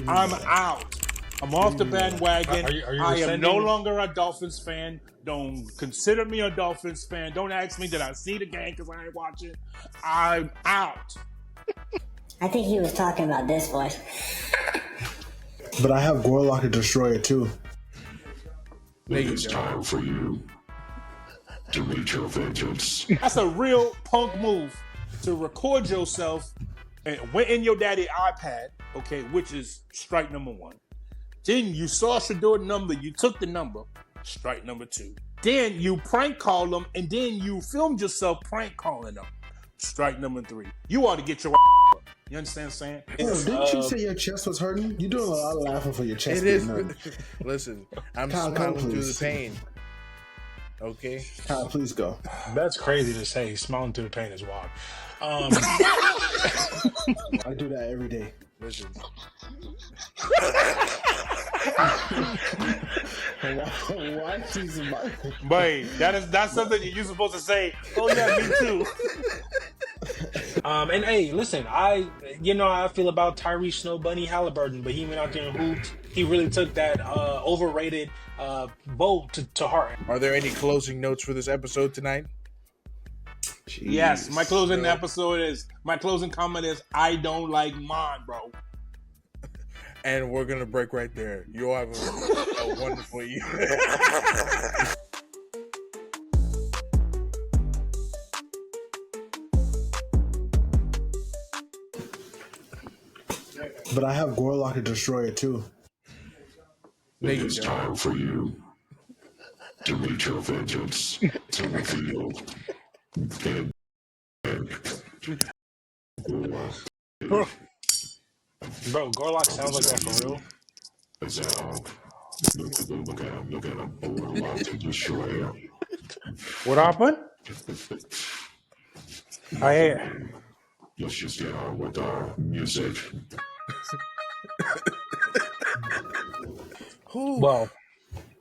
I'm out. I'm off the bandwagon. Are you I am no rescinding- longer a Dolphins fan. Don't consider me a Dolphins fan. Don't ask me, did I see the game because I ain't watching? I'm out. I think he was talking about this voice. But I have Gorlock and Destroyer too. It's time for you to meet your vengeance. That's a real punk move to record yourself and went in your daddy iPad, okay, which is strike number 1. Then you saw Shedeur number, you took the number, strike number 2. Then you prank called them, and then you filmed yourself prank calling them, strike number 3. You ought to get your up. You understand what I'm saying? Yo, didn't you say your chest was hurting? You're doing a lot of laughing for your chest. It is. hurting. Listen, I'm Kyle, smiling through please. the pain. Okay. Kyle, please go. That's crazy to say. Smiling through the pain is wild. I do that every day. Listen. Why she's my... But that's something you're supposed to say. Oh yeah, me too. And hey, listen, I how I feel about Tyrese Snow Bunny Halliburton, but he went out there and hooped. He really took that overrated vote to heart. Are there any closing notes for this episode tonight? Jeez. Yes, my closing comment is I don't like mine, bro. And we're gonna break right there. You all have a wonderful evening. But I have Gorlock and Destroyer too. It's time for you to meet your vengeance, to reveal and Bro, Gorlock sounds like that for real. look at him, Gorlock to destroy him. What happened? I hear. Let's just get on with our music. Well,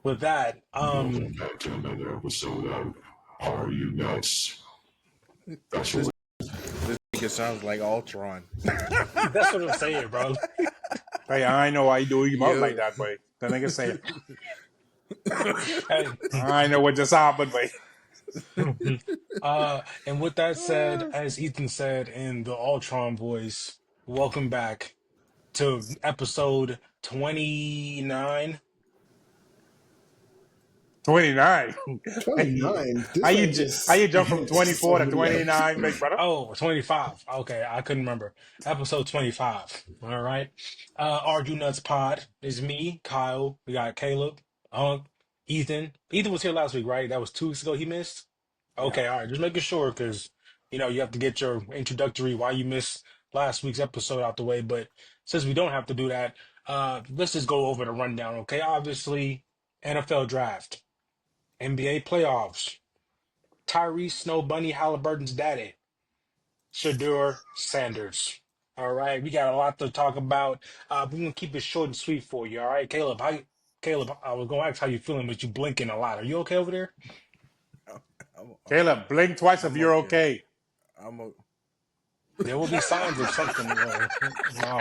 with that, Welcome back to another episode of Areyounutzz. That's what This nigga sounds like Ultron. that's what I'm saying, bro. Hey, I know why you do your mouth like that, boy. That nigga say, Hey, I know what just happened, boy. and with that said, as Ethan said in the Ultron voice, welcome back to episode 29. 29. 29. How you jump from 24 to 29, big brother? Oh, 25. Okay, I couldn't remember. Episode 25. All right. Areyounutzz Pod is me, Kyle. We got Caleb, Ethan. Ethan was here last week, right? That was 2 weeks ago he missed? Okay, all right. Just making sure because, you have to get your introductory why you missed last week's episode out the way. But since we don't have to do that, let's just go over the rundown, okay? Obviously, NFL Draft, NBA Playoffs, Tyrese Snow Bunny Halliburton's daddy, Shedeur Sanders. All right, we got a lot to talk about. We're gonna keep it short and sweet for you. All right, Caleb. Caleb, I was gonna ask how you feeling, but you blinking a lot. Are you okay over there? Caleb, blink twice if you're okay. There will be signs of something. No.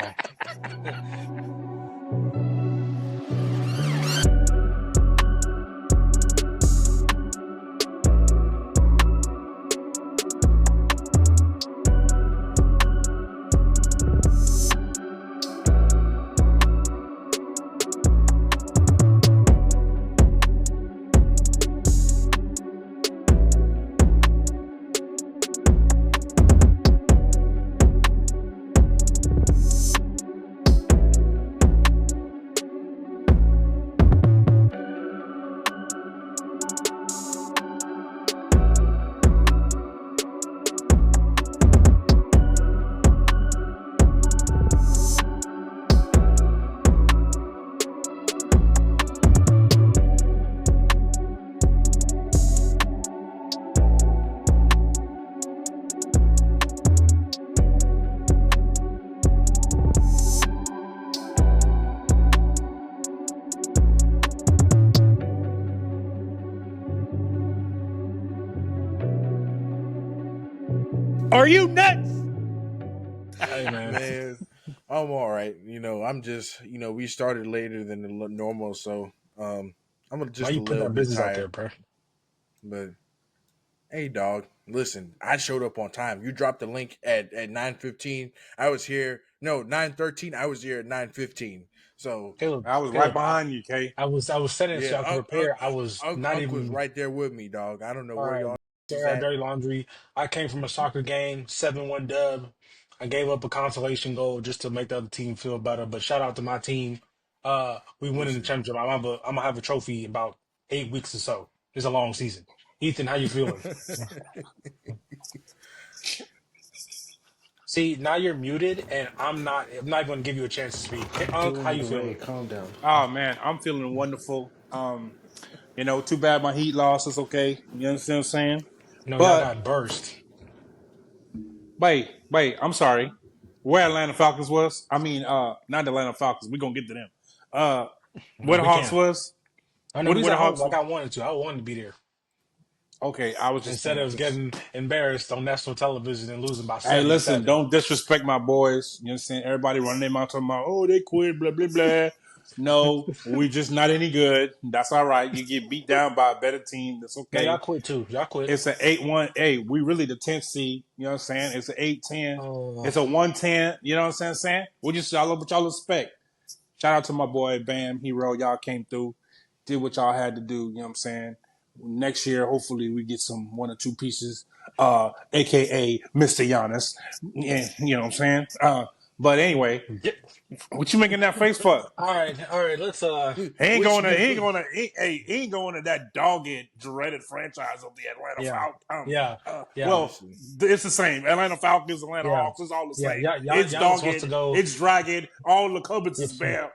Are you nuts? Hey, man. Man. I'm all right. I'm just we started later than the normal, so I'm Why just a you putting little that bit business out tired. there, bro? But hey, dog, listen, I showed up on time. You dropped the link at 9:15. I was here. No, 9:13. I was here at 9:15. So I was right Caleb, behind you, K. I was setting it so yeah, I could prepare. I was not Unc was even right there with me, dog. I don't know all where right. y'all was Air at. dirty laundry. I came from a soccer game, 7-1 dub. I gave up a consolation goal just to make the other team feel better. But shout out to my team. We win in the Listen, championship. I'm gonna have a trophy in about 8 weeks or so. It's a long season. Ethan, how you feeling? See, now you're muted, and I'm not going to give you a chance to speak. Hey, Unc, how Doing you great. feeling? Calm down. Oh man, I'm feeling wonderful. Too bad my Heat lost. It's okay. You understand what I'm saying? No, y'all But got burst. wait, I'm sorry. Where Atlanta Falcons was? I mean, not the Atlanta Falcons. We're gonna get to them. No, Where the we Hawks can't. was? I know we was Where at the home Hawks like was? I wanted to. I wanted to be there Okay, I was just instead saying of because. getting embarrassed on national television and losing by Hey, listen, 77. don't disrespect my boys. You understand? Everybody running their mouth talking about, oh, they quit, blah, blah, blah. No, we just not any good. That's all right. You get beat down by a better team. That's No, y'all okay. quit too. Y'all quit. It's an 8-1. Hey, we really the 10th seed. You know what I'm saying? It's an 8-10. Oh, It's a 110. You know what I'm saying? We just y'all what y'all expect. Shout out to my boy Bam Hero. Y'all came through, did what y'all had to do. You know what I'm saying? Next year, hopefully, we get some one or two pieces, aka Mr. Giannis. Yeah, you know what I'm saying? But anyway, yeah. what you making that face for? All right. Let's He ain't what going you to, he make ain't me? going to, he ain't going to that dogged, dreaded franchise of the Atlanta yeah, Falcons. yeah, yeah, Well, Listen, it's the same. Atlanta Falcons, Atlanta yeah, Hawks, it's all the yeah. same. It's Giannis dogged, wants to go. it's dragged, all the cupboards Yeah, is bare.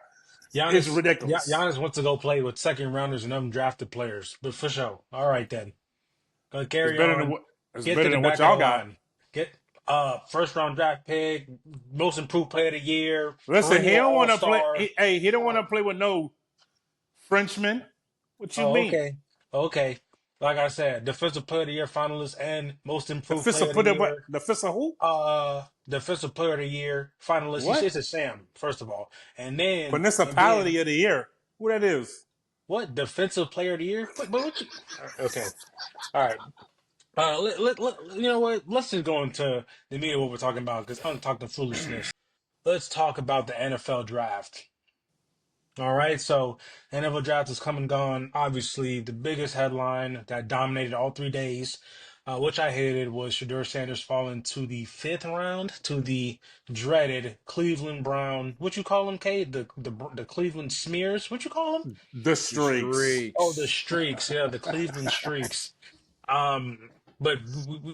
It's ridiculous. Giannis wants to go play with second rounders and undrafted players. But for sure. All right then. Gonna It's carry better than on. what it's Get to better the than what back of the y'all got. line. Get first round draft pick, most improved player of the year, Listen, he perennial don't all want to play. star. He don't want Uh, to play with no Frenchman. What you oh, mean? okay. Okay. Like I said, defensive player of the year finalist and most The improved fist player of of the put it what? year. The fist of who? Defensive player of the year finalist. You say What? it's a Sam, first of all. And then Municipality of the year. Who that is? what? Defensive player of the year? But what you okay. All right. You know what? Let's just go into the media what we're talking about because I'm talking foolishness. Let's talk about the NFL draft. All right, so NFL draft is come and gone. Obviously, the biggest headline that dominated all 3 days, which I hated, was Shedeur Sanders falling to the fifth round to the dreaded Cleveland Brown. What you call them, Kate? The Cleveland Smears. What you call them? The the streaks. Oh, the streaks. Streaks. Yeah, the Cleveland Streaks. But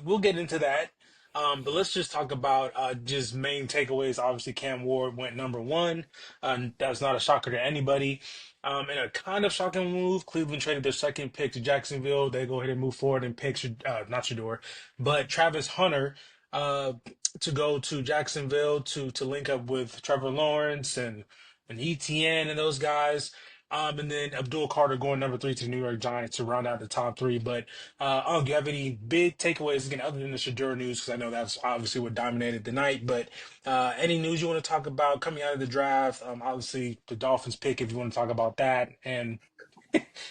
we'll get into that. But let's just talk about just main takeaways. Obviously, Cam Ward went number one. That's not a shocker to anybody. In a kind of shocking move, Cleveland traded their second pick to Jacksonville. They go ahead and move forward and pick not Shedeur, but Travis Hunter uh, to go to Jacksonville to link up with Trevor Lawrence and ETN and those guys. And then Abdul Carter going number three to the New York Giants to round out the top three. But do you have any big takeaways again other than the Shedeur news? Because I know that's obviously what dominated the night. But any news you want to talk about coming out of the draft? Obviously, the Dolphins pick if you want to talk about that and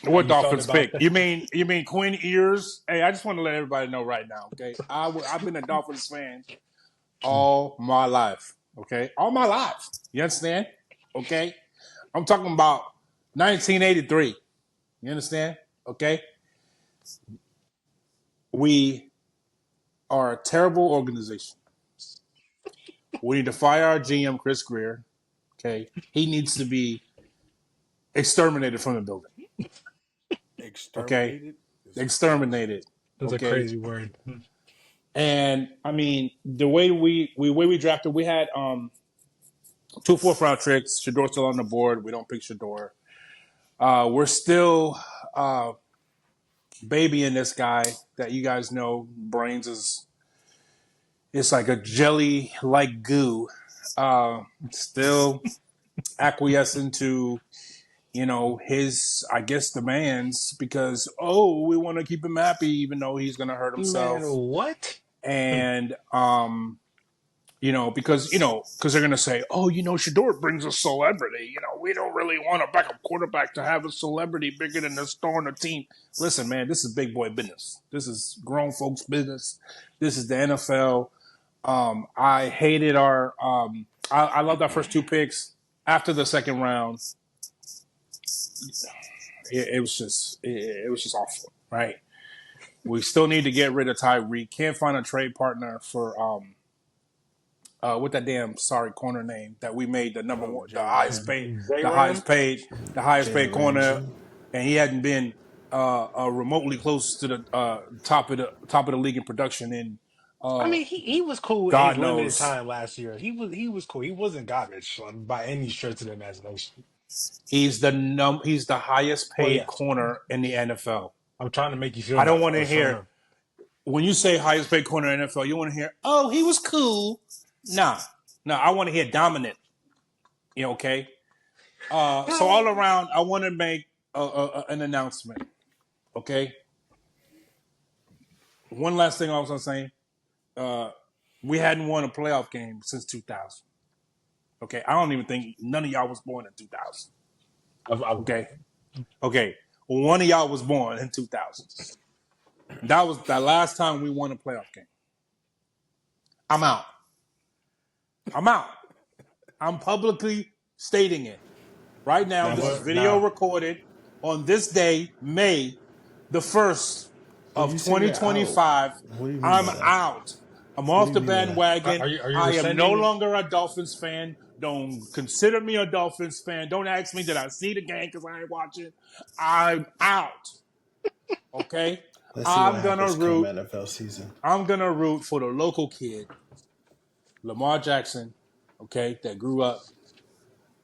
how What you felt Dolphins about pick? that. You mean Quinn Ears? Hey, I just want to let everybody know right now. Okay, I've been a Dolphins fan all my life. Okay, all my life. You understand? Okay, I'm talking about 1983. You understand? Okay, we are a terrible organization. We need to fire our GM Chris Greer. Okay, he needs to be exterminated from the building. Okay, Exterminated is crazy. exterminated. That's a Okay, crazy word. and I mean the way we drafted, we had two fourth-round tricks. Shedeur still on the board. We don't pick Shedeur. We're still babying this guy that you guys know. Brains is it's like a jelly like goo. Still acquiescing to his I guess demands because we want to keep him happy even though he's going to hurt Man, himself what? and Because they're gonna say, oh, Shedeur brings a celebrity. We don't really want a backup quarterback to have a celebrity bigger than the star on the team. Listen, man, this is big boy business. This is grown folks business. This is the NFL. I hated our. I loved our first two picks. After the second round, it was just awful, right? We still need to get rid of Tyreek. Can't find a trade partner for with that damn sorry corner name that we made the number one, the highest paid corner, and he hadn't been remotely close to the top of the league in production in. I mean, he was cool in God his limited knows time last year. He was cool. He wasn't garbage by any stretch of the imagination. he's the highest Well, paid yeah, corner in the NFL. I'm trying to make you feel I don't better. want to hear when you say highest paid corner in the NFL. You want to hear, oh, he was cool. Nah, I want to hear dominant. Okay. So all around, I want to make an announcement. Okay. One last thing I was going to say. We hadn't won a playoff game since 2000. Okay. I don't even think none of y'all was born in 2000. Okay. Okay. One of y'all was born in 2000. That was the last time we won a playoff game. I'm out. I'm publicly stating it. Right now, this is video recorded on this day, May the 1st of 2025. I'm out. I'm off the bandwagon. Are you I am rescinding no it? longer a Dolphins fan. Don't consider me a Dolphins fan. Don't ask me, did I see the game because I ain't watching. I'm out. Okay? Let's see what happens come NFL season. I'm going to root for the local kid, Lamar Jackson, okay, that grew up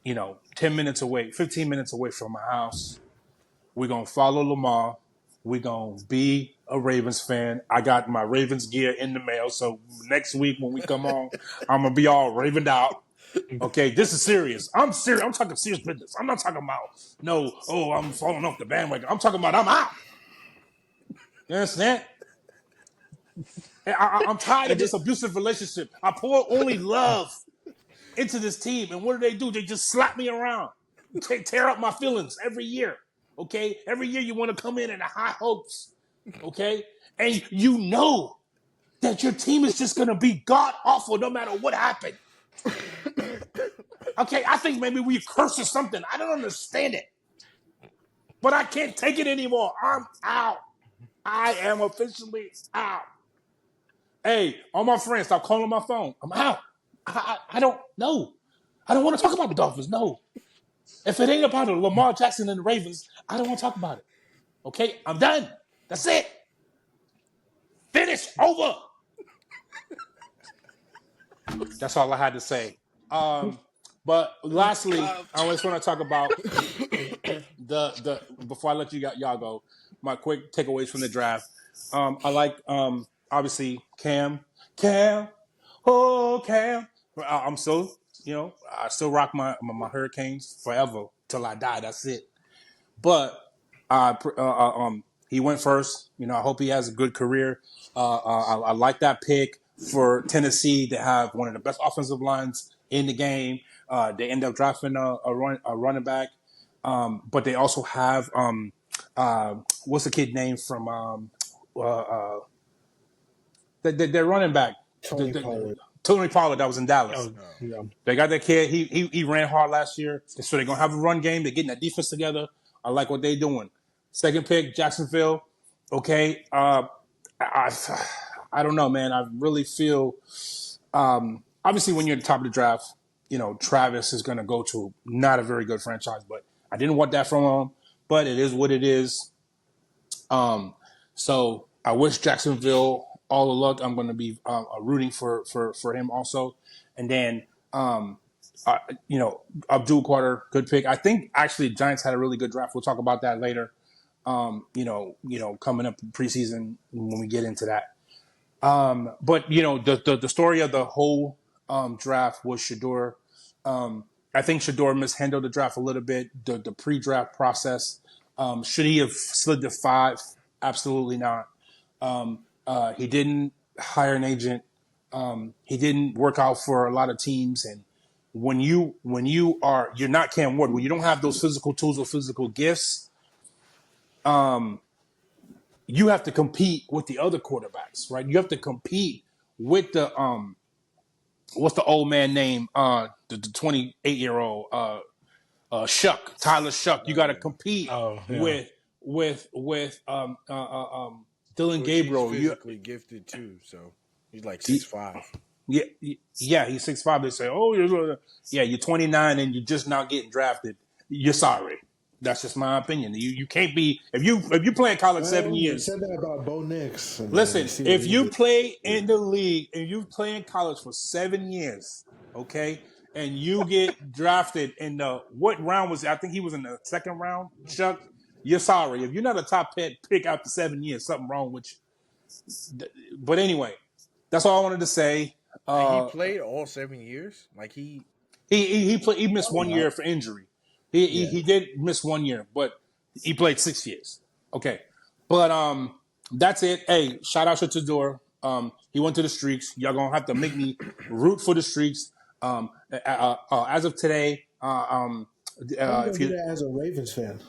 10 minutes away, 15 minutes away from my house. We're going to follow Lamar. We're going to be a Ravens fan. I got my Ravens gear in the mail. So next week when we come on, I'm going to be all ravened out. Okay, this is serious. I'm serious. I'm talking serious business. I'm not talking about, I'm falling off the bandwagon. I'm talking about I'm out. You understand? I'm tired of this abusive relationship. I pour only love into this team, and what do? They just slap me around, tear up my feelings every year. Okay, every year you want to come in and high hopes. Okay, and you know that your team is just gonna be god awful no matter what happened. Okay, I think maybe we curse or something. I don't understand it, but I can't take it anymore. I'm out. I am officially out. Hey, all my friends, stop calling my phone. I'm out. I don't know. I don't want to talk about the Dolphins. No. If it ain't about Lamar Jackson and the Ravens, I don't want to talk about it. Okay? I'm done. That's it. Finish. Over. That's all I had to say. But lastly, I always want to talk about the before I let y'all go, my quick takeaways from the draft. I like obviously Cam. I'm still, I still rock my Hurricanes forever till I die. That's it. But he went first. I hope he has a good career. I like that pick for Tennessee to have one of the best offensive lines in the game. They end up drafting a running back, but they also have what's the kid name from their running back. Tony Pollard that was in Dallas. Oh, yeah. They got that kid. He ran hard last year. So they're going to have a run game. They're getting that defense together. I like what they're doing. Second pick, Jacksonville. Okay. I don't know, man. I really feel obviously when you're at the top of the draft, Travis is going to go to not a very good franchise. But I didn't want that from him. But it is what it is. So I wish Jacksonville all the luck. I'm going to be rooting for him also. And then, Abdul Carter, good pick. I think actually Giants had a really good draft. We'll talk about that later. Coming up in preseason when we get into that. But the story of the whole draft was Shedeur. I think Shedeur mishandled the draft a little bit. The pre-draft process. Should he have slid to 5? Absolutely not. He didn't hire an agent. He didn't work out for a lot of teams, and you're not Cam Ward, when you don't have those physical tools or physical gifts, you have to compete with the other quarterbacks, right? You have to compete with the what's the old man name? The 28-year-old Shuck, Tyler Shuck. You got to compete Oh, yeah. with Dylan Which Gabriel. he's physically gifted too, so he's like 6'5". Yeah, he's 6'5". They say, oh, you're 29 and you're just not getting drafted. You're sorry. That's just my opinion. You can't be if you play in college 7 You years. said that about Bo Nix. Listen, if you play in the league and you play in college for 7 years, okay, and you get drafted in what round was it? I think he was in the second round, Chuck. You're sorry. If you're not a top pick after 7 years, something wrong with you. But anyway, that's all I wanted to say. And he played all 7 years. Like he missed 1 year for injury. He did miss 1 year, but he played 6 years. Okay, but that's it. Hey, shout out to Shedeur. He went to the Streaks. Y'all gonna have to make me root for the Streaks. As of today, if you as a Ravens fan,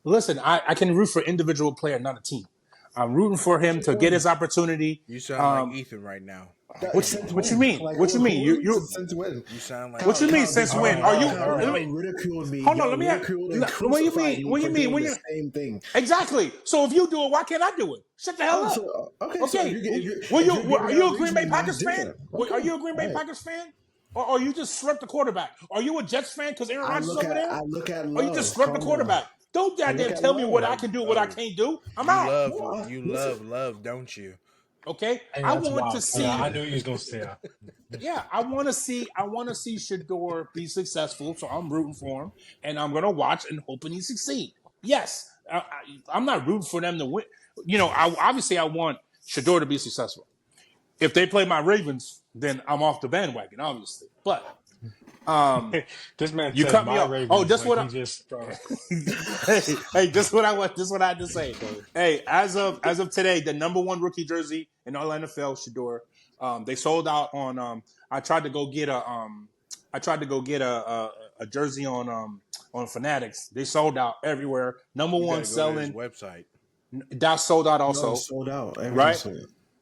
listen, I can root for individual player, not a team. I'm rooting for him to get his opportunity. You sound like Ethan right now. What you mean? Like, what you mean? You sound like what you mean? Since when? Are you ridiculed me? Hold on, let me ask. What do you mean? What do you mean? When you same thing? Exactly. So if you do it, why can't I do it? Shut the hell up. Okay. Are you a Green Bay Packers fan? Are you a Green Bay Packers fan? Or are you just swept the quarterback? Are you a Jets fan because Aaron Rodgers is over there? I look at Or you just swept the quarterback? Don't goddamn tell me what I can do, what I can't do. I'm out. You love, don't you? Okay, Hey, I that's want wild. to see. Yeah, I knew he was gonna say that. Yeah, I want to see Shedeur be successful, so I'm rooting for him, and I'm gonna watch and hoping he succeed. Yes, I'm not rooting for them to win. You know, I want Shedeur to be successful. If they play my Ravens, then I'm off the bandwagon, obviously. But This man you said cut me my off. Ravens. Oh, just like what he just hey, just what I want. Just what I had to say. Hey, as of today, the number one rookie jersey in all NFL, Shedeur. They sold out on. I tried to go get a jersey on Fanatics. They sold out everywhere. Number You one gotta go to selling. his website. That sold out also. No, sold out. Right?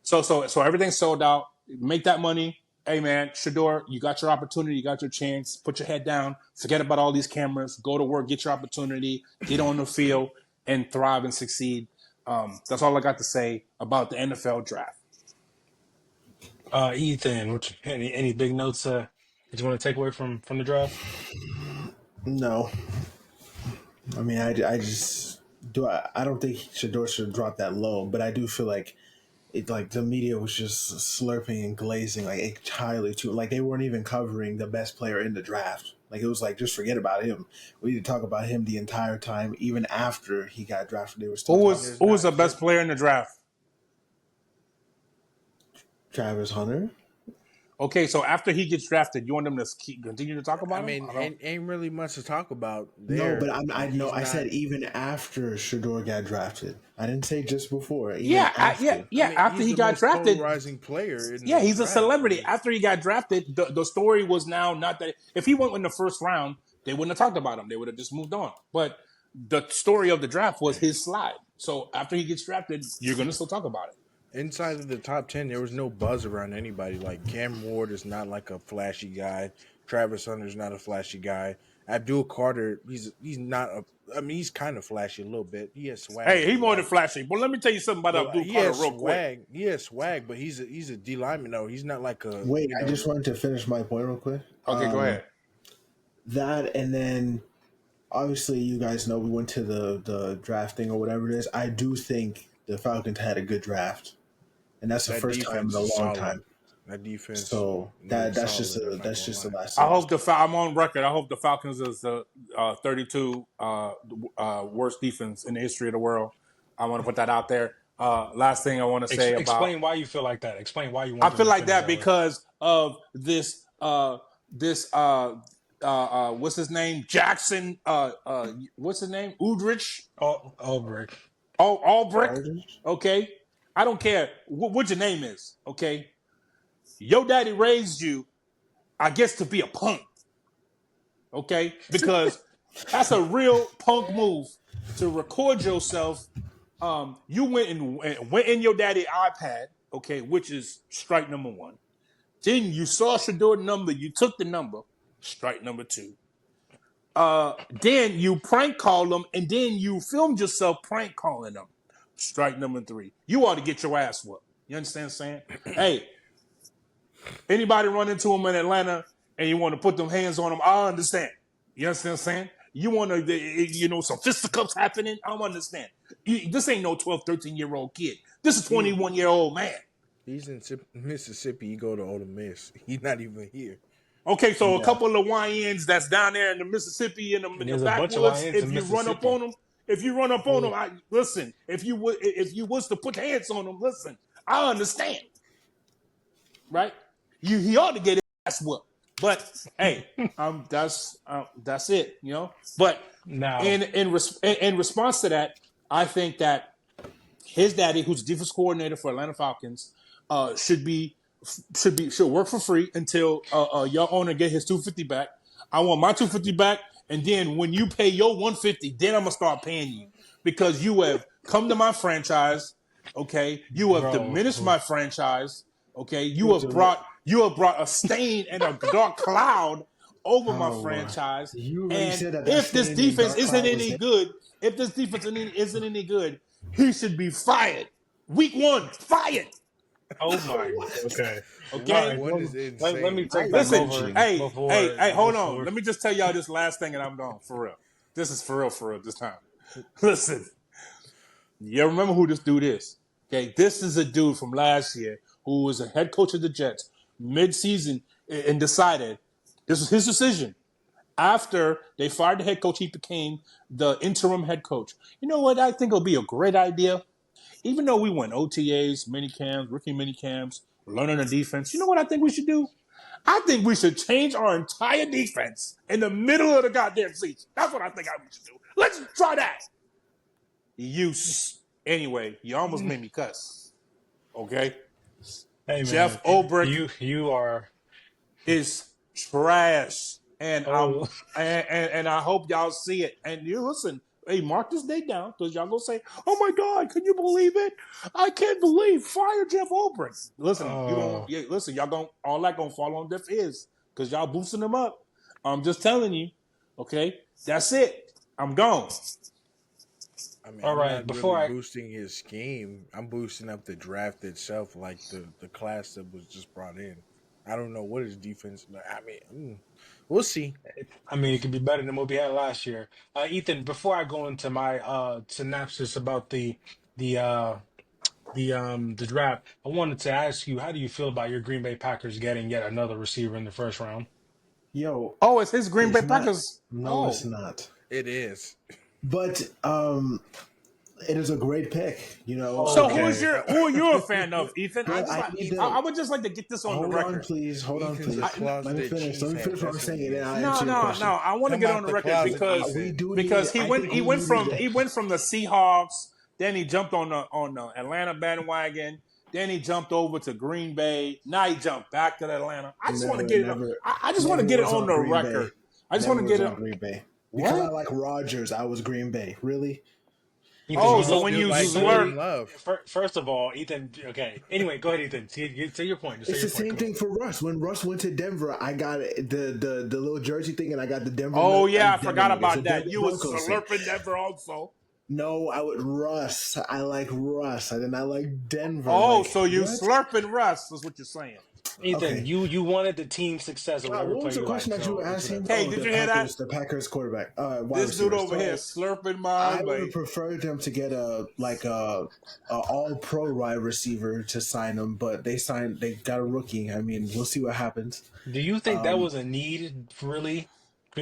Sold. So everything's sold out. Make that money. Hey man, Shedeur, you got your opportunity, you got your chance. Put your head down. Forget about all these cameras. Go to work, get your opportunity, get on the field, and thrive and succeed. That's all I got to say about the NFL draft. Ethan, any big notes that you want to take away from the draft? No, I mean I just do. I don't think Shedeur should drop that low, but I do feel like it, like the media was just slurping and glazing like entirely too. Like they weren't even covering the best player in the draft. Like it was like just forget about him. We need to talk about him the entire time, even after he got drafted. They were still who was the best player in the draft? Travis Hunter. Okay, so after he gets drafted, you want them to continue to talk about him? I mean, ain't really much to talk about there. No, but I know. I said even after Shedeur got drafted. I didn't say just before. Even after. I mean, after he got drafted, polarizing player. He's a celebrity. After he got drafted, the story was now not that if he went in the first round, they wouldn't have talked about him. They would have just moved on. But the story of the draft was his slide. So after he gets drafted, you're going to still talk about it. Inside of the top 10, there was no buzz around anybody. Like Cam Ward is not like a flashy guy. Travis Hunter is not a flashy guy. Abdul Carter, he's not a. I mean, he's kind of flashy a little bit. He has swag. Hey, he's more than flashy. But let me tell you something about Abdul Carter real quick. He has swag, but he's a D lineman though. He's not like a. Wait, I just wanted to finish my point real quick. Okay, go ahead. That and then, obviously, you guys know we went to the drafting or whatever it is. I do think the Falcons had a good draft. And that's the first time in a long time. That defense. So that's just the last. I hope I'm on record. I hope the Falcons is the 32 worst defense in the history of the world. I want to put that out there. Last thing I want to say explain why you feel like that. Explain why you want. I feel like that because of this what's his name? Jackson. What's his name? Udrich. Ulbrich. Ulbrich. Okay. I don't care what your name is, okay? your daddy raised you, I guess, to be a punk. Okay? Because that's a real punk move to record yourself. You went in your daddy iPad, okay, which is strike number 1. Then you saw Shedeur number, you took the number, strike number 2. Then you prank call them, and then you filmed yourself prank calling them, strike number 3. You ought to get your ass whooped. You understand what I'm saying? Hey, anybody run into them in Atlanta and you want to put them hands on them, I understand. You understand what I'm saying? You want to, some fisticuffs happening, I don't understand. This ain't no 12, 13-year-old kid. This is a 21-year-old man. He's in Mississippi. He go to Ole Miss. He's not even here. Okay, so a couple of YNs that's down there in the Mississippi in the backwoods. If you run up on them, listen. If you was to put hands on them, listen. I understand, right? He ought to get his ass whooped. But hey, that's it, But now, in response to that, I think that his daddy, who's defense coordinator for Atlanta Falcons, should work for free until your owner get his $250 back. I want my $250 back, and then when you pay your $150, then I'm gonna start paying you because you have come to my franchise. Okay, you have diminished my franchise. Okay, you have brought a stain and a dark cloud over my franchise. If this defense isn't any good, he should be fired. Week 1, fired. Oh my. Okay. Okay. What is insane? Let me take that over. Hey, hold on. Let me just tell y'all this last thing, and I'm gone for real. This is for real this time. Listen, you remember who this dude is? Okay, this is a dude from last year who was a head coach of the Jets mid-season and decided this was his decision. After they fired the head coach, he became the interim head coach. You know what? I think it'll be a great idea. Even though we went OTAs, minicamps, rookie minicamps, learning the defense, you know what I think we should do? I think we should change our entire defense in the middle of the goddamn season. That's what I think we should do. Let's try that. Anyway, you almost made me cuss. Okay? Hey, man, Jeff Ulbrich you are is trash. And I hope y'all see it. And you listen. Hey, mark this day down because y'all gonna say, "Oh my God, can you believe it? I can't believe fire Jeff Ulbrich." Listen, y'all all that gonna fall on deaf ears because y'all boosting them up. I'm just telling you, okay? That's it. I'm gone. I mean, all right. I'm not Before really boosting his scheme, I'm boosting up the draft itself, like the class that was just brought in. I don't know what his defense. I mean, we'll see. I mean, it could be better than what we had last year. Ethan, before I go into my synopsis about the draft, I wanted to ask you, how do you feel about your Green Bay Packers getting yet another receiver in the first round? Yo, it's his Green Bay Packers. No, it's not. It is. But it is a great pick, So who are you a fan of, Ethan? I would just like to get this on the record. Hold on, please. Let me finish what I'm saying. No. I want to get on the record because he went from the Seahawks, then he jumped on the Atlanta bandwagon, then he jumped over to Green Bay. Now he jumped back to Atlanta. I just want to get it. I just want to get it on the record. I just want to get it on Green Bay because I like Rodgers. I was Green Bay, really. So when you slurp, first of all, Ethan. Okay. Anyway, go ahead, Ethan. Say your point. It's the same thing for Russ. When Russ went to Denver, I got the little jersey thing, and I got the Denver. Oh yeah, I forgot about that. You was slurping Denver also. No, I would Russ. I like Russ, and then I like Denver. Oh, so you slurping Russ is what you're saying. Ethan, Okay. you wanted the team success. What was the question that you were asking? Hey, did you hear that? The Packers quarterback. This dude over here slurping my. I would have preferred them to get a all-pro wide receiver to sign him, but they got a rookie. I mean, we'll see what happens. Do you think that was a need, really,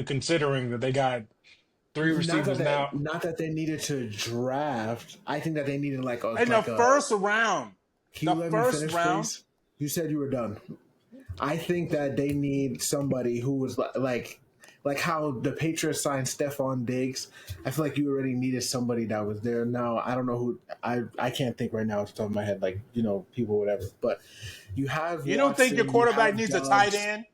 considering that they got 3 receivers now? Not that they needed to draft. I think that they needed first round. Can you let me finish, please? You said you were done. I think that they need somebody who was like like how the Patriots signed Stephon Diggs. I feel like you already needed somebody that was there. Now I don't know who. I can't think right now off the top of my head. Like people, whatever. But you have You don't think your Watson, you quarterback have needs a tight Dobbs. end?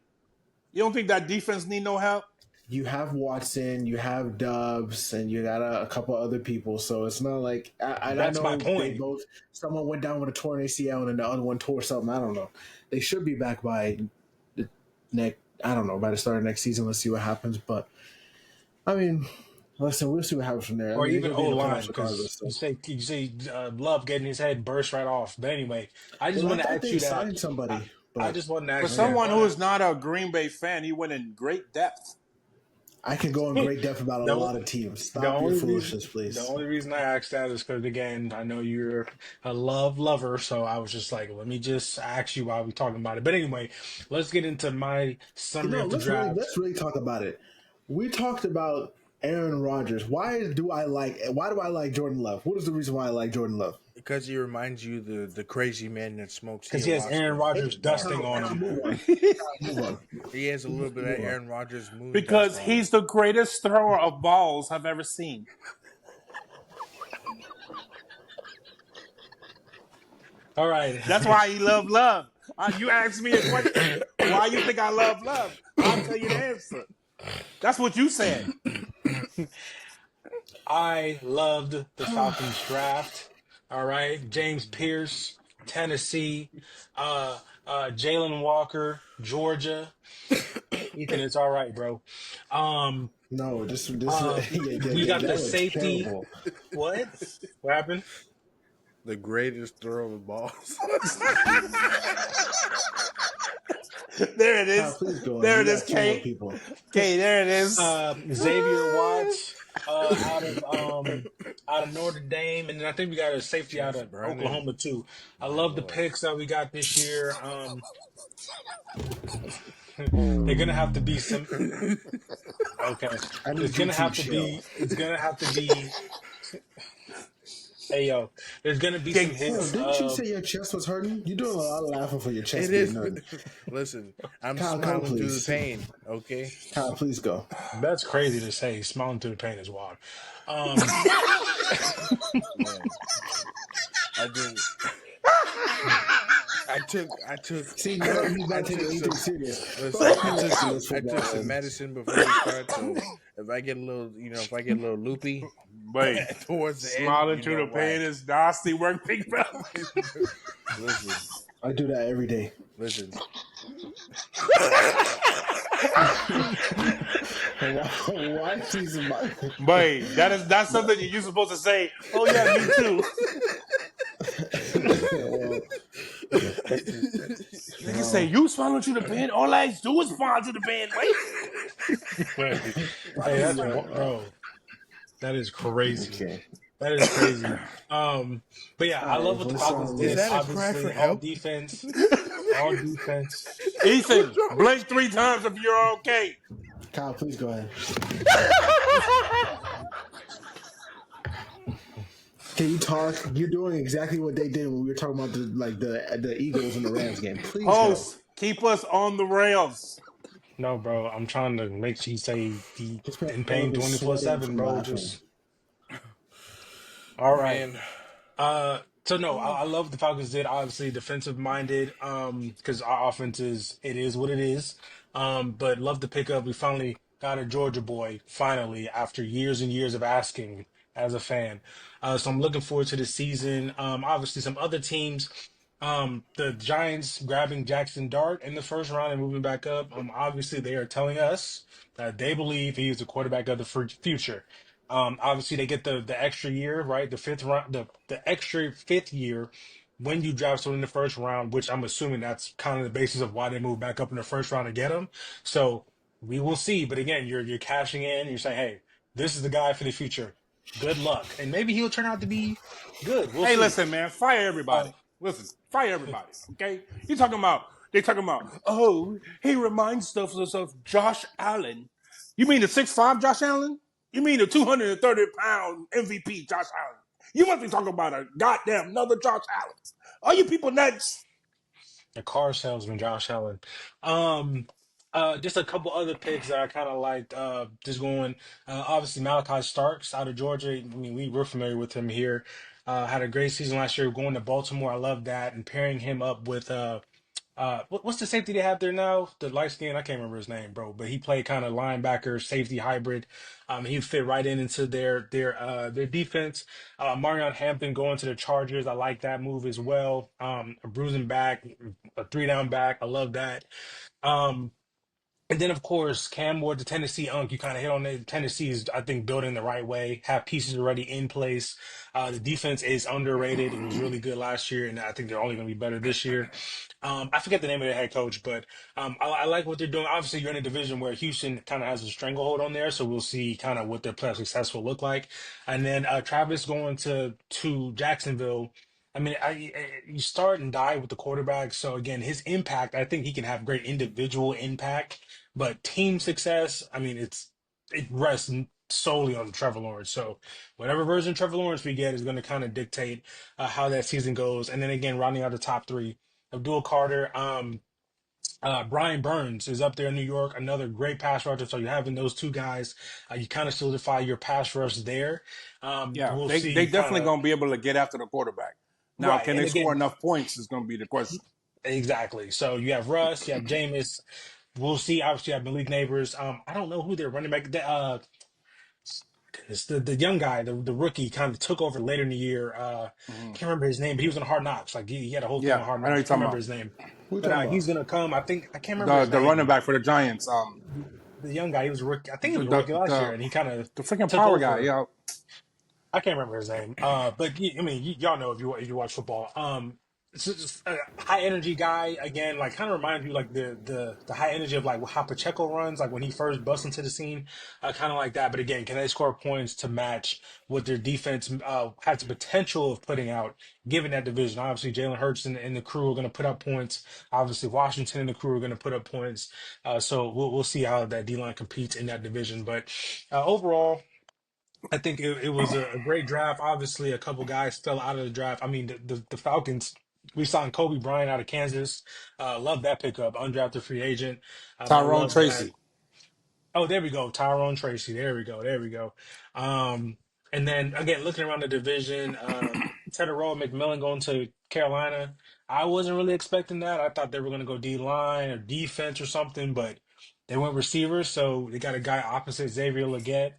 You don't think that defense need no help? You have Watson, you have Dobbs, and you got a couple other people. So it's not like I That's my know they point. both. Someone went down with a torn ACL, and the other one tore something. I don't know. They should be back by the next. I don't know, by the start of next season. Let's see what happens. But I mean, listen, we'll see what happens from there. Or I mean, even they're going to be O in the line, playoffs regardless. because So. you say Love getting his head burst right off. But anyway, I just Well, I want to thought ask they you that. signed somebody, I but just wanted to For ask you someone who that. is not a Green Bay fan, he went in great depth. I can go in great depth about a The, lot of teams. the Stop your only foolishness, reason please. the only reason I asked that is because, again, I know you're a lover, so I was just like, let me just ask you while we talking about it. But anyway, let's get into my summary of the draft. Let's really talk about it. We talked about Aaron Rodgers. Why do I like Jordan Love? What is the reason why I like Jordan Love? Because he reminds you the crazy man that smokes Because he has Aaron ayahuasca. Rodgers dusting on Kyle, him. move on. Move on. He has a little bit of Move on. Aaron Rodgers moon Because dust on he's him. the greatest thrower of balls I've ever seen. All right. That's why he loved Love. You asked me a question. Why you think I love Love? I'll tell you the answer. That's what you said. I loved the Falcons draft. All right. James Pierce, Tennessee, Jalen Walker, Georgia. Ethan, it's all right, bro. No, this We got the that was safety. terrible. What? What happened? The greatest throw of the balls. There it Kyle, is. please go on. There You it is, got two more Kate. people. Kate, there it is. Xavier Watts out of Notre Dame, and then I think we got a safety out of Brandon. Oklahoma too. I love the picks that we got this year. They're gonna have to be some. Okay, I need it's you gonna to have to chill. be. It's gonna have to be. Hey yo, there's gonna be some Yo, hits. didn't you say your chest was hurting? You're doing a lot of laughing for your chest It being is. hurting. Listen, I'm Kyle, smiling through the please. pain. Okay. Kyle, please go. That's crazy to say. Smiling through the pain is wild. Man. I didn't. I took. See, now he's I not taking took anything some. serious. Listen, I took Football. some medicine before we start. So if I get a little, if I get a little loopy Wait, towards the smiling end, through the pain is nasty work, big brother. Listen, I do that every day. listen. Why she's my Wait, that's something you're supposed to say. Oh yeah, me too. Nigga say you smiling through the pain. All I do is smile through the pain. Wait. Hey, that's bro. That is crazy. Okay. That is crazy. But yeah, I love what the Falcons Is did. that a cry Obviously, for all help? defense. All defense. Ethan, blink 3 times if you're okay. Kyle, please go ahead. Can you talk? You're doing exactly what they did when we were talking about the Eagles and the Rams game. Please Host, keep us on the rails. No, bro. I'm trying to make sure you say he This man in pain is sweating 24/7, from bro. laughing. Just all right. Man, So no, I love what the Falcons did. Obviously, defensive minded. Because our offense is what it is. But love the pickup. We finally got a Georgia boy. Finally, after years and years of asking as a fan. So I'm looking forward to the season. Obviously, some other teams. The Giants grabbing Jackson Dart in the first round and moving back up. Obviously, they are telling us that they believe he is the quarterback of the future. Obviously, they get the extra year, right? The fifth round, the extra fifth year when you draft someone in the first round, which I'm assuming that's kind of the basis of why they move back up in the first round to get him. So we will see. But again, you're cashing in. You're saying, hey, this is the guy for the future. Good luck, and maybe he'll turn out to be good. We'll see. Listen, man, fire everybody. Listen, fire everybody. Okay, they talking about. Oh, he reminds us of Josh Allen. You mean the 6'5" Josh Allen? You mean the 230-pound MVP Josh Allen? You must be talking about a goddamn another Josh Allen. Are you people nuts? The car salesman, Josh Allen. Just a couple other picks that I kind of liked. Just going, obviously Malachi Starks out of Georgia. I mean, we're familiar with him here. Had a great season last year going to Baltimore. I love that. And pairing him up with what's the safety they have there now? The light skin, I can't remember his name, bro. But he played kind of linebacker, safety hybrid. He fit right into their defense. Marion Hampton going to the Chargers. I like that move as well. A bruising back, a three down back. I love that. Um, and then, of course, Cam Ward, the Tennessee Unk, you kind of hit on it. Tennessee is, I think, building the right way, have pieces already in place. The defense is underrated. It was really good last year, and I think they're only going to be better this year. I forget the name of the head coach, but I like what they're doing. Obviously, you're in a division where Houston kind of has a stranglehold on there, so we'll see kind of what their playoff success will look like. And then Travis going to Jacksonville. I mean, you start and die with the quarterback. So again, his impact, I think he can have great individual impact, but team success, I mean, it rests solely on Trevor Lawrence. So whatever version of Trevor Lawrence we get is going to kind of dictate how that season goes. And then again, rounding out the top three, Abdul Carter, Brian Burns is up there in New York, another great pass rusher. So you're having those two guys, you kind of solidify your pass rush there. Yeah, We'll they see kind definitely of going to be able to get after the quarterback. Now, right. can And they score again, enough points is going to be the question. exactly. So you have Russ, you have Jameis. We'll see. Obviously, you have Malik Neighbors. I don't know who they're running back. Goodness, the young guy, the rookie, kind of took over later in the year. Mhm. Can't remember his name, but he was on Hard Knocks. Like he had a whole thing Yeah, on Hard I know Knocks. you're Can't talking remember about his name, Who you but talking about? he's gonna come. I can't remember his the running name. back for the Giants. The young guy, he was a rookie. I think he The was a rookie last year, the and he kind of the freaking took power guy. over. Yeah, I can't remember his name. But I mean, y'all know if you watch football. It's just a high energy guy again, like kind of reminds you like the high energy of like how Pacheco runs, like when he first busts into the scene, kind of like that. But again, can they score points to match what their defense has the potential of putting out, given that division? Obviously, Jalen Hurts and the crew are going to put up points. Obviously, Washington and the crew are going to put up points. So we'll see how that D line competes in that division. But overall. I think it was a great draft. Obviously, a couple guys fell out of the draft. I mean, the Falcons, we signed Kobe Bryant out of Kansas. Love that pickup, undrafted free agent. I Tyrone love that. Tracy. Oh, there we go. Tyrone Tracy. There we go. There we go. Um, and then again, looking around the division, Tedero McMillan going to Carolina. I wasn't really expecting that. I thought they were going to go D line or defense or something, but they went receivers. So they got a guy opposite Xavier Legette.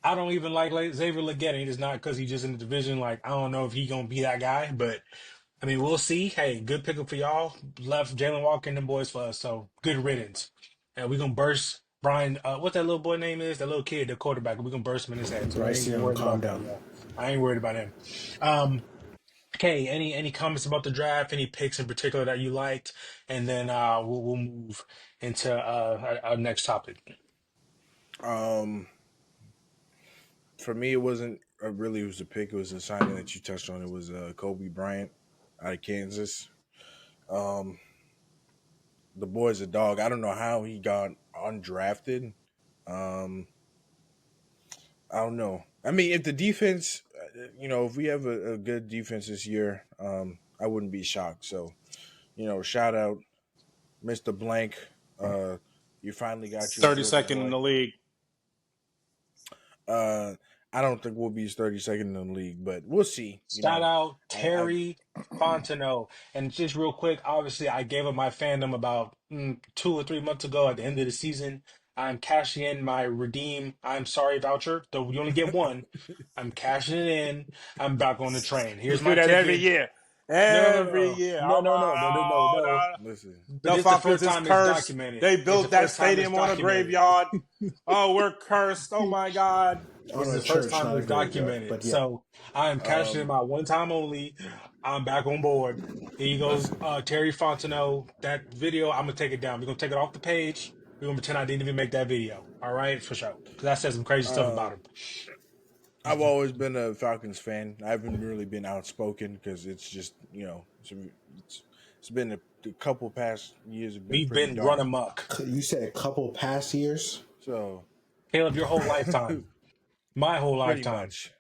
I don't even like Xavier Legette. It's not because he's just in the division. Like I don't know if he gonna be that guy, but I mean we'll see. Hey, good pickup for y'all. Left Jalen Walker and them boys for us, so good riddance. And we gonna burst Brian. What that little boy name is? That little kid, the quarterback. We gonna burst him in his head. So I Bryce ain't even Young, worried calm about that. down. Yeah, I ain't worried about him. Um, okay. Any comments about the draft? Any picks in particular that you liked? And then we'll move into our next topic. Um, for me, it wasn't really it was a pick. It was a signing that you touched on. It was Kobe Bryant out of Kansas. Um, the boy's a dog. I don't know how he got undrafted. Um, I don't know. I mean, if the defense, if we have a good defense this year, I wouldn't be shocked. So, shout out, Mr. Blank. You finally got your Georgia 32nd in boy. the league. I don't think we'll be 32nd in the league, but we'll see. Shout out I Terry Fontenot. And just real quick, obviously, I gave up my fandom about 2 or 3 months ago at the end of the season. I'm cashing in my redeem I'm sorry voucher, though you only get one. I'm cashing it in. I'm back on the train. You Here's do my that every ticket. year. No, no, no, Every no, year. no, no, no, no, no, no, no. listen. But The it's the Falcons first is time it's cursed. documented. They It's the built that first time it's stadium on a documented. graveyard. Oh, we're cursed. Oh my God. This On is a the first church, time not a it's graveyard. documented. But yeah, So I am cashing in my one time only. I'm back on board. Here you go, Listen. Terry Fontenot. That video, I'm gonna take it down. We're gonna take it off the page. We're gonna pretend I didn't even make that video. All right, for sure. Because I said some crazy stuff Uh, about him. I've always been a Falcons fan. I haven't really been outspoken because it's just it's been a couple past years have been We've pretty been run dark. amok. you said a couple past years. So Caleb, your whole lifetime. My whole pretty lifetime. much,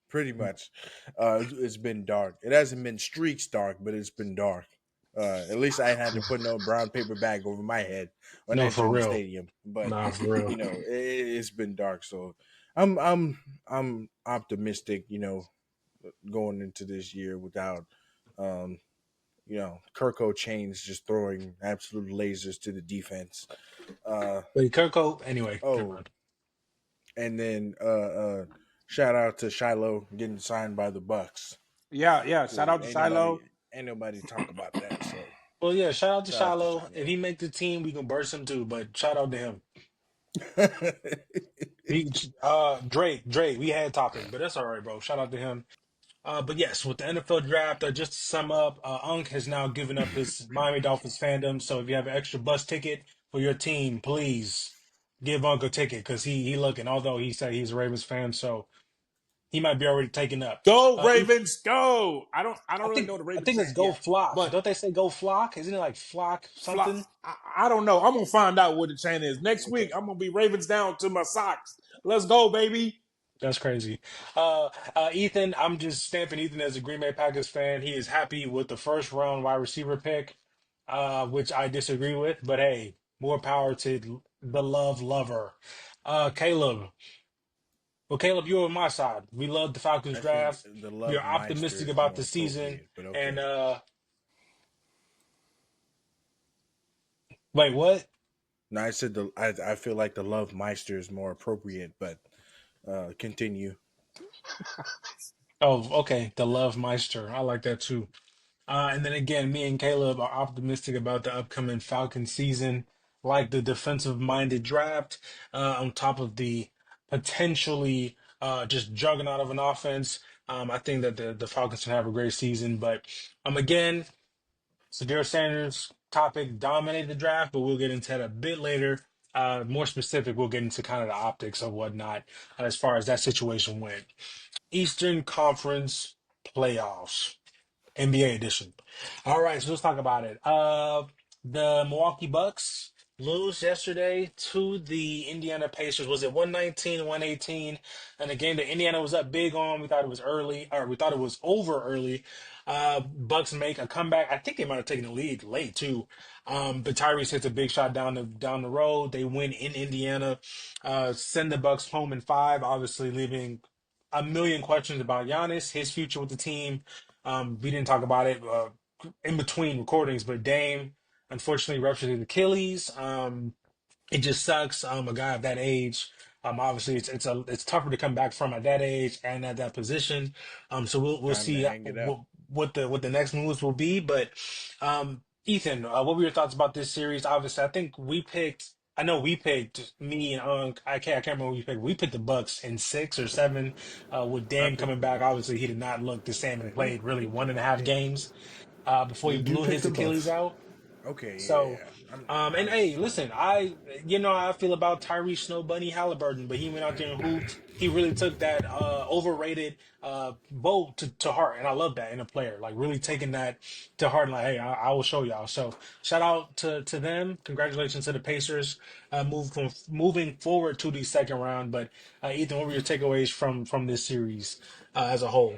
pretty much, it's been dark. It hasn't been streaks dark, but it's been dark. At least I ain't had to put no brown paper bag over my head when No, for entering the real. stadium. But Nah, for real. it's been dark, so I'm optimistic. Going into this year without, um, Kirko Chains just throwing absolute lasers to the defense. Wait, Kirko. Anyway, never Oh, mind. and then shout out to Shiloh getting signed by the Bucks. Yeah. Shout Cool. out to Shiloh. Ain't nobody talk about that. So Well, yeah. Shout out to shout out to Shiloh. If Shiloh. he make the team, we can burst him too. But shout out to him. Drake. We had topic, but that's all right, bro. Shout out to him. But yes, with the NFL draft, just to sum up, Unc has now given up his Miami Dolphins fandom. So if you have an extra bus ticket for your team, please give Unc a ticket because he looking. Although he said he's a Ravens fan, so he might be already taken up. Go Ethan, Ravens, go! I don't really know the I Ravens think it's chant Go yet, Flock. but Don't they say Go Flock? Isn't it like Flock flop. something? I don't know. I'm gonna find out what the chant is next week. Okay. I'm gonna be Ravens down to my socks. Let's go, baby. That's crazy. Ethan, I'm just stamping Ethan as a Green Bay Packers fan. He is happy with the first round wide receiver pick, which I disagree with. But hey, more power to the love lover. Caleb. Well, Caleb, you're on my side. We love the Falcons I think draft. the We are Love Meister optimistic is about more the season. appropriate, but And okay. wait, what? No, I said I feel like the Love Meister is more appropriate, but continue. Oh, okay. The Love Meister. I like that too. And then again, me and Caleb are optimistic about the upcoming Falcon season, like the defensive-minded draft, on top of the potentially just juggernaut of an offense. I think that the Falcons can have a great season, but again, Shedeur Sanders' topic dominated the draft, but we'll get into that a bit later. More specific, we'll get into kind of the optics of whatnot as far as that situation went. Eastern Conference playoffs. NBA edition. All right, so let's talk about it. The Milwaukee Bucks lose yesterday to the Indiana Pacers. Was it 119, 118? And a game that Indiana was up big on. We thought it was early, or we thought it was over early. Bucks make a comeback. I think they might have taken the lead late too. But Tyrese hits a big shot down the road. They win in Indiana. Send the Bucks home in five, obviously leaving a million questions about Giannis, his future with the team. We didn't talk about it in between recordings, but Dame unfortunately ruptured his Achilles. It just sucks. A guy of that age, obviously it's tougher to come back from at that age and at that position. So we'll Time to see hang it up. what the next moves will be. But Ethan, what were your thoughts about this series? Obviously, I think we picked. I know we picked me and I can't remember what we picked. We picked the Bucks in 6 or 7. With I Dame picked coming the back, Bucks. obviously he did not look the same and Yeah, played really 1.5 yeah. games before he You do blew pick his the Achilles Bucks. out. Okay, So, yeah. I and was hey, listen, you know how I feel about Tyrese Snow Bunny Halliburton, but he went out there and hooped. He really took that overrated boat to heart, and I love that in a player, like really taking that to heart. And like, hey, I will show y'all. So, shout out to them. Congratulations to the Pacers, moving forward to the second round. But Ethan, what were your takeaways from this series as a whole?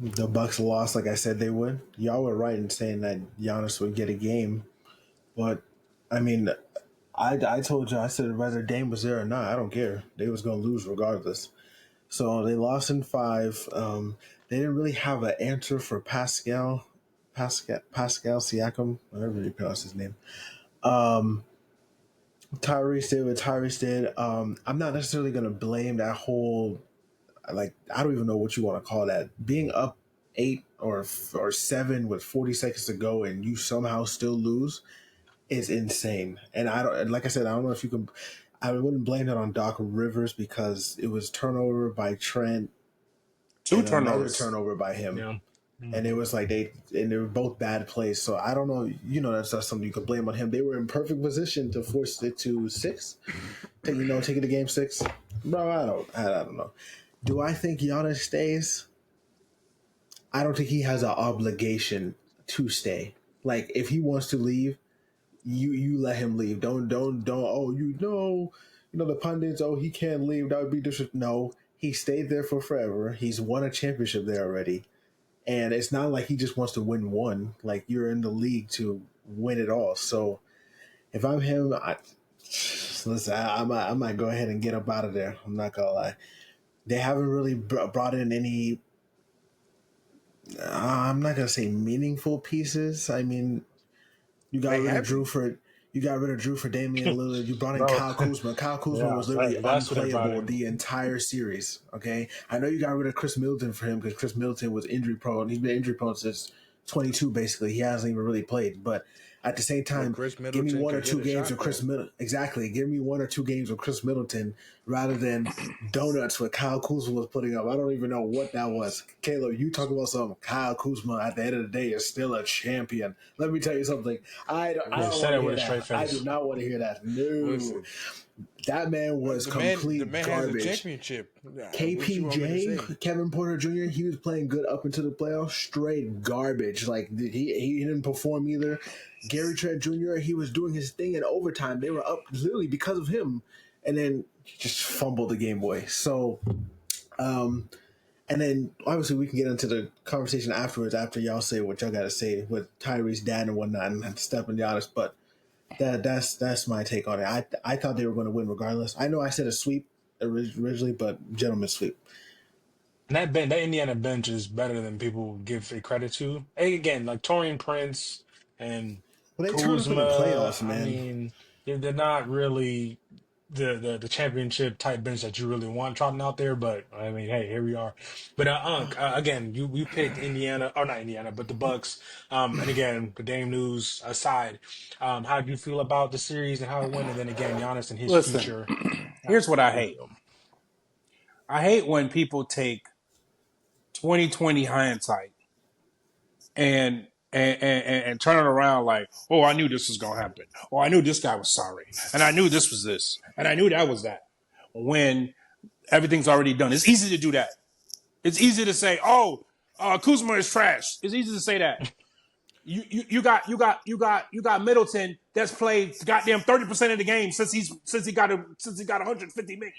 The Bucks lost, like I said they would. Y'all were right in saying that Giannis would get a game, but I mean, I told you, I said whether Dame was there or not, I don't care. They was gonna lose regardless. So they lost in five. They didn't really have an answer for Pascal Siakam, whatever you pronounce his name. Um, Tyrese did what Tyrese did. I'm not necessarily gonna blame that whole, like, I don't even know what you want to call that. Being up 8 or 7 with 40 seconds to go and you somehow still lose is insane. And I don't, and like I said, I don't know if you can. I wouldn't blame it on Doc Rivers because it was turnover by Trent Two and another turnovers. turnover by him. Yeah. And it Mhm. was like they were both bad plays. So I don't know. That's not something you could blame on him. They were in perfect position to force it to 6. Take it to game 6. Bro, I don't know. Do I think Giannis stays? I don't think he has an obligation to stay. Like if he wants to leave, you let him leave. Don't. Oh, the pundits. Oh, he can't leave. That would be disrespectful. No, he stayed there for forever. He's won a championship there already. And it's not like he just wants to win one. Like, you're in the league to win it all. So if I'm him, I might go ahead and get up out of there. I'm not gonna lie. They haven't really brought in any. I'm not gonna say meaningful pieces. I mean, you got rid of Drew for Damian Lillard. You brought in Bro. Kyle Kuzma. Kyle Kuzma Yeah, was literally that's what they brought unplayable in. the entire series. Okay, I know you got rid of Chris Middleton for him because Chris Middleton was injury prone. He's been injury prone since 22. Basically, he hasn't even really played. But at the same time, give me 1 or 2 games of Chris Middleton. Exactly, give me 1 or 2 games of Chris Middleton rather than donuts what Kyle Kuzma was putting up. I don't even know what that was. Caleb, you talk about something. Kyle Kuzma at the end of the day is still a champion. Let me tell you something. I don't want to hear that. I do not want to hear that. No. Listen, that man was complete the man garbage. has a championship. KPJ, Kevin Porter Jr., he was playing good up into the playoffs. Straight garbage. Like, he didn't perform either. Gary Trent Jr., he was doing his thing in overtime. They were up literally because of him. And then just fumbled the game away. So, and then obviously we can get into the conversation afterwards after y'all say what y'all got to say with Tyrese, Dan, and whatnot, and Steph and Giannis. But that's my take on it. I thought they were going to win regardless. I know I said a sweep originally, but gentlemen sweep. And that Indiana bench is better than people give it credit to. And again, like Torian Prince and Well, they turn up in Kuzma, the playoffs, man. I mean, they're not really the championship type bench that you really want trotting out there. But I mean, hey, here we are. But again, you picked Indiana, or not Indiana, but the Bucks. And again, the Dame news aside, how do you feel about the series and how it went? And then again, Giannis and his Listen, future. here's what I hate. I hate when people take 2020 hindsight and turn it around like, oh, I knew this was gonna happen. Oh, I knew this guy was sorry, and I knew this was this, and I knew that was that. When everything's already done, it's easy to do that. It's easy to say, oh, Kuzma is trash. It's easy to say that. You got Middleton that's played goddamn 30% of the game since he got 150 million.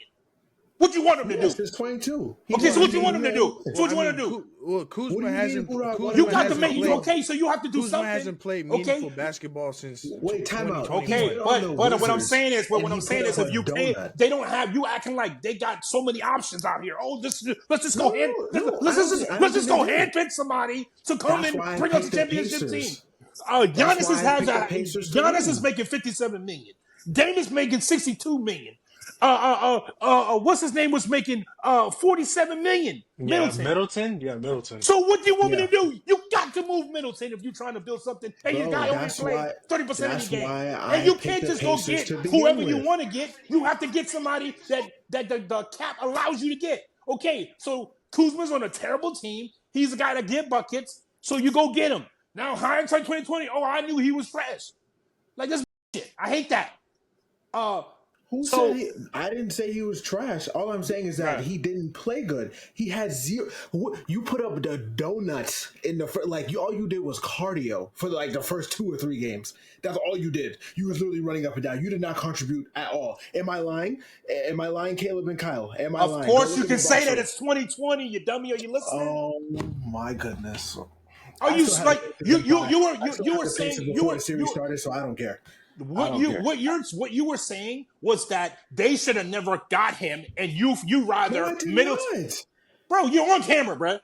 What you want him to do? It's 22. Okay, so what you want him to do? So what you want to do? Well, Kuzma hasn't. You got to make you okay, so you have to do Kuzma something. hasn't played meaningful basketball since. Wait, time out. Okay, but what I'm saying is, if you pay, they don't have you acting like they got so many options out here. Oh, let's just go handpick somebody to come and bring us the championship team. Giannis is making 57 million. Dame is making 62 million. What's his name was making 47 million. Middleton. So what do you want me to do? You got to move Middleton if you're trying to build something. And your guy only played 30% of the game. And you can't just go get whoever you want to get. You have to get somebody that the cap allows you to get. Okay, so Kuzma's on a terrible team. He's a guy that get buckets. So you go get him. Now hindsight 2020. Oh, I knew he was trash. Like, that's shit. I hate that. I didn't say he was trash. All I'm saying is that he didn't play good. He had zero. You put up the donuts in the first, all you did was cardio for the first 2 or 3 games. That's all you did. You was literally running up and down. You did not contribute at all. Am I lying? Caleb and Kyle? Am I lying? Of course you can say that it's 2020, you dummy. Are you listening? Oh my goodness. Are you like you were saying before the series started, so I don't care. What you were saying was that they should have never got him, and you rather Middleton. Bro, you're on camera, bro.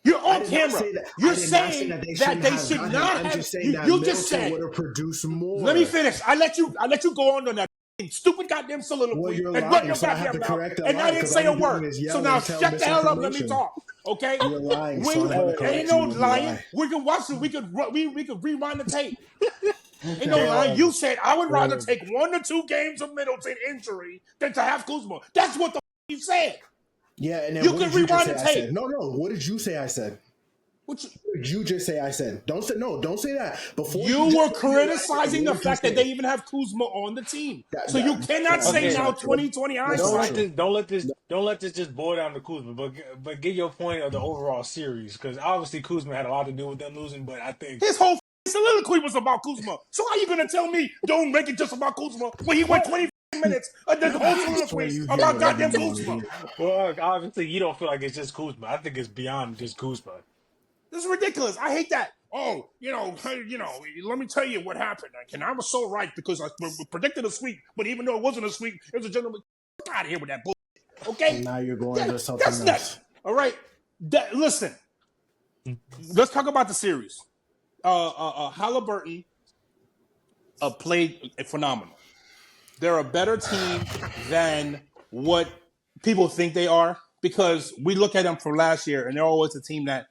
You're on camera. You're saying that they should not have. I'm just saying that Middleton would have produced more. Let me finish. I let you go on that stupid goddamn soliloquy and run your goddamn mouth, and I didn't say a word. So now shut the hell up. Let me talk. Okay? You're lying. Ain't no lying. We can watch it. We could rewind the tape. Ain't no lying. You said I would rather take 1 or 2 games of Middleton injury than to have Kuzma. That's what the you said. Yeah, and then you can rewind the tape. No. What did you say I said? What did you just say I said? Don't say that. Before you were criticizing the fact that they even have Kuzma on the team. So you cannot say now 2020 hindsight. Don't let this just boil down to Kuzma, but get your point of the overall series, because obviously Kuzma had a lot to do with them losing, but I think his whole soliloquy was about Kuzma. So how are you gonna tell me don't make it just about Kuzma when he went 20 minutes the whole soliloquy about goddamn Kuzma? Well, obviously you don't feel like it's just Kuzma. I think it's beyond just Kuzma. This is ridiculous. I hate that. Oh, let me tell you what happened. And I was so right because we predicted a sweep, but even though it wasn't a sweep, it was a gentleman. Get out of here with that bullshit. Okay? Now you're going to something That's else. nuts. All right. Listen, let's talk about the series. Halliburton played phenomenal. They're a better team than what people think they are because we look at them from last year and they're always a team that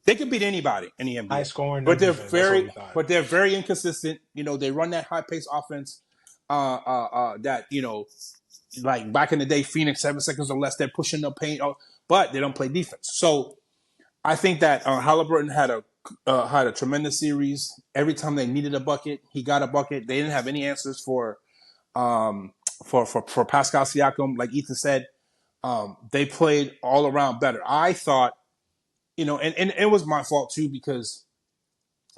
they can beat anybody in the NBA. High scoring, but they're defense. they're very inconsistent. They run that high paced offense. That like back in the day, Phoenix 7 seconds or less, they're pushing the paint, but they don't play defense. So I think that Halliburton had a tremendous series. Every time they needed a bucket, he got a bucket. They didn't have any answers for Pascal Siakam. Like Ethan said, they played all around better. I thought. And it was my fault too because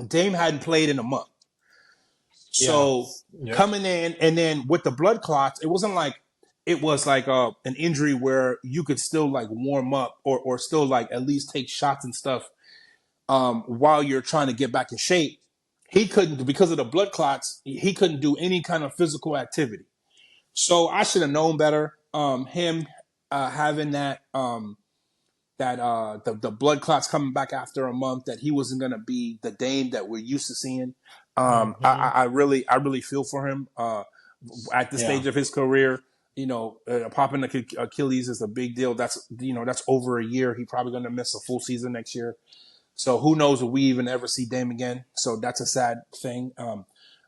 Dame hadn't played in a month. So coming in and then with the blood clots, it wasn't like it was like an injury where you could still like warm up or still like at least take shots and stuff while you're trying to get back in shape. He couldn't because of the blood clots. He couldn't do any kind of physical activity. So I should have known better. Him having that. The blood clots coming back after a month, that he wasn't going to be the Dame that we're used to seeing. I really feel for him at the stage of his career. Popping the Achilles is a big deal. That's over a year. He's probably going to miss a full season next year. So who knows if we even ever see Dame again. So that's a sad thing.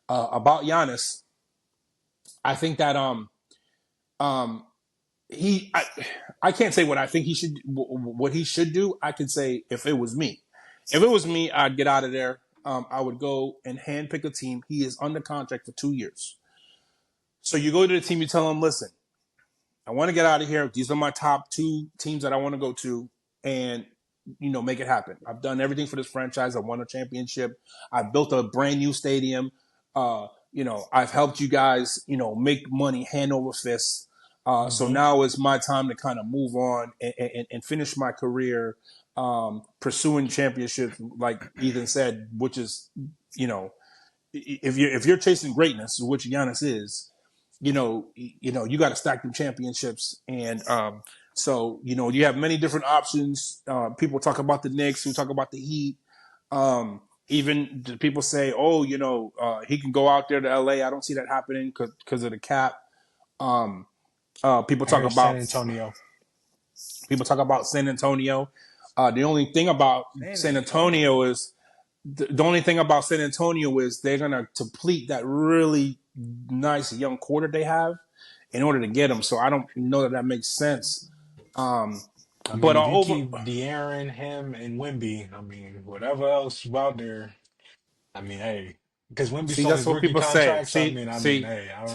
About Giannis, I think that I can't say what I think what he should do. I can say if it was me, I'd get out of there. I would go and handpick a team. He is under contract for 2 years. So you go to the team, you tell them, listen, I want to get out of here. These are my top 2 teams that I want to go to and, make it happen. I've done everything for this franchise. I won a championship. I've built a brand new stadium. I've helped you guys, make money hand over fist. So now it's my time to kind of move on and finish my career pursuing championships, like Ethan said, which is, if you're chasing greatness, which Giannis is, you got to stack them championships. And so, you have many different options. People talk about the Knicks, who talk about the Heat. Even people say, he can go out there to LA. I don't see that happening because of the cap. People talk about San Antonio. People talk about San Antonio. The only thing about San Antonio is they're gonna deplete that really nice young quarter they have in order to get them. So I don't know that makes sense. If you keep De'Aaron, him, and Wemby, whatever else you out there, hey. Because Wemby's on his rookie contract,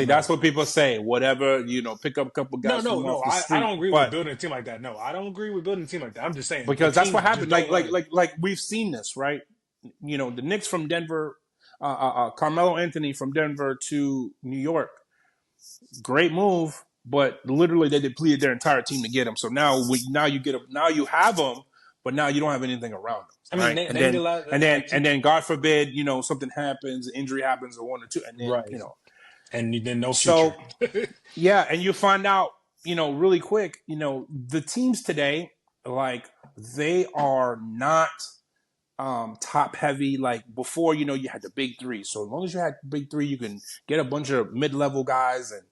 that's what people say. Whatever, pick up a couple guys from off the street. I don't agree with building a team like that. No, I don't agree with building a team like that. I'm just saying because that's what happened. Like we've seen this, right? The Knicks from Denver, Carmelo Anthony from Denver to New York, great move, but literally they depleted their entire team to get him. So now you get him. Now you have them, but now you don't have anything around them. Right? And then God forbid, something happens, injury happens, or 1 or 2, and then and then no future. So and you find out, really quick, the teams today, like they are not top heavy like before. You had the big 3. So as long as you had the big 3, you can get a bunch of mid-level guys and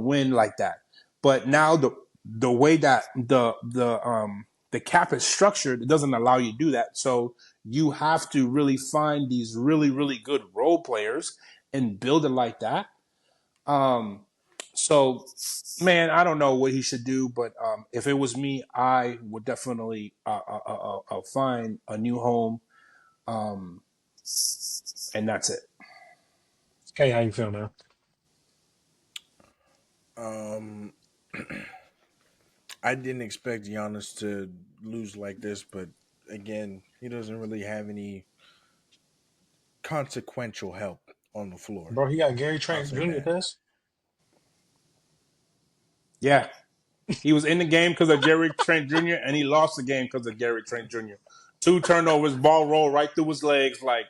win like that. But now the way that the cap is structured, it doesn't allow you to do that. So you have to really find these really, really good role players and build it like that. So, man, I don't know what he should do, but if it was me, I would definitely find a new home, and that's it. Okay, how you feel now? I didn't expect Giannis to lose like this, but again, he doesn't really have any consequential help on the floor. Bro, he got Gary Trent Jr. This? Yeah. He was in the game because of Gary Trent Jr., and he lost the game because of Gary Trent Jr. 2 turnovers, ball roll right through his legs. Like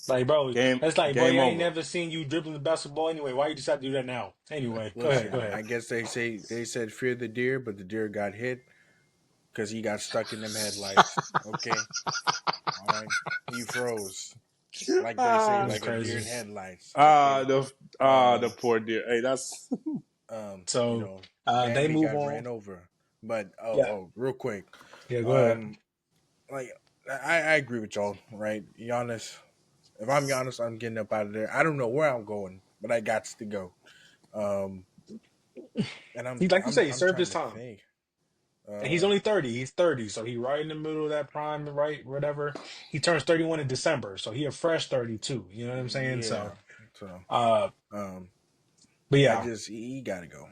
Like, bro, game, that's like, bro, game I ain't over. never seen you dribbling the basketball anyway. Why you decide to do that now? Anyway, go ahead, go Listen, ahead. I guess they said fear the deer, but the deer got hit because he got stuck in them headlights. Okay, all right, he froze, like they say, That's like a deer in crazy. headlights. Okay, The um, poor dear. Hey, that's you So know, they Bambi move got on. ran over. But Yeah, real quick, yeah, go ahead. um, like I agree with y'all, right? Giannis. If I'm Giannis, I'm getting up out of there. I don't know where I'm going, but I got to go. Um, and He, like you say, he I'm served trying his to time. think. And he's Uh, only 30. He's 30. So he right in the middle of that prime, right? Whatever. He turns 31 in December. So he a fresh 32. You know what I'm saying? yeah. So So, uh um, but I yeah. just he got to go.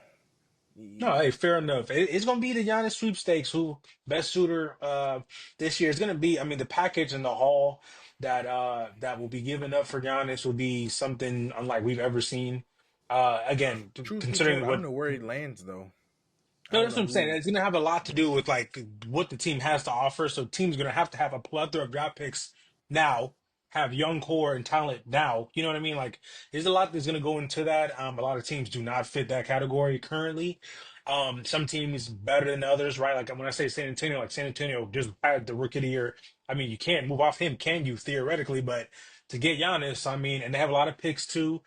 No, He, hey, fair enough. It's gonna be the Giannis sweepstakes who best shooter this year. It's gonna be, I mean, the package and the haul that will be given up for Giannis will be something unlike we've ever seen. Again, truth be told, considering I don't what. know where he lands though. I No, don't that's what know I'm saying. who. It's going to have a lot to do with like what the team has to offer. So teams going to have a plethora of draft picks now, have young core and talent now. You know what I mean? Like there's a lot that's going to go into that. A lot of teams do not fit that category currently. Some teams better than others, right? Like when I say San Antonio, like San Antonio just had the rookie of the year. I mean, you can't move off him, can you? Theoretically, but to get Giannis, I mean, and they have a lot of picks too.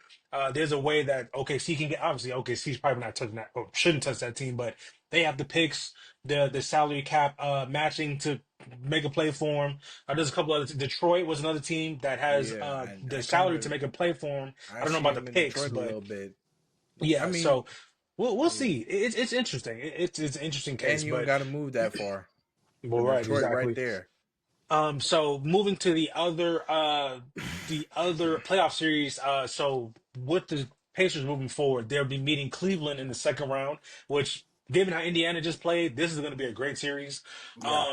There's a way that OKC can get. Obviously, OKC's probably not touching that, or shouldn't touch that team, but they have the picks, the salary cap matching to make a play for him. There's a couple other. Detroit was another team that has Yeah, the I kind salary to of make a play for him. I I don't know see about the him in picks, Detroit a but little bit. I yeah. mean, So we'll yeah, see. It's interesting. It's an interesting and case, you don't but got to move that far. well, With right, Detroit right exactly. there. So moving to the other playoff series. So with the Pacers moving forward, they'll be meeting Cleveland in the second round, which given how Indiana just played, this is going to be a great series. Yeah.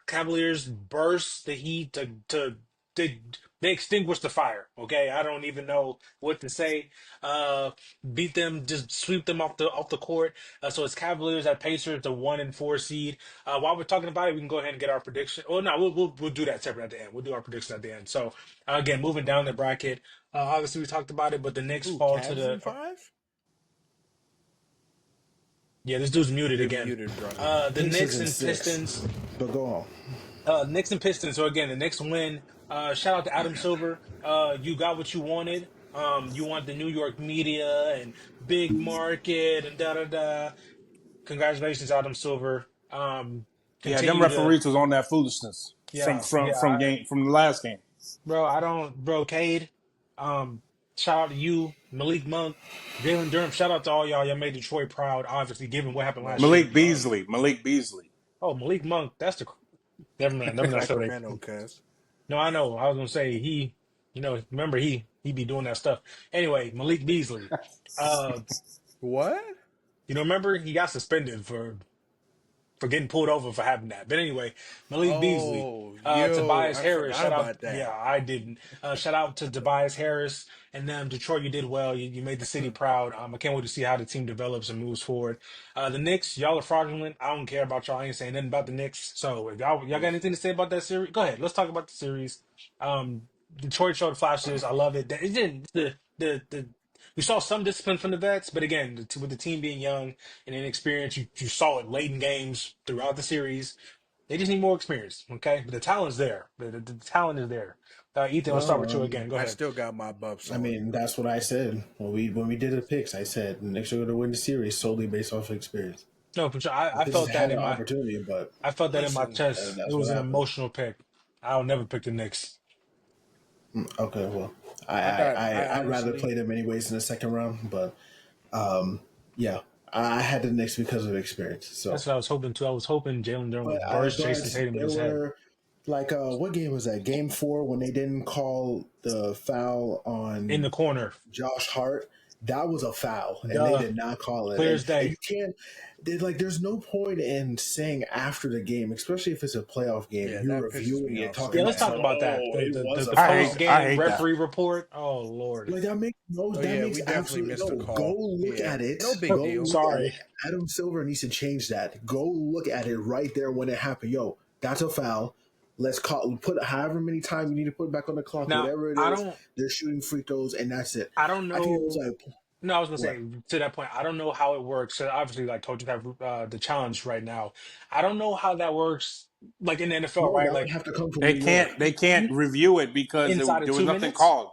Cavaliers burst the Heat to they they extinguished the fire. Okay, I don't even know what to say. Uh, beat them, just sweep them off the court. So it's Cavaliers at Pacers, the 1 and 4 seed. While we're talking about it, we can go ahead and get our prediction. Oh no, we'll do that separate at the end. We'll do our prediction at the end. So again, moving down the bracket. Obviously we talked about it, but the Knicks Who, fall to Cavs the. in 5? Yeah, this dude's muted You're again. muted, brother. The Pacers Knicks in and 6. Pistons. But go on. Knicks and Pistons. So again, the Knicks win. Shout out to Adam Silver. You got what you wanted. You want the New York media and big market and da da da. Congratulations, Adam Silver. yeah. Them Continue to referees was on that foolishness yeah yeah. from the last game. Bro, I don't, bro, Cade. Shout out to you, Malik Monk, Jalen Durham. Shout out to all y'all. Y'all made Detroit proud, obviously, given what happened last year. Malik Beasley. Malik Beasley. Oh, Malik Monk, that's the never mind. Never mind. Sacramento, cuz. No, I know. I was gonna say he, remember he be doing that stuff. Anyway, Malik Beasley. Uh, What? remember he got suspended for getting pulled over for having that. But anyway, Malik Beasley, Oh, yo, Tobias I Harris, forgot shout out. about that. Yeah, I didn't. Shout out to Tobias Harris and them. Detroit, you did well. You made the city proud. I can't wait to see how the team develops and moves forward. The Knicks, y'all are fraudulent. I don't care about y'all. I ain't saying nothing about the Knicks. So if y'all got anything to say about that series, go ahead. Let's talk about the series. Detroit showed flashes. I love it. It didn't the we saw some discipline from the vets, but again, with the team being young and inexperienced, you saw it late in games throughout the series. They just need more experience, okay? But the talent's there. The talent is there. Ethan, let's start Well, with you again. Go I ahead. still got my Buffs I on. mean, that's what I said when we did the picks. I said the Knicks are going to win the series solely based off of experience. No, but The I Pistons felt that had in an my opportunity, but Listen, chest. It that's what was an happened. emotional pick. I'll never pick the Knicks. Okay, well, I thought I I'd rather honestly play them anyways in the second round, but yeah, I had the Knicks because of experience. So, That's what I was hoping too. I was hoping Jalen Durham but would burst Jason but Tatum in there his head were like what game was that? Game 4 when they didn't call the foul in on the corner. Josh Hart. That was a foul, and they Duh, did not call it. clear And as day. you can't. There's no point in saying after the game, especially if it's a playoff game, yeah, and you're that pisses reviewing me it, off so talking Yeah, let's bad. talk about, about that. oh, The it the, was the, a the post foul. I game hate that. referee report. Oh Lord. Like that makes no. Oh That yeah, makes we definitely absolutely missed the no. Go call. look Yeah, at it. no big Go deal. look at it. Sorry. Adam Silver needs to change that. Go look at it right there when it happened. Yo, that's a foul. put however many times you need to put back on the clock, Now, whatever it I is. don't, They're shooting free throws, and that's it. I don't I think it was know. like No, I was gonna what? say to that point, I don't know how it works. So obviously, like told you that the challenge right now. I don't know how that works, like in the NFL, No, right? that would Like have to come from They New York. can't they can't review it because inside of there was two nothing minutes. called.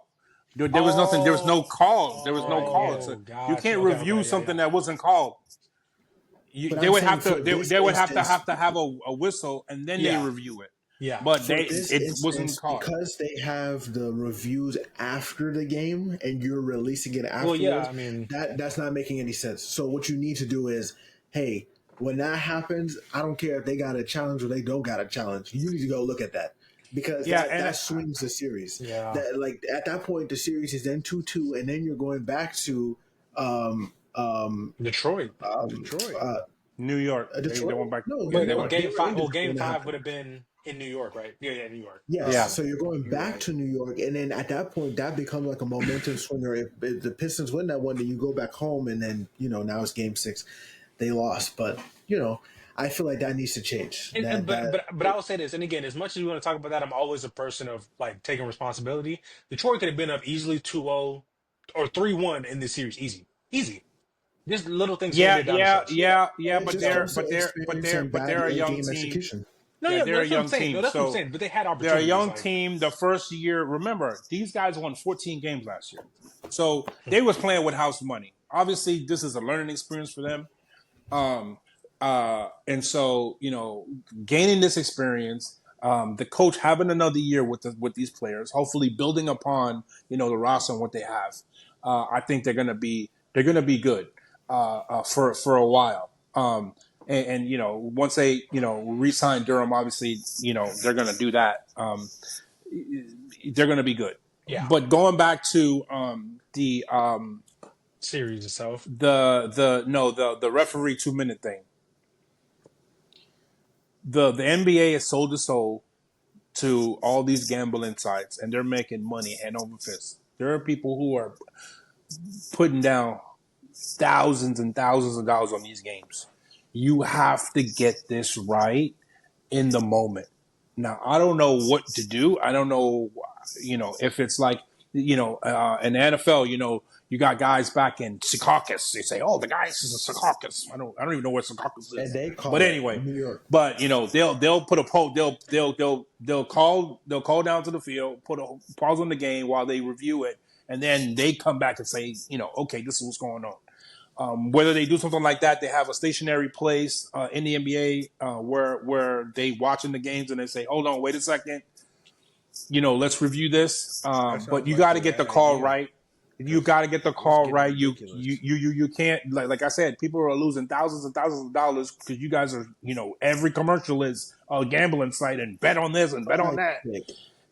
There was nothing. There was no call. There was no call. Oh, So you got you. can't Okay, review okay, yeah, something yeah, that wasn't called. But They I'm would saying have to for this they would instance, have to have a whistle and then they yeah, review it. yeah. But for this it wasn't instance, called. because they have the reviews after the game and you're releasing it Well, yeah. afterwards, I mean, that's not making any sense. So what you need to do is, hey, when that happens, I don't care if they got a challenge or they don't got a challenge. You need to go look at that because Yeah, that swings the series. yeah. That like at that point the series is then 2-2, and then you're going back to um um Detroit, um Detroit. New York. They Detroit. went back. No, Yeah, New but they but went. York. They game were five. in Well, Detroit game when that five would happened. have been in New York, right? Yeah, yeah, New York. Yes, Yeah. so you're going You're back right. to New York, and then at that point, that becomes like a momentum swinger. If the Pistons win that one, then you go back home, and then now it's Game 6. They lost, but I feel like that needs to change. And That but that but but I'll say this, and again, as much as we want to talk about that, I'm always a person of like taking responsibility. Detroit could have been up easily 2-0 or 3-1 in this series, easy, easy. Just little things here and Yeah, there down the yeah, stretch. yeah, yeah. it just comes to experience and But bad they're a late young game team. execution. No, Yeah, yeah, they're a that's what I'm young saying. No, team. that's what I'm So saying. But they had they're a opportunities. young Like, team. The first year, remember, these guys won 14 games last year. So they was playing with house money. Obviously, this is a learning experience for them. Um, and so gaining this experience, the coach having another year with these players, hopefully building upon the roster and what they have. I think they're gonna be good for a while. And once they re-sign Durham, obviously they're gonna do that. They're gonna be good. yeah, But going back to the series itself. the referee 2 minute thing. The NBA is sold to soul to all these gambling sites, and they're making money hand over fist. There are people who are putting down thousands and thousands of dollars on these games. You have to get this right in the moment. Now, I don't know what to do. I don't know, if it's like, in the NFL, you got guys back in Secaucus. They say, "Oh, the guy is a Secaucus." I don't even know where Secaucus And is. they call But it anyway, New York. but they'll put a poll. They'll call down to the field, put a pause on the game while they review it, and then they come back and say, okay, this is what's going on. Whether they do something like that, they have a stationary place in the NBA where they watching the games and they say, "Hold on, wait a second, let's review this." That But sounds you like got to the get the right call idea. right. You got to get the It's call getting right. ridiculous. You can't like I said, people are losing thousands and thousands of dollars because you guys are every commercial is a gambling site and bet on this and bet on I that. think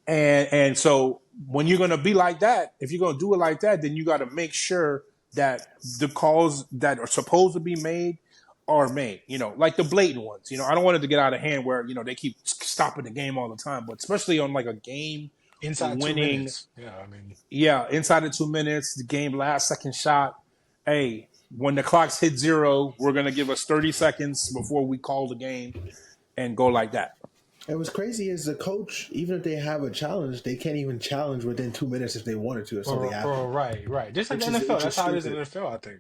And so when you're gonna be like that, if you're gonna do it like that, then you got to make sure that the calls that are supposed to be made are made. Like the blatant ones. I don't want it to get out of hand where they keep stopping the game all the time, but especially on like a game Inside two winning. minutes. Yeah, I mean, Yeah, inside of 2 minutes, the game last second shot. Hey, when the clock's hit 0, we're gonna give us 30 seconds before we call the game and go like that. and what's crazy is the coach, even if they have a challenge, they can't even challenge within 2 minutes if they wanted to if something happened. right. Just like the NFL. Which That's is how it is in the stupid. NFL. I think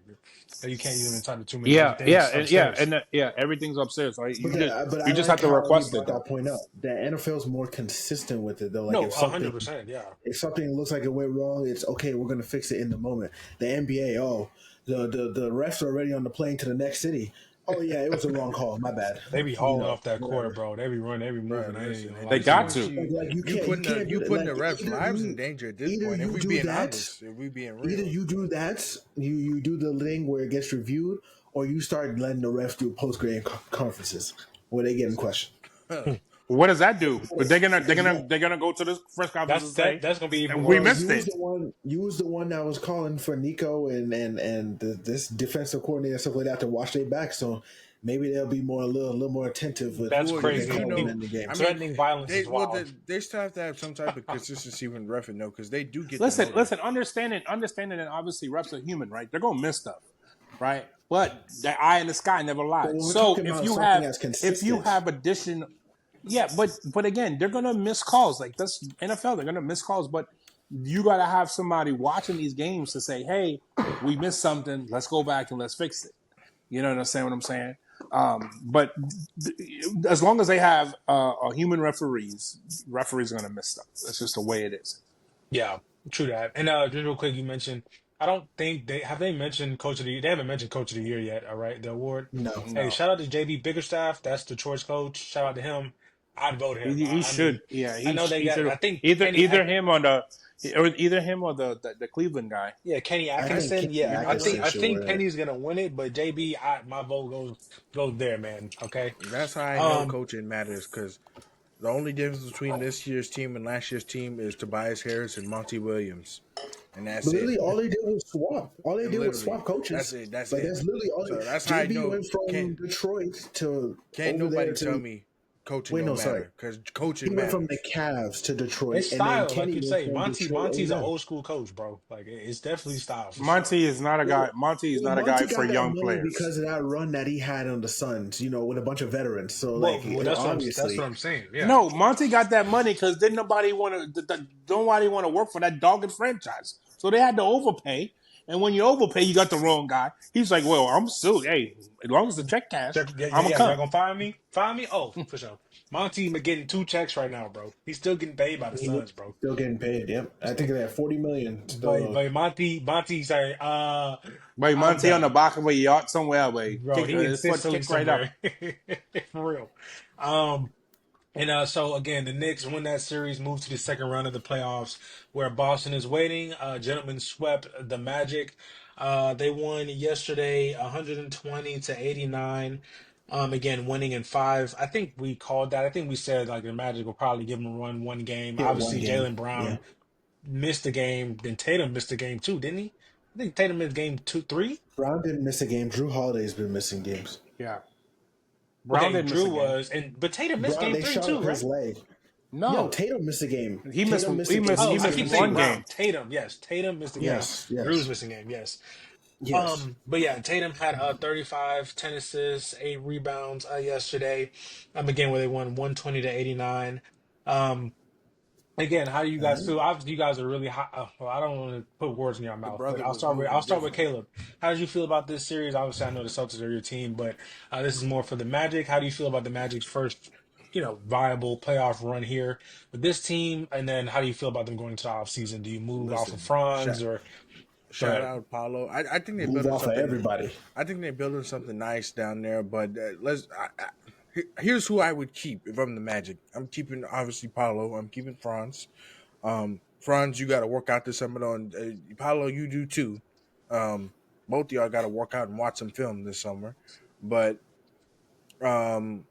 that you can't even inside the 2 minutes. Yeah, Everything's yeah, upstairs. everything's upstairs. Right? But I You just like have to how you request it brought though. that point up. The NFL's more consistent with it though. Like No, 100%. Yeah. if something looks like it went wrong, it's okay. We're gonna fix it in the moment. The NBA, the refs are already on the plane to the next city. Oh yeah, it was a wrong call. My bad. They be hauling off that court, bro. They be running, they be Bro, moving. I ain't even listen, gonna lie They if got to you. to. Like you you can't putting do the like, refs' either lives you- in danger at this either point. If you we do being that, honest, if we being either real, you do that, you do the thing where it gets reviewed, or you start letting the refs do post game conferences where they get in question. What does that do? But they're gonna go to this press conference and say, That's gonna be even and we worse. missed it. You was the one that was calling for Nico and this defensive coordinator and stuff like that to watch their back. So maybe they'll be a little more attentive with That's who crazy. they call You know, in the game. I mean, threatening violence is wild. they still have to have some type of consistency when refing though, because they do get Listen, the know listen. Understanding, and obviously, reps are human, right? They're gonna miss stuff, right? But the eye in the sky never lies. But when we're So talking about something that's if you consistent. have addition, Yeah, but again, they're gonna miss calls. Like that's NFL. They're gonna miss calls, but you gotta have somebody watching these games to say, "Hey, we missed something. Let's go back and let's fix it." You know what I'm saying? What I'm saying. But as long as they have human referees are gonna miss stuff. That's just the way it is. Yeah, true that. And just real quick, you mentioned I don't think they mentioned coach of the year. They haven't mentioned coach of the year yet. All right, the award. No. Hey, No, shout out to JB Biggerstaff. That's Detroit's coach. Shout out to him. I'd vote him. he I mean, should. Yeah, I know they he got. should. I think Either Kenny. either him or the Cleveland guy. Yeah, Kenny I think Atkinson. Kenny Yeah, I think Atkinson I should think win it. Kenny's gonna win it, but JB, my vote goes there, man. Okay. That's how I know coaching matters, because the only difference between this year's team and last year's team is Tobias Harris and Monty Williams, and that's Literally, it. all they did was swap. All they And did was literally, swap coaches. that's it. That's Like it. that's literally all. So that's how I JB know. went from Can't Detroit to can't over nobody there to tell me coaching Wait, don't no, sorry. matter, because he coaching went from matters. the Cavs to Detroit, It's and then style, Kenny like you went say. from Detroit Monty's an over old school coach, bro. Like it's definitely style for sure. Monty is not a guy. Well, Monty is Well, not a guy Monty for got that young money players. because of that run that he had on the Suns, with a bunch of veterans. So, Well, like, that's obviously, what I'm saying. Yeah. No, Monty got that money because didn't nobody want to work for that dogged franchise. So they had to overpay. And when you overpay, you got the wrong guy. He's like, well, I'm still, hey, as long as the check cash, Yeah, I'm gonna y'all come. gonna fire me? Fire me? Oh, for sure. Monty getting 2 checks right now, bro. He's still getting paid by the he Suns, bro. still getting paid. Yep, I think they had $40 million still. But Monty say, Wait, I'm Monty on the done. back of a yacht somewhere, wait, Bro, kick he in his foot Sicily kick right up. somewhere. For real. Um, and so again, the Knicks win that series, move to the second round of the playoffs, where Boston is waiting. Gentlemen swept the Magic. They won yesterday, 120-89. Again, winning in five. I think we called that. I think we said like the Magic will probably give them a run one game. Yeah, one Obviously, game. Jalen Yeah, Brown missed the game. Then Tatum missed the game too, didn't he? I think Tatum missed game 2, 3. Brown didn't miss a game. Drew Holiday's been missing games. Yeah, Brown Okay, didn't miss Drew a game. was, but Tatum missed Brown, game they 3 shot too, up right? his leg. No, No, Tatum missed a game. He missed- Tatum he a missed- game. Oh, he I missed keep one saying game. Brown. Tatum, yes. Tatum missed the game. Yes, yes. Drew's missing game, yes. Yes. But yeah, Tatum had 35, 10 assists, 8 rebounds yesterday. Again, where they won 120-89. Um, Again, how do you guys feel? Obviously, you guys are really hot. Well, I don't want to put words in your mouth, but brother I'll was start with moving Caleb. different. How did you feel about this series? Obviously, I know the Celtics are your team, but this is more for the Magic. How do you feel about the Magic's first, viable playoff run here with this team? And then how do you feel about them going into the offseason? Do you move off of Listen, Franz or Shout out Paulo. I think they're Move building off of something. everybody. I think they're building something nice down there. But here's who I would keep if I'm the Magic. I'm keeping obviously Paulo. I'm keeping Franz. Franz, you got to work out this summer. Paulo, you do too. Both of y'all got to work out and watch some film this summer. But I'm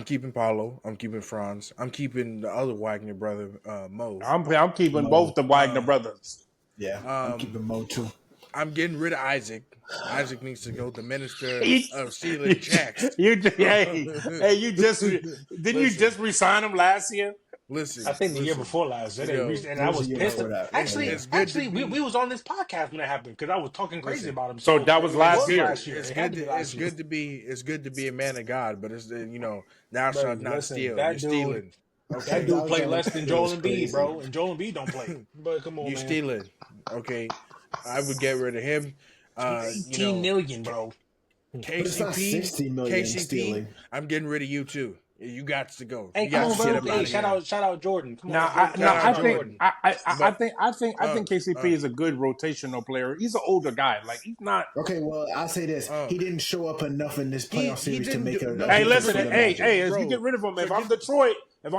keeping Paulo. I'm keeping Franz. I'm keeping the other Wagner brother, Mo. I'm keeping both the Wagner brothers. Yeah, I'm keeping Mo too. I'm getting rid of Isaac. Isaac needs to go. The minister You- of stealing checks. You just resign him last year? Listen, I think the year listen. before last, and I there's was a year pissed. before that. Actually, It's good to we be- was on this podcast when it happened because I was talking crazy Listen. about him. So that was it last year. Last year. It's It had good. to be To, last it's year. good to be. It's good to be a man of God, but it's thou Bro, shalt not listen, steal. that You're dude- stealing. That That dude was played on- less than it Joel was Embiid, crazy. bro, and Joel Embiid don't play. But come on, You man. stealing. Okay, I would get rid of him. 18 million, bro. it's not KCP, 60 million KCP. stealing. I'm getting rid of you too. You got to go. Hey, You come got on, to get bro. up out Hey, of here. shout out Jordan. Come on. Now, Shout I out think Jordan. I think KCP is a good rotational player. He's an older guy. Like he's not. Okay, well, I'll say this: he didn't show up enough in this He playoff series to didn't make do- a. no, a Hey, difference listen. for the Hey, Magic. as Bro, you get rid of him, if I'm forget- Detroit, I'm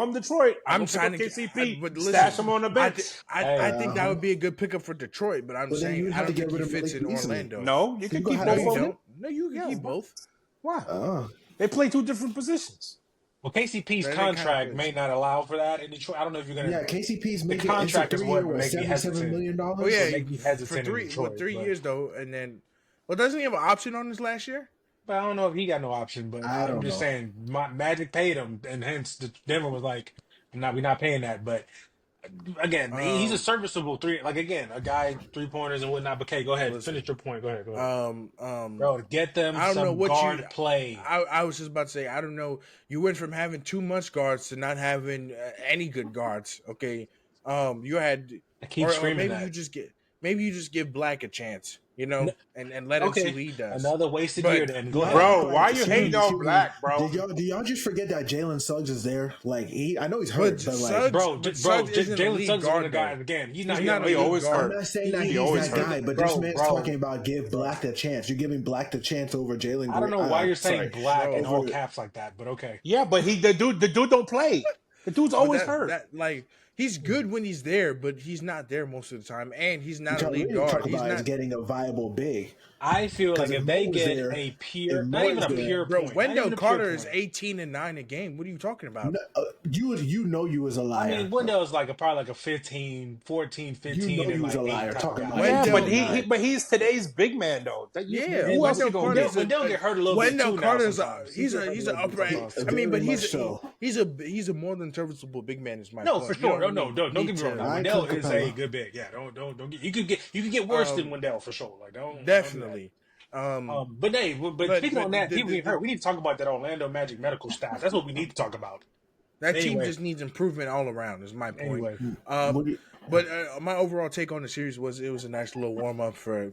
I'm trying pick to up KCP. but listen, Stash him on the I, bench. th- I think that would be a good pickup for Detroit, but I'm But then saying you'd I have don't to think get he rid of fits in Malik Beasley. Orlando. No, you can go keep ahead. both No, you of them. don't. No, you can keep both. Why? Uh, They play two different positions. Well, KCP's That ain't contract kinda may not allow for that in Detroit. I don't know if you're gonna. yeah, KCP's The making contract it's is a what 3-year, would make me $77 hesitant. million. Oh yeah, make me for hesitant in three Detroit, 3 but- years though, and then doesn't he have an option on this last year? But I don't know if he got no option. But I I'm don't just know. saying, Magic paid him, and hence Denver was like, we're not paying that." But Again, he's a Um, serviceable three. Like again, a guy 3-pointers and whatnot. But okay, go ahead, listen. finish your point. Go ahead, go ahead, Um, um, bro. Get them I don't know some what you. guard play. I was just about to say. I don't know. You went from having too much guards to not having any good guards. Okay. You had, I keep or screaming maybe that. you just give Black a chance. You know, and let him see Okay, what he does. another wasted But year. Then go ahead. Bro, why you Excuse hating me, on excuse me. Black, bro? Do y'all just forget that Jalen Suggs is there? Like I know he's But hurt, but like Suggs, Bro, but bro, Suggs isn't a Jalen lead Suggs is one guard of the guys. though. Again, he's He's not. not a he lead always guard. hurt. I'm not saying that He he's always that hurt. guy, but Bro, this man's bro. talking about give Black the chance. You're giving Black the chance over Jalen. I don't know why you're saying Sorry, Black in all over. caps like that, but okay. Yeah, but the dude don't play. The dude's But always hurt. like he's good when he's there, but he's not there most of the time, and he's not a What lead you talk guard. He's about is not. getting a viable big. I feel like Because if if they Mo was get there, a if pure, Mo not even is a there, pure Bro, point, not Wendell even a pure Carter is point. 18 and 9 a game. What are you talking about? No, you was a I liar. mean, Wendell's like probably like a 15, 14, 15, You know and you was a like 8 liar. type of Talking guy. about Yeah, Wendell- but he's today's big man though. Yeah, Who else you Wendell gonna Carter's get? Wendell get hurt a little bit Wendell too now Carter's sometimes. he's He get a hurt he's a an little bit upright. sometimes. I mean, but Very much so. he's a more than serviceable big man. Is my No, point. for You sure. don't No, don't need get me wrong. to- Now, I Wendell could is a Capella. good big. Yeah, don't get. You could get worse than Wendell for sure. Like don't Definitely. But hey, but speaking on that, people getting hurt. We need to talk about that Orlando Magic medical staff. That's what we need to talk about. That team Anyway. just needs improvement all around. Is my point. Anyway, What do you- But my overall take on the series was it was a nice little warm up for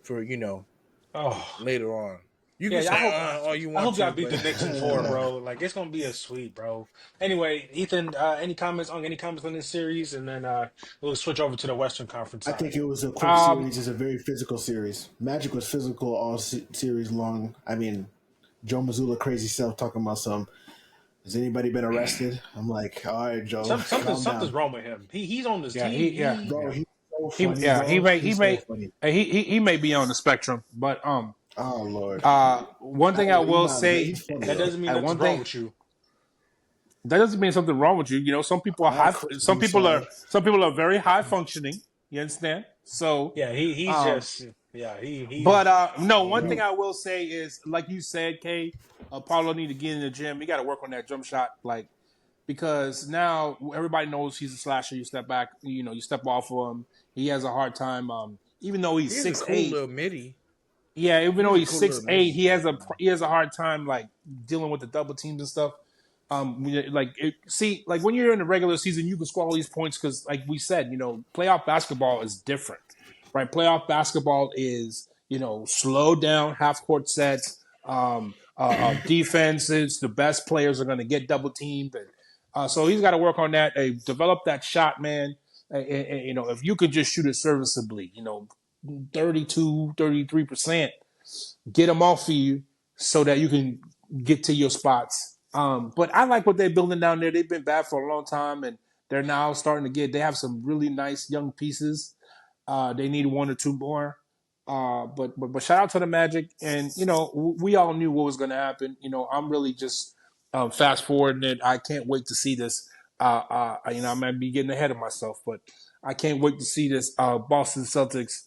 oh later on. You yeah, can I say hope, all you I want hope to. y'all beat the but- Knicks in 4, bro. Like it's gonna be a sweep, bro. Anyway, Ethan, any comments on this series, and then we'll switch over to the Western Conference I side. think it was a quick series. It's a very physical series. Magic was physical all series long. I mean, Joe Mazzulla crazy self talking about some. Has anybody been arrested? I'm like, all right, Joe. Something's calm down. wrong with him. He's on this Yeah, team. Bro, he's so he funny. bro. He's so funny. he may be on the spectrum, but Oh Lord. one thing I will say He's funny, That though. doesn't mean nothing's one wrong thing with you. that doesn't mean something wrong with you. You know, some people are Ah, high. Chris, Some I'm people sorry. very high functioning. You understand? So Yeah, he's just he. But no, one thing I will say is, like you said, Kay, Paulo need to get in the gym. He got to work on that jump shot, like because now everybody knows he's a slasher. You step back, you step off of him. He has a hard time, even though he's He's 6'8". a cool little midi. Yeah, even though he's cool little 6'8", he has a hard time like dealing with the double teams and stuff. Like when you're in the regular season, you can score all these points because, like we said, playoff basketball is different, right? Playoff basketball is slow down, half court sets, defenses. The best players are going to get double teamed, and so he's got to work on that. Develop that shot, man. If you could just shoot it serviceably, 32, 33%, get them off of you so that you can get to your spots. But I like what they're building down there. They've been bad for a long time, and they're now starting to they have some really nice young pieces. They need one or two more. But shout out to the Magic. And, we all knew what was going to happen. I'm really just fast forwarding it. I can't wait to see this. I might be getting ahead of myself, but I can't wait to see this Boston Celtics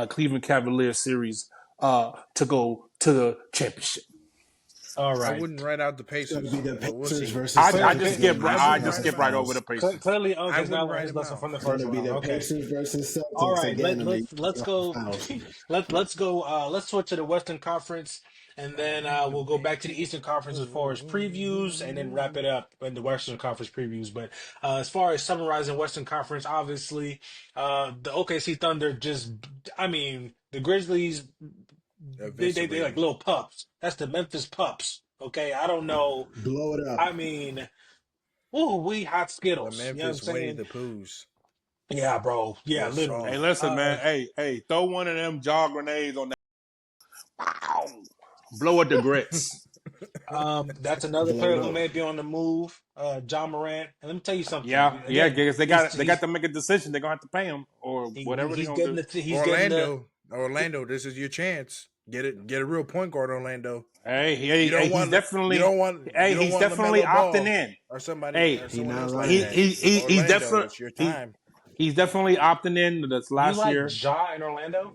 Cleveland Cavaliers series to go to the championship. All I right. wouldn't write out the It's gonna Pacers. be the but we'll Pacers see. versus. I Celtics just in the skip right over the Pacers. Clearly, I has now wouldn't write his him lesson out. from the It's gonna first be round. the Okay. Pacers versus Celtics All right. again. Let's go. Let's go. Let's switch to the Western Conference, and then we'll go back to the Eastern Conference as far as previews, and then wrap it up in the Western Conference previews. But as far as summarizing Western Conference, obviously, the OKC Thunder the Grizzlies. They like little pups. That's the Memphis pups. Okay, I don't know. Blow it up. I mean, we hot The Skittles. You know what I'm Memphis Winnie saying? the Poohs. Yeah, bro. Yeah, That's literally. Hey, listen, man. Hey, throw one of them jaw grenades on that. Wow. Blow it to grits. That's another Blow player it who up. may be on the move. John Morant. And let me tell you something. Yeah, Again, because they got he's- to make a decision. They're gonna have to pay him or whatever they're He's gonna getting do. he's getting the. Orlando, this is your chance. Get a real point guard, Orlando. Hey, You don't he's want- definitely. you don't want- Hey, you don't he's want definitely LaMelo Ball opting in. or somebody. Hey, or someone not else right. like that. He's Orlando, definitely it's your time. He's definitely opting in this You last like year. Ja in Orlando?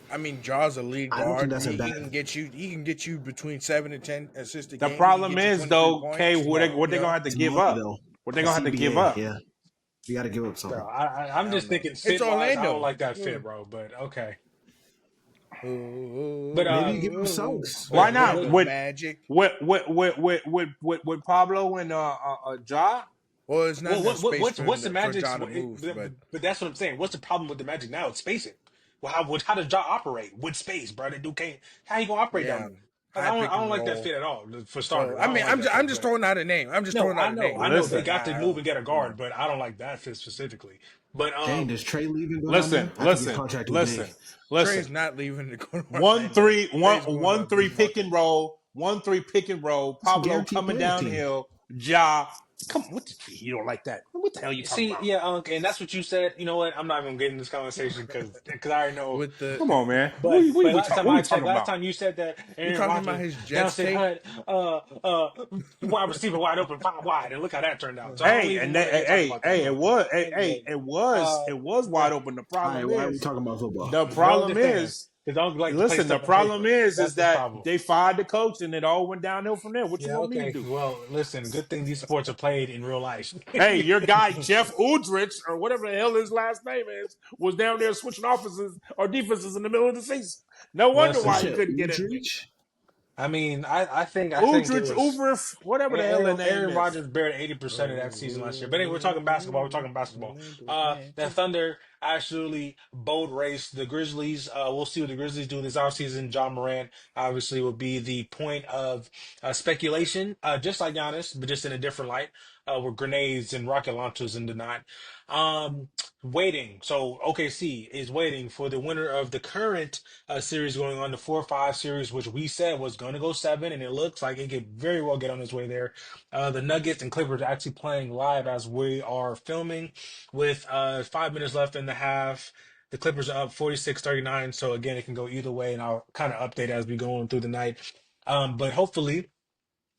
I mean, Jaw's a lead I don't guard. think that's a He bad- can get you. He can get you between 7 and 10 assists a The game. He problem can get you is 23 though, points. Kay, what they You gonna have to It's give money, up? though. What they gonna have to CBA, give up? Yeah. You got to give up Bro, something. I'm I just don't know. thinking It's fit wise. I don't Orlando. like that fit, bro. But okay. But Maybe you give him Suggs. Why not? Orlando With Magic. Pablo and Ja? Well, it's not enough space What's the for Magic's? Ja to move, but But that's what I'm saying. What's the problem with the Magic now? It's spacing. Well, how does Ja operate with space, bro? They do can't. How you gonna operate down yeah, there? high pick I don't and like that roll. fit at all. For So starters, I I don't mean, like that fit. I'm just throwing out a name. I'm just No, throwing out a name. I know they Listen. got to move and get a Yeah. guard, but I don't like that fit specifically. But Dang, does Trey leaving go down Listen, there? I think his contract is big. Trey's not leaving to go to One Orlando. three one Trey's going one to three big pick market. and roll. 1-3 pick and roll. It's a Pablo guaranteed coming playoff team. downhill. Ja, come on. You don't like that? What the hell you talking see, about? yeah, and that's what you said. You know what? I'm not even getting this conversation because I already know. With the Come on, man. But What last time we I checked, talking last about? time you said that you Aaron talking about Rodgers his Jets said tape? wide receiver wide open 5 wide, and look how that turned out. So I don't Hey, even and want to talk about that. it was wide open. The All right, problem why are we is, talking about football? the I problem understand. is, Because I don't like to play listen, the stuff on problem paper. is That's the that problem. they fired the coach and it all went downhill from there. What you Yeah, want me to okay. do? Well, listen, good thing these sports are played in real life. Hey, your guy Jeff Udrich, or whatever the hell his last name is, was down there switching offenses or defenses in the middle of the season. No wonder Listen, why You he said couldn't get it. Udrich? I mean, I think it Udrich, was Uber, whatever the hell his name Aaron is. Rodgers barely 80% of that season last year. But anyway, we're talking basketball. The Thunder absolutely boat race the Grizzlies. We'll see what the Grizzlies do this offseason. John Morant obviously will be the point of speculation, just like Giannis, but just in a different light, with grenades and rocket launchers and the night. Waiting. So OKC is waiting for the winner of the current series going on, the 4-5 series, which we said was going to go 7, and it looks like it could very well get on its way there. The Nuggets and Clippers are actually playing live as we are filming with 5 minutes left in the half. The Clippers are up 46-39, so again, it can go either way, and I'll kind of update as we go on through the night. But hopefully,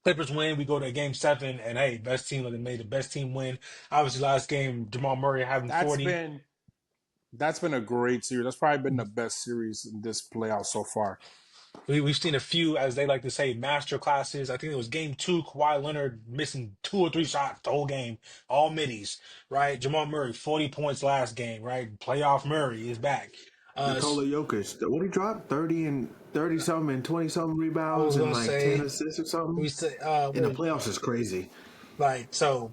Clippers win. We go to game 7, and hey, best team that made the best team win. Obviously, last game, Jamal Murray having 40. That's been a great series. That's probably been the best series in this playoff so far. We've seen a few, as they like to say, master classes. I think it was game 2, Kawhi Leonard missing 2 or 3 shots the whole game, all middies, right? Jamal Murray, 40 points last game, right? Playoff Murray is back. Nikola Jokic, what he dropped? 30 something and 20 something rebounds and like 10 assists or something. We say in the playoffs is crazy. Like, so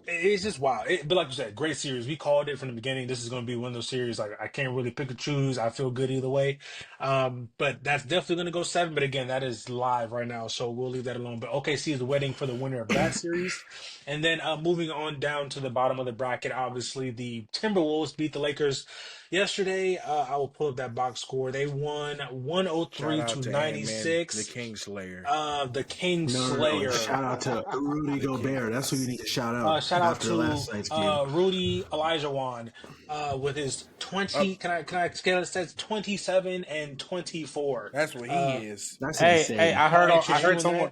it's just wild. But like you said, great series. We called it from the beginning. This is going to be one of those series. Like, I can't really pick or choose. I feel good either way. But that's definitely going to go 7. But again, that is live right now, so we'll leave that alone. But OKC is waiting for the winner of that series. And then moving on down to the bottom of the bracket, obviously the Timberwolves beat the Lakers yesterday. I will pull up that box score. They won 103-96. The Kingslayer. The Kingslayer. No. Shout out to Rudy Gobert. That's who you need to shout out. Shout out after last night's game. to Rudy Elijahwan with his 20. Can I scale it? It says 27 and 24. That's what he is. That's insane. Hey, I heard someone.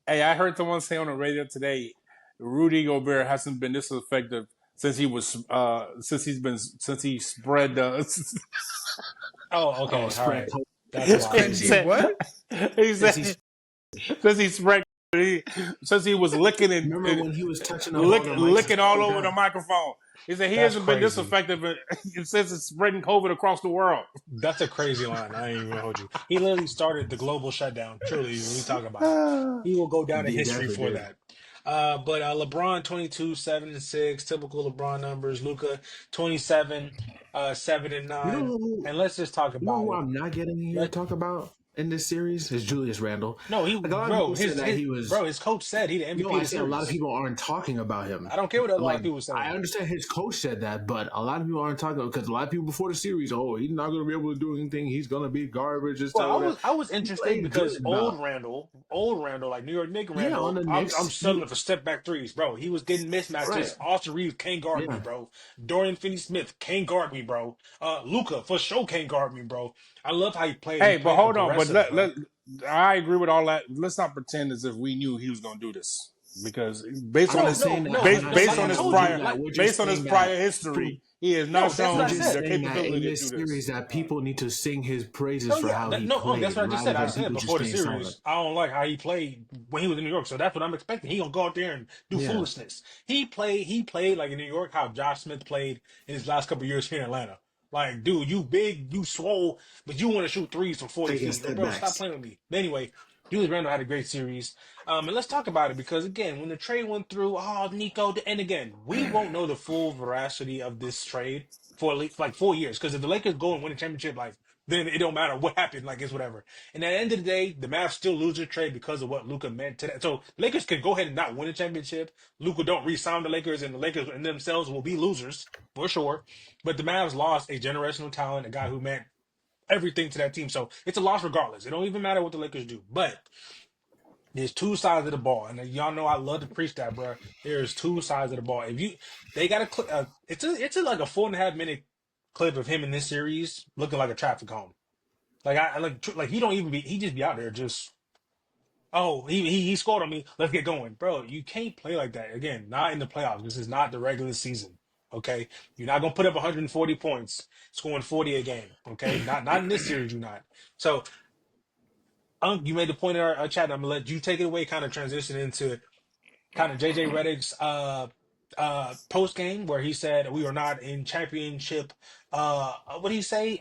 Hey, I heard someone say on the radio today, Rudy Gobert hasn't been this effective since he spread the. Oh, okay. All right. That's wild. What? He said since he spread. Since he was licking and remember when he was touching licking all over the microphone. He said he hasn't been this crazy. effective since it's spreading COVID across the world. That's a crazy line. I ain't even hold you. He literally started the global shutdown. Truly, when we talk about it, he will go down in history for that. But LeBron 22, 7 and 6, typical LeBron numbers. Luka 27, 7 and 9. And let's just talk about you know who I'm not getting here to talk about in this series is Julius Randle. No, his coach said he the MVP. I said a lot of people aren't talking about him. I don't care what a lot of people say. I understand his coach said that, but a lot of people aren't talking because a lot of people before the series, he's not going to be able to do anything. He's going to be garbage. I was interested because old Randall, like New York Knicks Randall, I'm settling for step back threes, bro. He was getting mismatches. Right. Austin Reeves can't guard me, bro. Dorian Finney-Smith can't guard me, bro. Luka for sure can't guard me, bro. I love how he played. Hey, but hold on. But I agree with all that. Let's not pretend as if we knew he was going to do this based on his prior history, He has No, not that's what shown I I'm just said. the saying that capability in to this do this. series that people need to sing his praises Oh for yeah, how he no, played that's what I just rather said. I than said people just before the staying silent. series, I don't like how he played when he was in New York. So that's what I'm expecting. He gonna go out there and do Yeah. foolishness. He played like in New York how Josh Smith played in his last couple of years here in Atlanta. Like, dude, you big, you swole, but you want to shoot threes from 40 Taking feet. Like, step bro, stop backs. playing with me. But anyway, Julius Randle had a great series. And let's talk about it because again, when the trade went through, oh Nico, and again, we won't know the full veracity of this trade for at least like 4 years. Because if the Lakers go and win a championship, like then it don't matter what happened, like it's whatever. And at the end of the day, the Mavs still lose the trade because of what Luka meant to that. So Lakers can go ahead and not win a championship. Luka don't re-sign the Lakers, and the Lakers and themselves will be losers for sure. But the Mavs lost a generational talent, a guy who meant everything to that team. So it's a loss regardless. It don't even matter what the Lakers do. But there's two sides of the ball, and y'all know I love to preach that, bro. There's two sides of the ball. If you, they got it's a like a 4.5 minute clip of him in this series looking like a traffic cone. Like I like he don't even be he just be out there just he scored on me. Let's get going, bro. You can't play like that again. Not in the playoffs. This is not the regular season. Okay, you're not gonna put up 140 points, scoring 40 a game. Okay, not in this series. You're not. So, you made the point in our chat. I'm gonna let you take it away. Kind of transition into kind of JJ Redick's post game where he said we are not in championship. What did he say?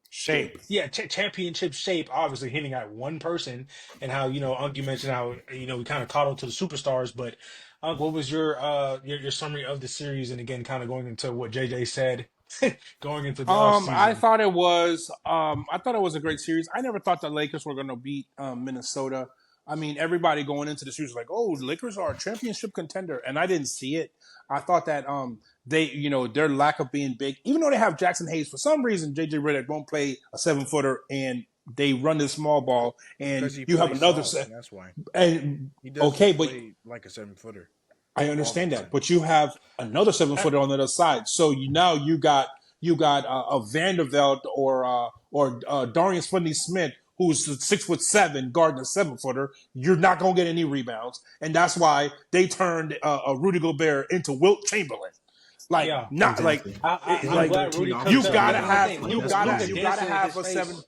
Shape. Yeah, championship shape, obviously hinting at one person, and how Unc, you mentioned how we kind of caught on to the superstars, but Unc, what was your summary of the series, and again, kind of going into what JJ said, going into the off I season. thought it was a great series. I never thought the Lakers were going to beat Minnesota. I mean, everybody going into the series was like, "Oh, the Lakers are a championship contender," and I didn't see it. I thought that they, their lack of being big, even though they have Jackson Hayes, for some reason JJ Redick won't play a 7-footer, and they run this small ball, and Because he you have plays another soft, set. and that's why And he okay, doesn't but play like a 7-footer I all the understand that, time. but you have another 7-footer on the other side. So you got a Vanderbilt or Darius Finney-Smith, who's 6'7", guarding a 7-footer. You're not gonna get any rebounds, and that's why they turned Rudy Gobert into Wilt Chamberlain. Like Yeah, not like Exactly. it, I'm Having like glad 13 Rudy comes you because offensive gotta this is the rebounds, have thing. like you that's gotta Luka you crazy. gotta dancing in have his a seven. face.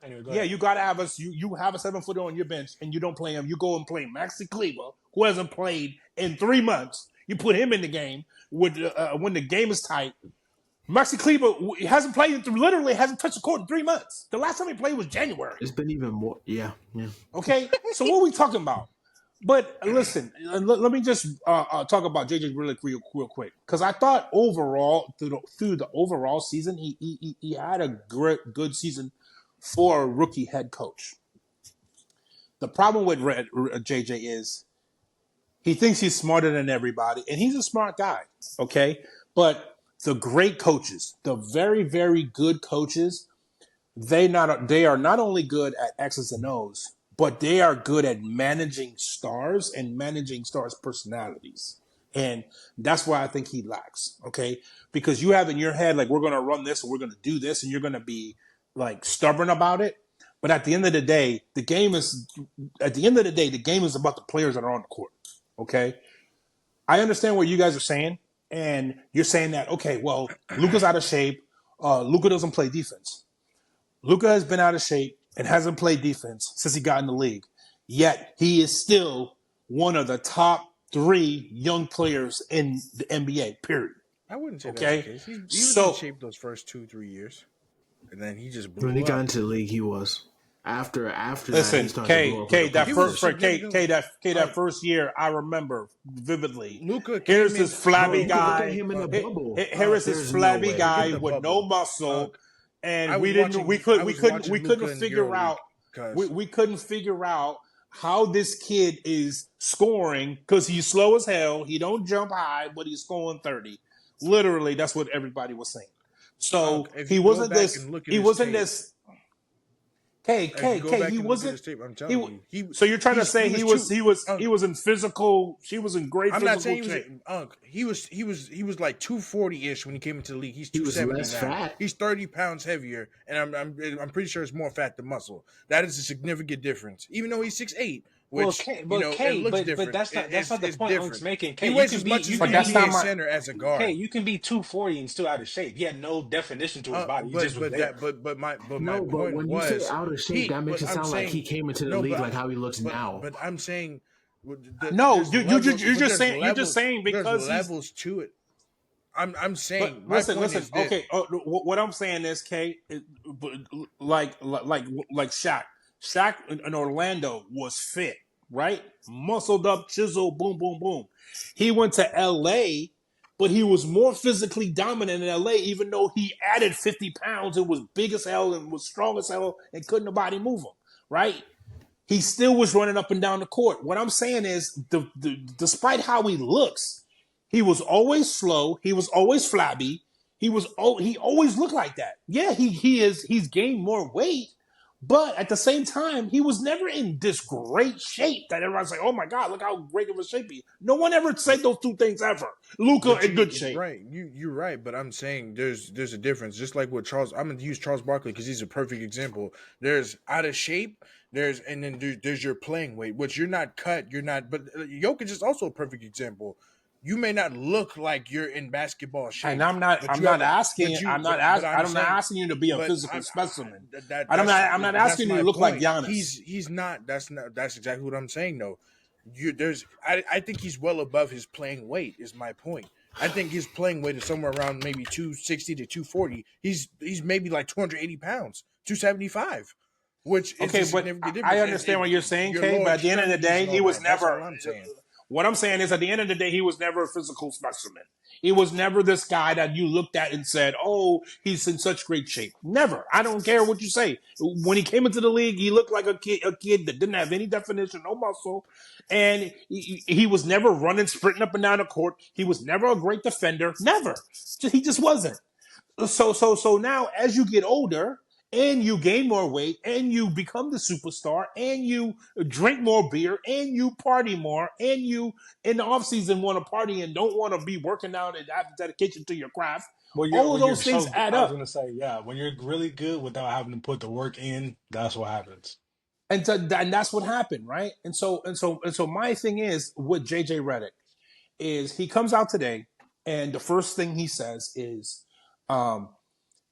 Anyway, go Yeah, ahead. you gotta have us. You have a 7-footer on your bench, and you don't play him. You go and play Maxi Kleber, who hasn't played in 3 months. You put him in the game when the game is tight. Maxi Kleber hasn't played literally hasn't touched the court in 3 months. The last time he played was January. It's been even more. Yeah, yeah. Okay, so what are we talking about? But listen, let me just talk about JJ really real quick, because I thought overall through the overall season he had a good season for a rookie head coach. The problem with JJ is he thinks he's smarter than everybody, and he's a smart guy. Okay, but the great coaches, the very very good coaches, they are not only good at X's and O's, but they are good at managing stars and managing stars' personalities. And that's why I think he lacks. Okay, because you have in your head like we're going to run this and we're going to do this, and you're going to be like stubborn about it. But at the end of the day, the game is about the players that are on the court. Okay, I understand what you guys are saying, and you're saying that okay, well, Luka's out of shape. Luka doesn't play defense. Luka has been out of shape and hasn't played defense since he got in the league. Yet he is still one of the top 3 young players in the NBA. Period. I wouldn't say that's the Okay, case. He was in so shape those first 2-3 years, and then he just When he blew got up. into the league, he was. After that, he listen, started to blow K up like K a that He puppet. was first significantly that first year I remember vividly. Luka Here's came this in, Bro, flabby you could bro. look at guy. him in the bubble. Here is this There's no flabby way. Forget guy the with no bubble. muscle, I and was we didn't. watching. I was watching We couldn't Luka in figure out. EuroLeague because We couldn't figure out how this kid is scoring because he's slow as hell. He don't jump high, but he's scoring 30. Literally, that's what everybody was saying. So if he you go wasn't back this. and look at He his wasn't tape, this. K if you K go K. back He and look at wasn't. his tape, I'm He. telling you, So you're trying to say he was he was in physical. He was in great I'm not physical saying he was shape. he was like 240-ish when he came into the league. He's He was 270 less now. fat. He's 30 pounds heavier, and I'm pretty sure it's more fat than muscle. That is a significant difference. Even though he's 6'8", Well, which K, you but know it K, looks but different. that's not the It's point Unk's different. making. He K, weighs as much as you an But can that's be not NBA my. center as a K, guard. you can be 240 and still out of shape. He had no definition to his body. He just was But there. my No, but point when you say was out of shape, that makes but it I'm sound like he saying came into the no, league like how he looks now. but I'm saying No, there's you're levels, but just saying there's because he's. levels to it. I'm But saying my listen, point listen. is this. Okay, what I'm saying is, K, like Shaq. Shaq in Orlando was fit, right? Muscled up, chiseled, boom, boom, boom. He went to L.A., but he was more physically dominant in L.A. Even though he added 50 pounds and was big as hell and was strong as hell and couldn't nobody move him, right? He still was running up and down the court. What I'm saying is, despite how he looks, he was always slow. He was always flabby. He always looked like that. Yeah, he's gained more weight, but at the same time, he was never in this great shape that everyone's like, oh my god, look how great of a shape he is. No one ever said those two things ever. Luca But in good you're shape. right. You're right. But I'm saying there's a difference. Just like with Charles, I'm gonna use Charles Barkley because he's a perfect example. There's out of shape. And then there's your playing weight, which you're not cut. You're not. But Jokic is also a perfect example. You may not look like you're in basketball And shape, I'm not. but I'm you not have. asking. But you. I'm not But ask. I'm I'm not saying. asking you to be a But physical specimen. that's I'm not that's asking you my to look like point. Giannis. He's not. That's not. That's exactly what I'm saying. Though, I think he's well above his playing weight. Is my point. I think his playing weight is somewhere around maybe 260 to 240. He's maybe like 280 pounds, 275, which is a Okay, but significant I difference. understand what you're saying, Your Kay. lower But at the end of the extremities day, and he all was that. That's never. all I'm saying. What I'm saying is, at the end of the day, he was never a physical specimen. He was never this guy that you looked at and said, "Oh, he's in such great shape." Never. I don't care what you say. When he came into the league, he looked like a kid that didn't have any definition, no muscle, and he was never running, sprinting up and down the court. He was never a great defender. Never. He just wasn't. So now as you get older and you gain more weight and you become the superstar and you drink more beer and you party more and you in the off season want to party and don't want to be working out and have dedication to your craft, all of When you're those things so, add I was up. gonna say, yeah, when you're really good without having to put the work in, that's what happens. And that's what happened, right? And so my thing is with JJ Redick is he comes out today and the first thing he says is um,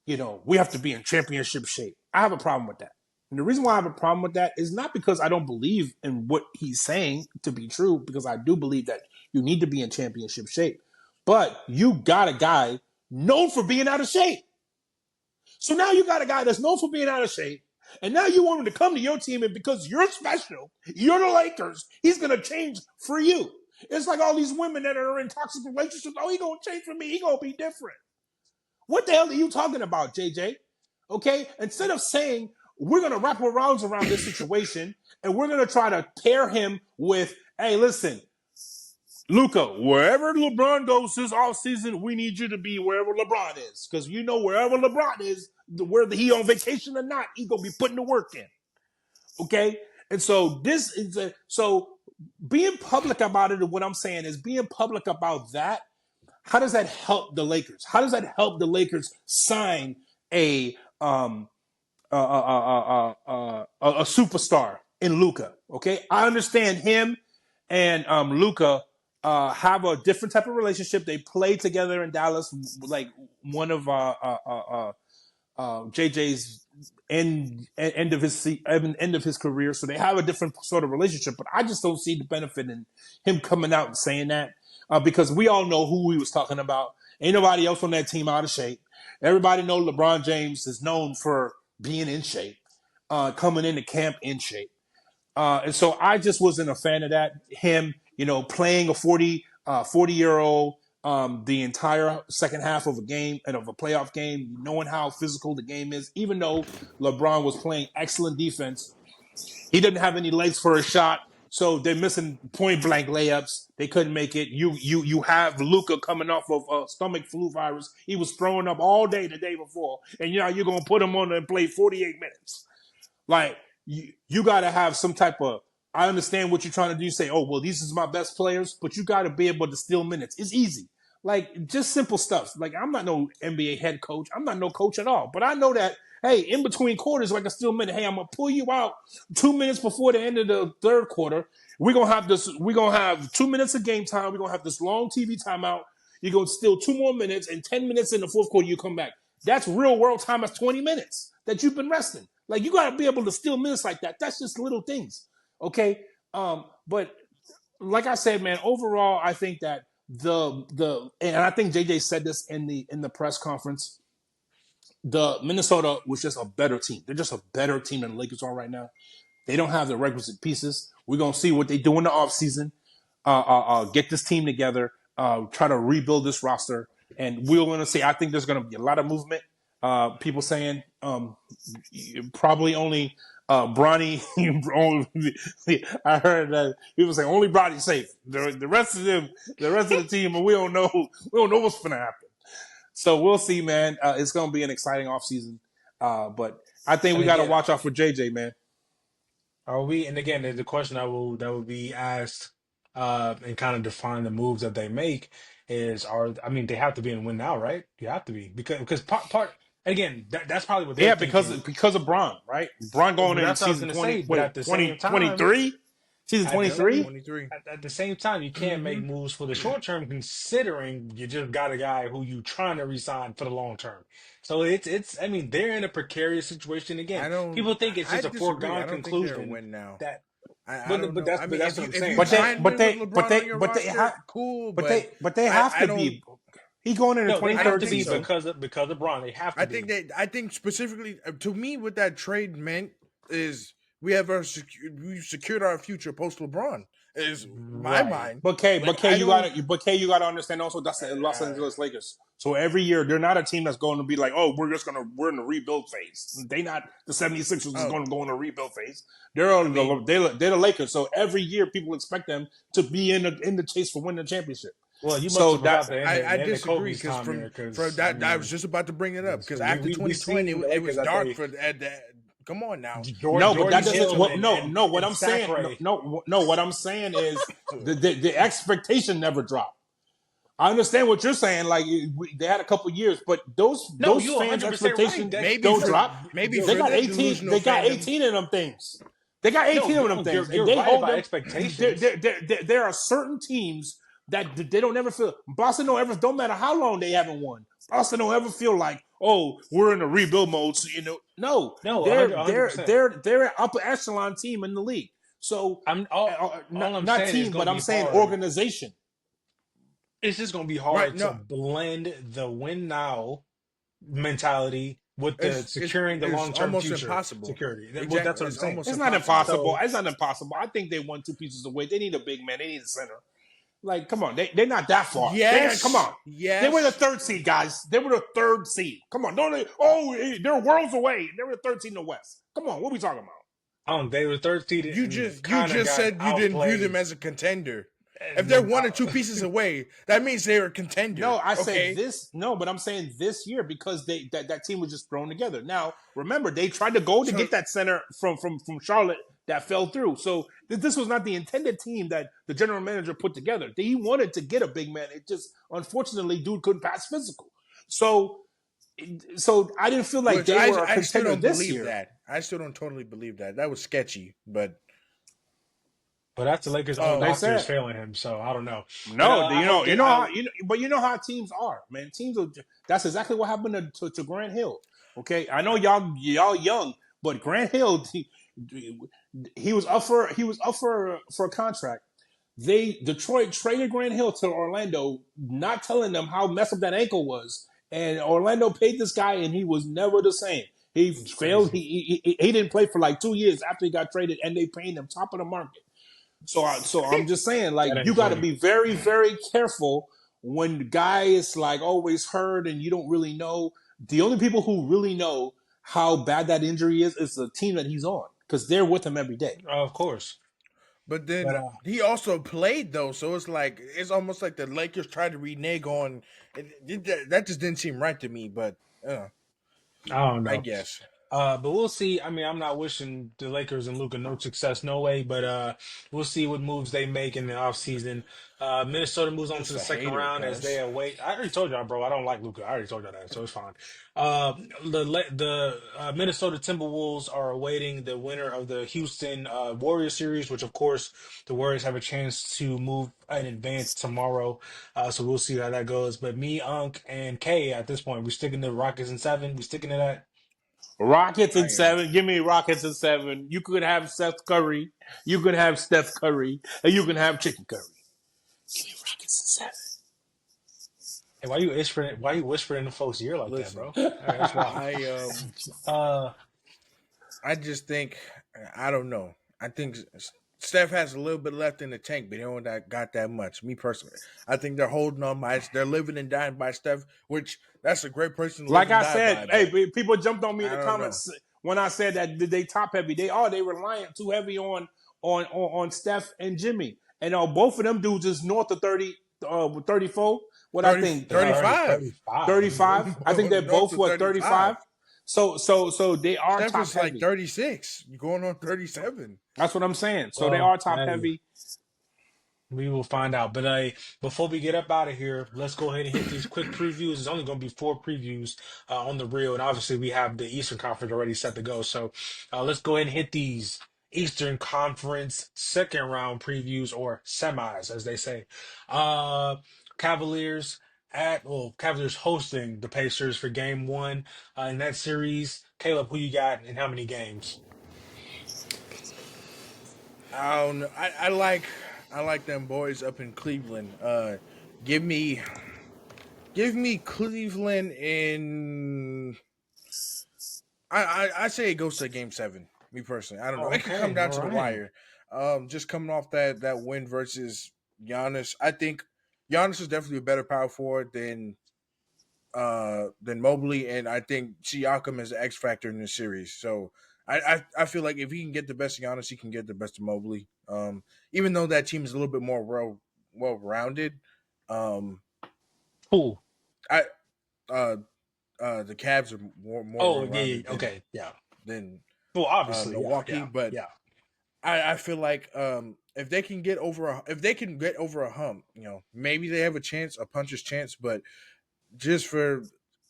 we have to be in championship shape. I have a problem with that. And the reason why I have a problem with that is not because I don't believe in what he's saying to be true, because I do believe that you need to be in championship shape. But you got a guy known for being out of shape. So now you got a guy that's known for being out of shape. And now you want him to come to your team, and because you're special, you're the Lakers, he's going to change for you. It's like all these women that are in toxic relationships. Oh, he going to change for me. He going to be different. What the hell are you talking about, JJ? Okay? Instead of saying we're going to wrap around this situation and we're going to try to pair him with, hey, listen, Luca, wherever LeBron goes this offseason, we need you to be wherever LeBron is. Because wherever LeBron is, whether he on vacation or not, he going to be putting the work in. Okay? And so so being public about it, and what I'm saying is being public about that. How does that help the Lakers? How does that help the Lakers sign a a superstar in Luca? Okay, I understand him and Luca have a different type of relationship. They played together in Dallas, like one of JJ's end of his career, so they have a different sort of relationship. But I just don't see the benefit in him coming out and saying that because we all know who he was talking about. Ain't nobody else on that team out of shape. Everybody know LeBron James is known for being in shape, coming into camp in shape. And so I just wasn't a fan of that. Him, playing a 40-year-old the entire second half of a game and of a playoff game, knowing how physical the game is, even though LeBron was playing excellent defense, he didn't have any legs for a shot. So they're missing point blank layups. They couldn't make it. You have Luca coming off of stomach flu virus. He was throwing up all day the day before, and you're gonna put him on and play 48 minutes. Like you got to have some type of. I understand what you're trying to do. You say, oh well, these is my best players, but you got to be able to steal minutes. It's easy, like just simple stuff. Like I'm not no NBA head coach. I'm not no coach at all, but I know that Hey, in between quarters, like a still minute. Hey, I'm gonna pull you out 2 minutes before the end of the third quarter. We're gonna have this. We're gonna have 2 minutes of game time. We're gonna have this long TV timeout. You're gonna steal 2 more minutes, and 10 minutes in the fourth quarter, you come back. That's real world time. That's 20 minutes that you've been resting. Like you gotta be able to steal minutes like that. That's just little things, okay? But like I said, man, overall, I think that and I think JJ said this in the press conference. The Minnesota was just a better team. They're just a better team than the Lakers are right now. They don't have the requisite pieces. We're gonna see what they do in the offseason. Get this team together. Try to rebuild this roster, and we're gonna see. I think there's gonna be a lot of movement. People saying probably only Bronny. I heard that people saying only Bronny's safe. The rest of them, the rest of the team, we don't know. We don't know what's gonna happen. So we'll see, man. It's going to be an exciting offseason. But I think we got to watch out for JJ, man. Are we? And again, the question that will be asked and kind of define the moves that they make is I mean they have to be in win now, right? You have to be because part again that's probably what they're thinking. because of Bron, right? Bron going But in that's what I was season gonna say. 20, But at the same time, 23? Season 23? 23. at the same time, you can't make moves for the short term considering you just got a guy who you trying to resign for the long term. So it's I mean they're in a precarious situation again. People think it's just a disagree. foregone I don't think they're a conclusion win now. that I don't know. that's I but mean, that's what I'm if saying. you But signed they with LeBron on your roster, cool. But they have I to don't- be. He going in No, they have to 2013. be so. because of Braun. They have to be. I think specifically to me, what that trade meant is we we secured our future post LeBron. Is my Right. mind. But K, Like, you gotta understand also that's the Los Angeles Lakers. So every year they're not a team that's going to be like, oh, we're in the rebuild phase. They not the 76ers is going to go in a rebuild phase. They're the Lakers. So every year people expect them to be in the chase for winning the championship. Well, you must So have forgot I the disagree because from that. I was just about to bring it up because after 2020, it was dark for. Come on now. No, but that doesn't. What I'm saying is the expectation never dropped. I understand what you're saying. Like they had a couple years, but those fans' expectations don't drop. Maybe they got 18. They got 18 of them things. They got 18 of them things. You're and they right hold about them, expectations. There are certain teams that they don't ever feel. Boston don't matter how long they haven't won. Boston don't ever feel like, oh, we're in a rebuild mode. So, no, they're 100%. they're an upper echelon team in the league. So not team, but I'm saying organization. It's just going to be hard to blend the win now mentality with the securing the long term future impossible. security. Exactly. That's what I'm saying. It's not impossible. It's not impossible. I think they won 2 pieces away. They need a big man. They need a center. Like, come on, they're not that far. Yes, come on. Yes, they were the 3rd seed, guys. They were the 3rd seed. Come on, don't they? Oh, they're worlds away. They were the 3rd seed in the West. Come on, what are we talking about? They were 3rd seed. You just said you didn't view them as a contender. If they're 1 or 2 pieces away, that means they're a contender. No, I said this. No, but I'm saying this year because that team was just thrown together. Now, remember, they tried to go to get that center from Charlotte that fell through. So this was not the intended team that the general manager put together. He wanted to get a big man. It just, unfortunately, dude couldn't pass physical. So I didn't feel like they were a contender this year. I still don't totally believe that. That was sketchy, but that's the Lakers' own doctors failing him. So I don't know. No, but you know how teams are, man. That's exactly what happened to Grant Hill. Okay, I know y'all young, but Grant Hill, he was up for a contract. Detroit traded Grant Hill to Orlando, not telling them how messed up that ankle was, and Orlando paid this guy, and he was never the same. He failed. He didn't play for like 2 years after he got traded, and they paid him top of the market. So I'm just saying, like, you got to be very, very careful when the guy is like always hurt and you don't really know. The only people who really know how bad that injury is the team that he's on because they're with him every day. Of course. But then he also played though, so it's almost like the Lakers tried to renege on. That just didn't seem right to me. But I don't know. I guess. But we'll see. I mean, I'm not wishing the Lakers and Luka no success, no way. But we'll see what moves they make in the offseason. Minnesota moves on to Just the a second hater, round as they cuz. await. I already told y'all, bro. I don't like Luka. I already told y'all that, so it's fine. The Minnesota Timberwolves are awaiting the winner of the Houston Warriors series, which of course the Warriors have a chance to move in advance tomorrow. So we'll see how that goes. But me, Unc, and Kay at this point, we sticking to Rockets in 7. We sticking to that. Rockets I in am. 7. Give me Rockets in 7. You could have Seth Curry. You could have Steph Curry. And you can have Chicken Curry. Give me Rockets in 7. Hey, why you whispering? Why you whispering in the folks' ear like that, Listen, bro? All right, that's wild. I Uh, I just think I don't know. I think Steph has a little bit left in the tank, but they don't got that much. Me personally, I think they're holding on by. They're living and dying by Steph, which that's a great person to live Like and I die said, by. hey, But people jumped on me in I the don't know. comments when I said that they top heavy. They are. They reliant too heavy on Steph and Jimmy. And both of them dudes is north of 30, 34. What I 30, think, 35. 35. 35. I think they're North both of what 35. 35. So they are Steph top is like heavy. 36. You're going on 37. That's what I'm saying. So they Well, are top hey, heavy. we will find out. But before we get up out of here, let's go ahead and hit these quick previews. There's only going to be 4 previews on the reel, and obviously we have the Eastern Conference already set to go. So let's go ahead and hit these Eastern Conference second round previews or semis, as they say. Uh, Cavaliers Cavaliers hosting the Pacers for Game 1 in that series. Caleb, who you got and how many games? I don't know. I like them boys up in Cleveland. Give me Cleveland in. I say it goes to Game 7. Me personally, I don't know. Oh, It could come okay, down all to the right. wire. Just coming off that win versus Giannis, I think Giannis is definitely a better power forward than Mobley, and I think Siakam is the X factor in this series. So I feel like if he can get the best of Giannis, he can get the best of Mobley. Even though that team is a little bit more well rounded, um, Cool. I uh the Cavs are more Oh, well yeah, rounded yeah, okay, yeah. than Well, obviously, yeah, Milwaukee, yeah, but yeah. I feel like if they can get over a hump, maybe they have a puncher's chance. But just for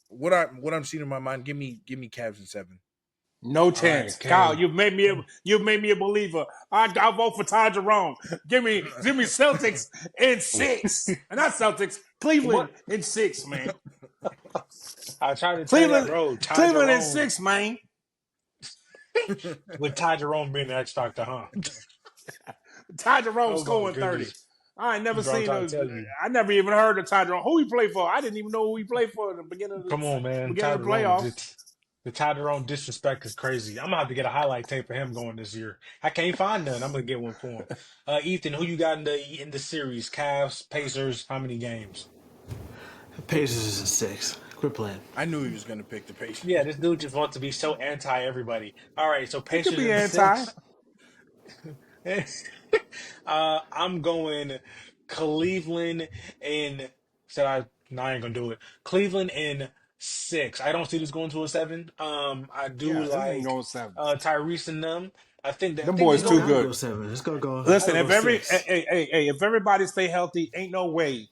what I'm seeing in my mind, give me Cavs in 7. No All right, chance, Kyle. okay. You've made me a believer. I vote for Ty Jerome. Give me Celtics in 6, and not Celtics. Cleveland What? in 6, man. I tried to tell you, Cleveland, bro. Ty Cleveland in Jerome 6, man. with Ty Jerome being the X Factor, huh? Ty Jerome Oh my scoring 30. goodness, I ain't never bro! I'm seen trying a. to tell you. I never even heard of Ty Jerome. Who he played for? I didn't even know who he played for at the beginning of Come on, man. beginning Ty of the Jerome, playoffs. the Ty Jerome disrespect is crazy. I'm gonna have to get a highlight tape for him going this year. I can't find none. I'm gonna get one for him. Ethan, who you got in the series? Cavs, Pacers. How many games? Pacers is a 6. Quit playing. I knew he was going to pick the Yeah, Pacers. this dude just wants to be so anti everybody. All right, so He could Pacers be in anti. 6. I'm going Cleveland in. Said I. No, I ain't gonna do it. Cleveland in 6. I don't see this going to a 7. I do Yeah, this ain't like going 7. Tyrese and them. I Them think they boys It don't too go. gotta good. go 7. It's gonna go. It's Listen, gonna go hey, 6. hey, hey, hey, if everybody stay healthy, ain't no way.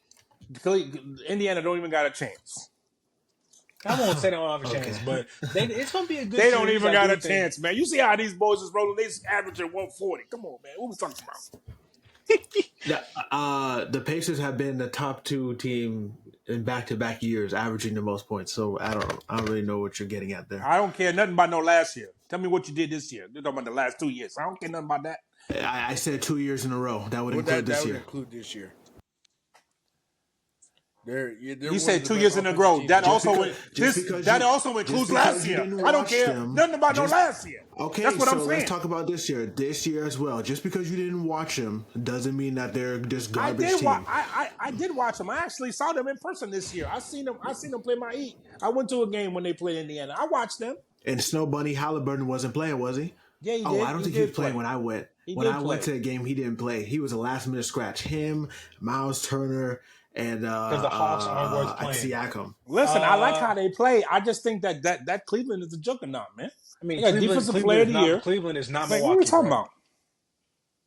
Indiana don't even got a chance. I won't say they don't have a Okay. chance, but it's gonna be a good They don't series. even I got do a think. chance, man. You see how these boys is rolling? They averaging 140. Come on, man. What we talking about? The Pacers have been the top 2 team in back-to-back years, averaging the most points. So I don't really know what you're getting at there. I don't care nothing about no last year. Tell me what you did this year. You're talking about the last 2 years. I don't care nothing about that. I said 2 years in a row. That would Well, include that this would year. include this year. They're You one of said the 2 best years in a offensive row. teams That in the also league. that also includes last year. I don't care nothing about no last year. Okay, That's what so I'm saying. let's talk about this year. This year as well. Just because you didn't watch them doesn't mean that they're just I garbage did team. watch. I did watch them. I actually saw them in person this year. I seen them play my Heat. I went to a game when they played Indiana. I watched them. And Snow Bunny Halliburton wasn't playing, was he? Yeah, he Oh, did. I don't He think he was did playing play. when I went. He When did I play. went to the game, he didn't play. He was a last minute scratch. Him, Miles Turner, and Because the Hawks aren't worth playing. Siakam. Listen, I like Uh, how they play. I just think that Cleveland is a juggernaut, man. I mean, They got defensive player of the year. Cleveland is not Like, what are we Milwaukee, talking bro. about?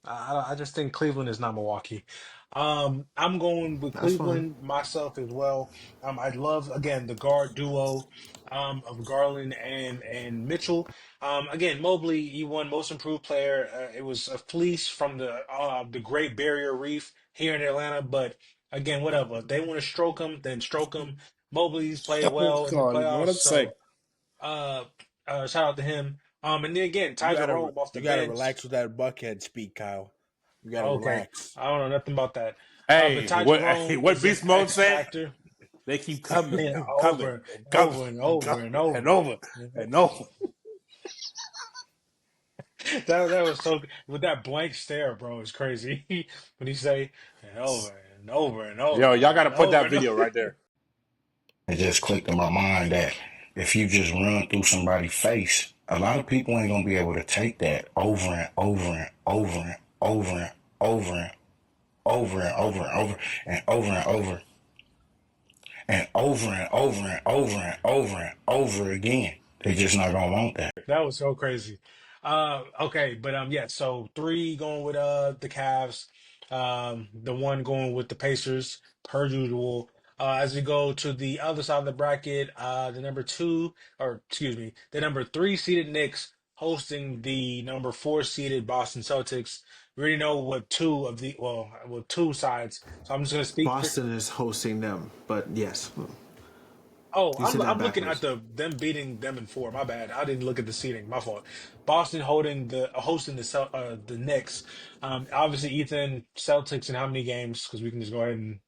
I just think Cleveland is not Milwaukee. I'm going with That's fine. Cleveland myself as well. I love again the guard duo of Garland and Mitchell. Again, Mobley, he won Most Improved Player. It was a fleece from the Great Barrier Reef here in Atlanta, but again, whatever. If they want to stroke him, then stroke him. Mobley's played Oh well in the God, playoffs, what I'm saying. so uh, shout out to him. And then again, You Ty gotta Jerome off the you gotta bench. relax with that Buckhead speak, Kyle. You gotta Okay, relax. I don't know nothing about that. But Hey, Ty Jerome what is an Beast Mode X said? factor. They keep coming Yeah, and coming over, and coming over and and over coming and and over. over and over. That was so with that blank stare, bro. It's crazy when he say and over and over and Yo, over y'all got to and put over that and over. video right there. It just clicked in my mind that if you just run through somebody's face, a lot of people ain't gonna be able to take that over and over and over and over and over and over and over and over and over and over and over and over and over and over and over again. They just not gonna want that. That was so crazy. Okay, but yeah, so three going with the Cavs, the one going with the Pacers, per usual. As we go to the other side of the bracket, the number two, or excuse me, the number three seeded Knicks hosting the number four seeded Boston Celtics. We already know what two sides. So I'm just gonna speak for. Boston is hosting them, but yes, Oh, you said that I'm looking at backwards. them beating them in four. My bad. I didn't look at the seating. My fault. Boston hosting the Knicks. Obviously Ethan Celtics in how many games? Because we can just go ahead and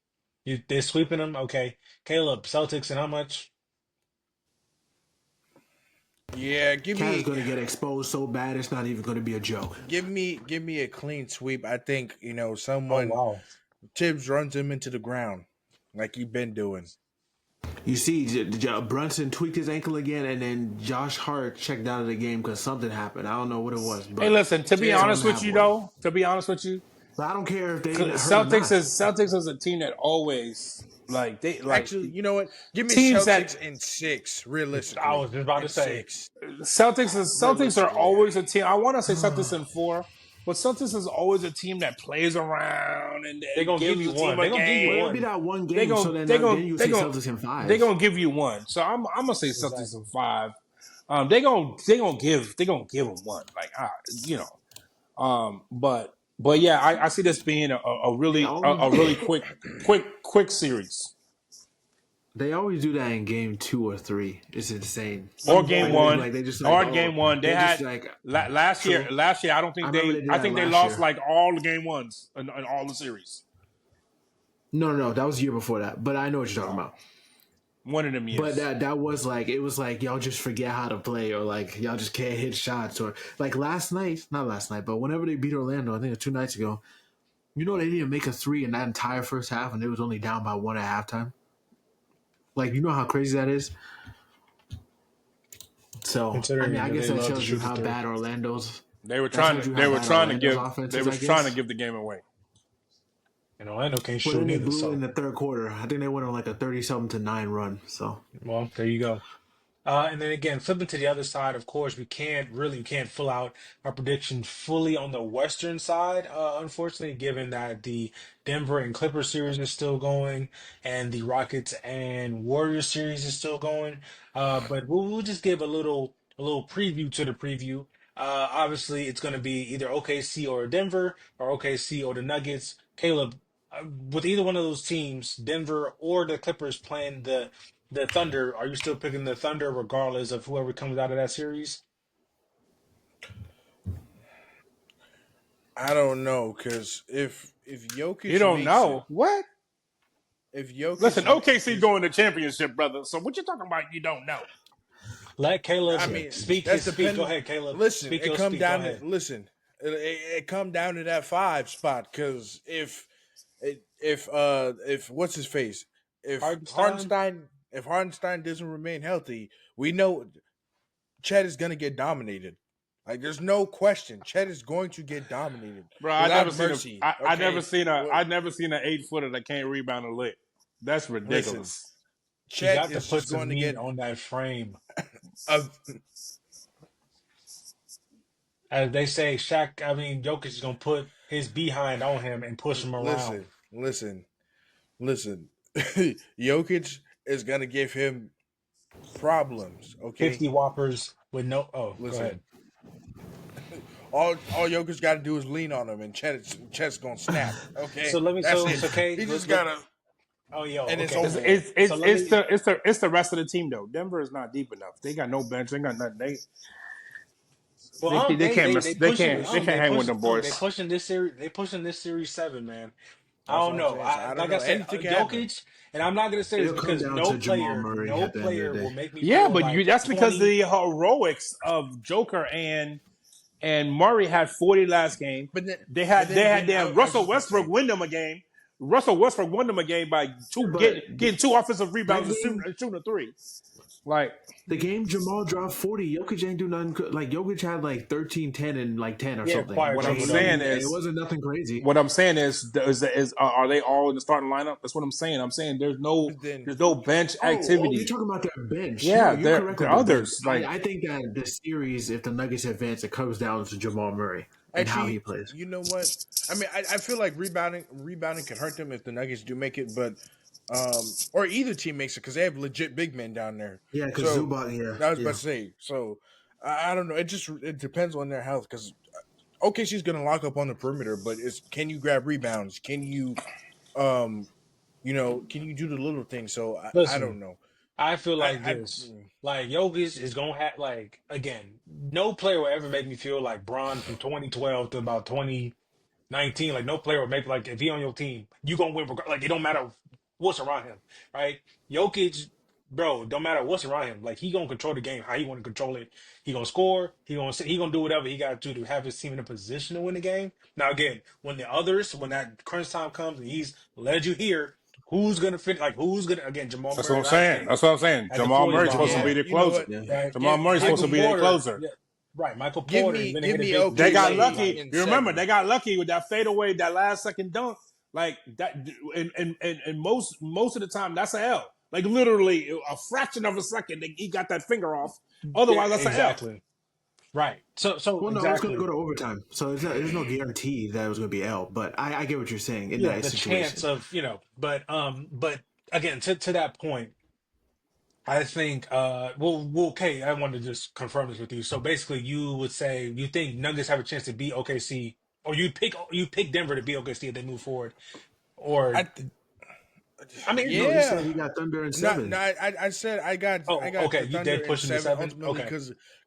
they're sweeping them. Okay, Caleb Celtics in how much? Yeah, Cat is going to get exposed so bad it's not even going to be a joke. give me a clean sweep. I think Oh someone wow. Tibbs runs him into the ground like he been doing. You see, Brunson tweaked his ankle again, and then Josh Hart checked out of the game because something happened. I don't know what it was, but Hey, listen. To be honest something with you, happened. though, to be honest with you, But I don't care if they hurt or Celtics not. is a team that always Actually, you know what? Give me teams Celtics that in six, I realistically. was just about to In say. six. Celtics are Realistically. always a team. I want to say Celtics in four, but Celtics is always a team that plays around and They're gonna give gives you the team one. a They're gonna give you Well, game. it'll be one. that one They game, so gon' they gon' you they see gon' Celtics in they five. gonna give you one. So I'm gonna say Celtics Exactly. in five. They gonna give them one. Like you know. But yeah, I see this being a They really always quick series they always do that in game 2 or 3. It's insane. or I'm game going Like with they one like they just like or oh game one. They they're just had like last year. true. Last year, I remember they did I that think they last lost year. like all the game ones in all the series. No, that was the year before that. But I know what you're talking about. One of them But years. that was like it was like y'all just forget how to play or like y'all just can't hit shots or like not last night, but whenever they beat Orlando, I think it was 2 nights ago. You know they didn't make a three in that entire first half, and they was only down by one at halftime. Like you know how crazy that is. So I mean, considering I that guess they that love to shows you shoot the how three. bad Orlando's. They were That trying shows to you how bad Orlando's offense they is, were I trying to guess. give the game away. And Orlando can't But shoot then they neither. blew in So the third quarter. I think they went on like a 30-something to 9 run. So well, there you go. And then again, flipping to the other side, of course, we can't fill out our prediction fully on the Western side, unfortunately, given that the Denver and Clippers series is still going and the Rockets and Warriors series is still going. But we'll just give a little preview to the preview. Obviously, it's going to be either OKC or Denver or OKC or the Nuggets. Caleb, with either one of those teams, Denver or the Clippers playing the Thunder, are you still picking the Thunder regardless of whoever comes out of that series? I don't know, because if You Jokic don't makes it, know what? if Jokic Listen, OKC is going to championship, brother. So what you talking about? You don't know. Let I Caleb mean, speak that's his speak. Go dependent. ahead, Caleb. Listen, Speak it your come speak. Go down to ahead. it come down to that 5 spot because if what's his face Hardenstein? if Hardenstein doesn't remain healthy, we know Chet is gonna get dominated. Like there's no question, Chet is going to get dominated Bro, without mercy. I Okay, never seen an 8-footer that can't rebound a lick. That's listen, ridiculous. He Chet got to is put just some going to meat get on that frame. a As they say, Jokic is gonna put his behind on him and push him around. Listen. Jokic is gonna give him problems. Okay, 50 whoppers with no. Oh, go listen. ahead. All Jokic got to do is lean on him, and chest gonna snap. Okay, So let me. that's So, it. so okay. He just gotta, Oh, yo. and it's Okay. It's over So, with. it's so it's let it's me. the rest of the team though. Denver is not deep enough. They got no bench. They got nothing. Well, They can't they they pushing can't they it. can't hang with them They boys. pushing this series. They pushing this series 7, man. I That's don't what I'm know. saying. So I don't Like I know. said, Anything can happen. Jokic, and I'm not gonna say this It'll come because down to Jamal Murray no at the end of player the will day. make me Yeah, feel but like that's because 20. the heroics of Joker and Murray had 40 last game. But then, They but had then again, I was Russell just gonna Westbrook say, win them a game. Russell Westbrook won them a game by But getting 2 offensive that rebounds game, and shooting a three. Like the game Jamal dropped 40, Jokic ain't do nothing. Like Jokic had like 13, 10, and like 10 or Yeah, something. quiet what I'm Like triple saying double. it is, wasn't nothing crazy. what I'm saying is are they all in the starting lineup? That's what I'm saying. I'm saying but then, there's no bench You're activity. talking about their bench. No, Yeah, you're correct they're with the bench. others. Like I think that the series, if the Nuggets advance, it comes down to Jamal Murray and how he actually, plays. you know what? I mean, I feel like rebounding can hurt them if the Nuggets do make it, but or either team makes it because they have legit big men down there. Yeah, because So Zubac, I was about yeah. to say. So I don't know. It depends on their health because OKC's gonna lock up on the perimeter, but it's can you grab rebounds? Can you um can you do the little things? So I don't Listen, know. I feel like I this. Like Jokic is gonna have like again, no player will ever make me feel like Bron from 2012 to about 2019. Like no player will make like if he on your team, you gonna win. Like it don't matter what's around him, right? Jokic, bro, don't matter what's around him. Like he gonna control the game how he want to control it. He gonna score. He gonna do whatever he got to have his team in a position to win the game. Now again, when that crunch time comes and he's led you here. Who's gonna fit? Like who's gonna again? Jamal that's what Murray I'm last saying. game That's what I'm saying. had to Jamal pull his Murray's supposed to be yeah, behind, the you know closer. what? Yeah. right? Jamal Murray's supposed Michael to be their Porter, closer. yeah, right? Michael Give Porter is me gonna give hit a me big They got OKC three-way. lucky. in You remember 7. they got lucky with that fadeaway, that last second dunk. Like that, and most of the time that's a L. Like literally a fraction of a second, he got that finger off. Yeah, Otherwise, that's a L. exactly. Right. So Well, no, it was going to exactly. go to overtime, so there's no guarantee that it was going to be L. But I get what you're saying in Yeah, that the chance situation. of but again to that point, I think okay, I want to just confirm this with you. So basically, you would say you think Nuggets have a chance to beat OKC, or you pick Denver to beat OKC if they move forward, I or th- I mean, No, he said yeah. he got Thunder in No, no, 7. I said I oh, got okay, the you Thunder did in push them to 7 7. ultimately Okay,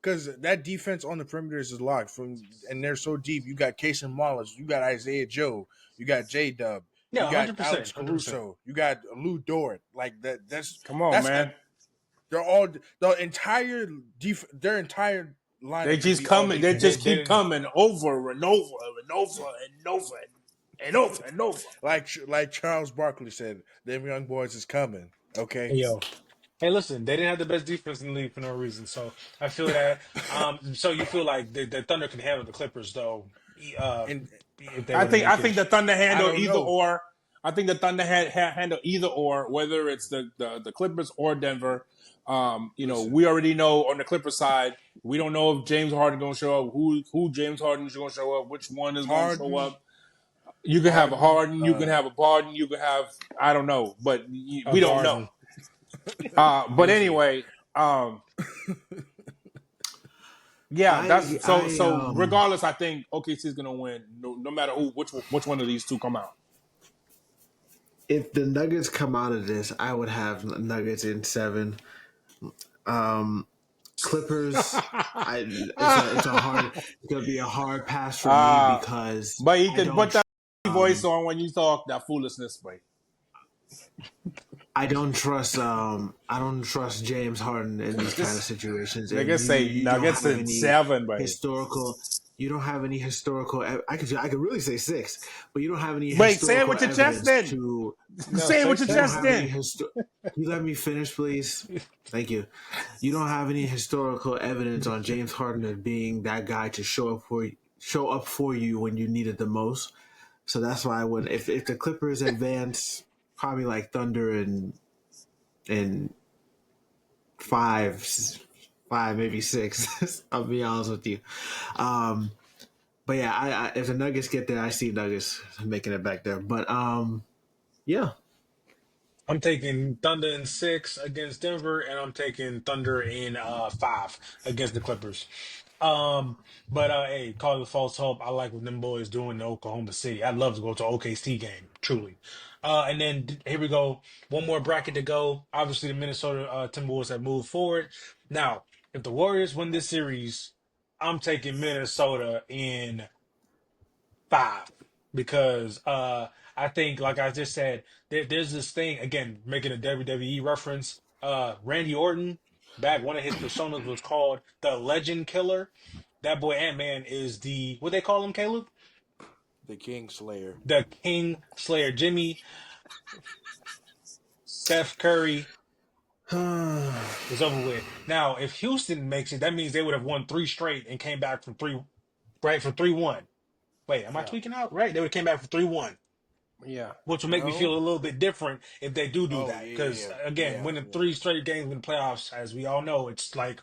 because that defense on the perimeters is locked and they're so deep. You got Casey Wallace, you got Isaiah Joe, you got J Dub, you yeah, got 100%, Alex 100%. Caruso, you got Lou Dort. Like that. Come on, That's a, man. they're all the entire their entire They lineup could just be all coming. They defense. just They keep didn't. coming over and over and over and over and over and over. Like Charles Barkley said, them young boys is coming. Okay, Hey, yo. Hey, listen, they didn't have the best defense in the league for no reason. So I feel that. So you feel like the Thunder can handle the Clippers, though, and if they were to I make think it. the Thunder I handle don't either know. or. I think the Thunder handle either or, whether it's the Clippers or Denver. Listen, We already know on the Clippers side, we don't know if James Harden going to show up, who James Harden is going to show up, which one is going to show Harden, up. You can have a Harden, Harden, you can have a Pardon, you can have I don't know, but A we don't know. garden. But listen. anyway, yeah, I that's so. I So regardless, I think OKC is going to win, no matter which one of these two come out. If the Nuggets come out of this, I would have Nuggets in 7. Clippers, it's gonna be a hard pass for me uh, because but you I can don't put that voice um on when you talk that foolishness, boy. I don't trust James Harden in these kind of situations, and Niggas say you don't Nuggets have in any 7, boy. historical. You don't have any historical. I could really say 6, but you don't have any Wait, say it historical with your chest, evidence then. to. No, Say it say with your You don't chest, seven. have any then. You let me finish, please. Thank you. You don't have any historical evidence on James Harden as being that guy to show up for you when you need it the most. So that's why I would if the Clippers advance, probably like Thunder and 5, 5, maybe 6. I'll be honest with you. But yeah, if the Nuggets get there, I see Nuggets making it back there. But yeah. I'm taking Thunder in 6 against Denver, and I'm taking Thunder in 5 against the Clippers. Um, but hey, call it false hope. I like what them boys doing in Oklahoma City. I'd love to go to an OKC game, truly. And then here we go. One more bracket to go. Obviously, the Minnesota Timberwolves have moved forward. Now, if the Warriors win this series, I'm taking Minnesota in 5 because I think, like I just said, there's this thing again, making a WWE reference. Randy Orton, back one of his personas was called the Legend Killer. That boy Ant-Man is the what they call him, Caleb? The King Slayer. The King Slayer. Jimmy, Steph Curry is over with. Now, if Houston makes it, that means they would have won 3 straight and came back from 3, right, for 3-1. Wait, am I Yeah. tweaking out? Right, they would have came back for 3-1. Yeah. Which will make me feel a little bit different if they do Oh, that. yeah, Because yeah, again, yeah, winning yeah. 3 straight games in the playoffs, as we all know, it's like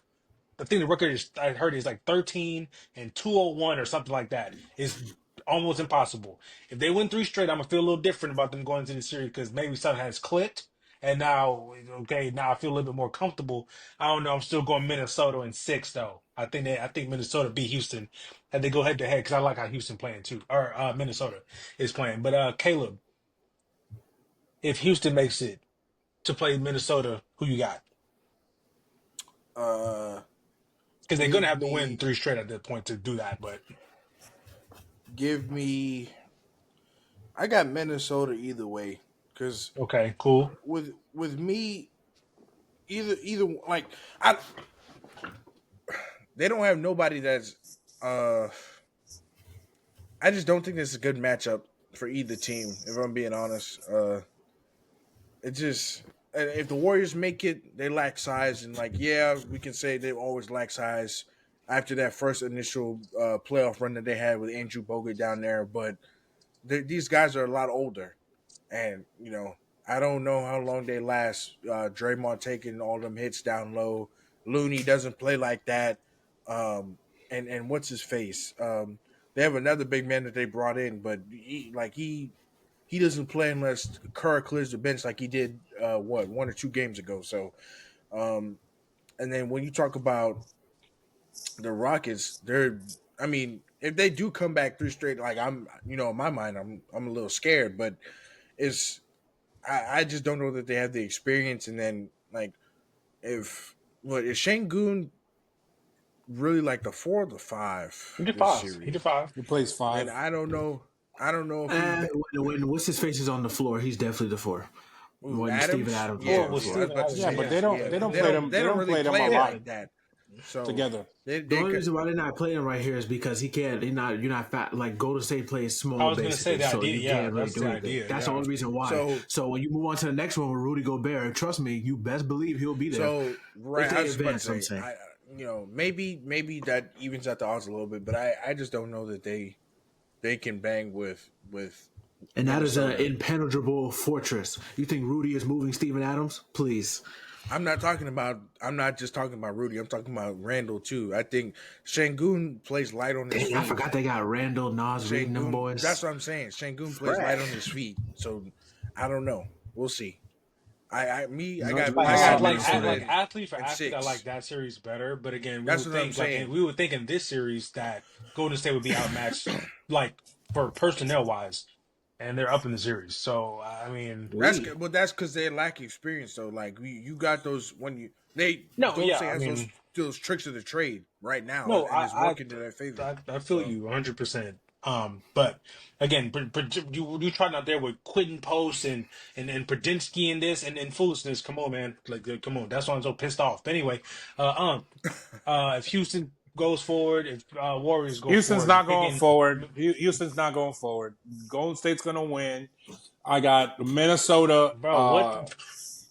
I think the record is I heard is like 13 and 201 or something like that. It's almost impossible. If they win 3 straight, I'm gonna feel a little different about them going into the series because maybe something has clicked. And now, okay, now I feel a little bit more comfortable. I don't know. I'm still going Minnesota in 6 though. I think Minnesota beat Houston, and they go head to head because I like how Houston playing too, or Minnesota is playing. But Caleb, if Houston makes it to play Minnesota, who you got? Uh, Because they're gonna give have to win me 3 straight at that point to do that. But give me. I got Minnesota either way because okay, cool. with me, either like I they don't have nobody that's I just don't think this is a good matchup for either team. If I'm being honest, it just if the Warriors make it, they lack size, and like yeah, we can say they always lack size after that first initial playoff run that they had with Andrew Bogut down there. But these guys are a lot older, and I don't know how long they last. Draymond taking all them hits down low. Looney doesn't play like that. And what's his face? They have another big man that they brought in, but he doesn't play unless Kerr clears the bench like he did 1 or 2 games ago. So, and then when you talk about the Rockets, if they do come back 3 straight, like I'm, in my mind, I'm a little scared, but I just don't know that they have the experience. And then like, is Şengün really like the 4 or the 5 He did this 5. series? He did 5. He plays 5. And I don't know if When what's his face is on the floor, he's definitely the 4. When Adams? Steven Adams Yeah, was on the well, floor. I was about to Steven say, Adams, but they don't play them. They don't really play them play a him lot like that. So together. The only reason why they're not playing him right here is because he can't. You're not fat. Like Golden State plays small. I was gonna say basically, the so idea. you Yeah, can't really that's do the anything. idea. That's yeah. the only reason why. So when you move on to the next one with Rudy Gobert, trust me, you best believe he'll be there. So right, If they I was about advance, to I'm say, saying. maybe that evens out the odds a little bit, but I just don't know that they can bang with. And that is an Minnesota. impenetrable fortress. You think Rudy is moving Steven Adams? Please. I'm not just talking about Rudy. I'm talking about Randall too. I think Şengün plays light on his feet. I forgot they got Randall, Nas, Reed, and them boys. That's what I'm saying. Şengün plays light on his feet. So I don't know. We'll see. I got Like Minnesota athlete for in athlete, I 6. like that series better. But again, That's what I'm saying. we would think in this series that Golden State would be outmatched, like for personnel wise, and they're up in the series. So I mean, That's because they lack experience. So like you got those Golden State has those tricks of the trade right now. No, and it's working to their favor. I feel you 100%. But again, you trying out there with Quentin Post and Pradinsky and this and foolishness. Come on, man. Like, come on. That's why I'm so pissed off. But anyway, if Houston goes forward, if Warriors go Houston's forward, not going forward. Houston's not going forward. Golden State's going to win. I got Minnesota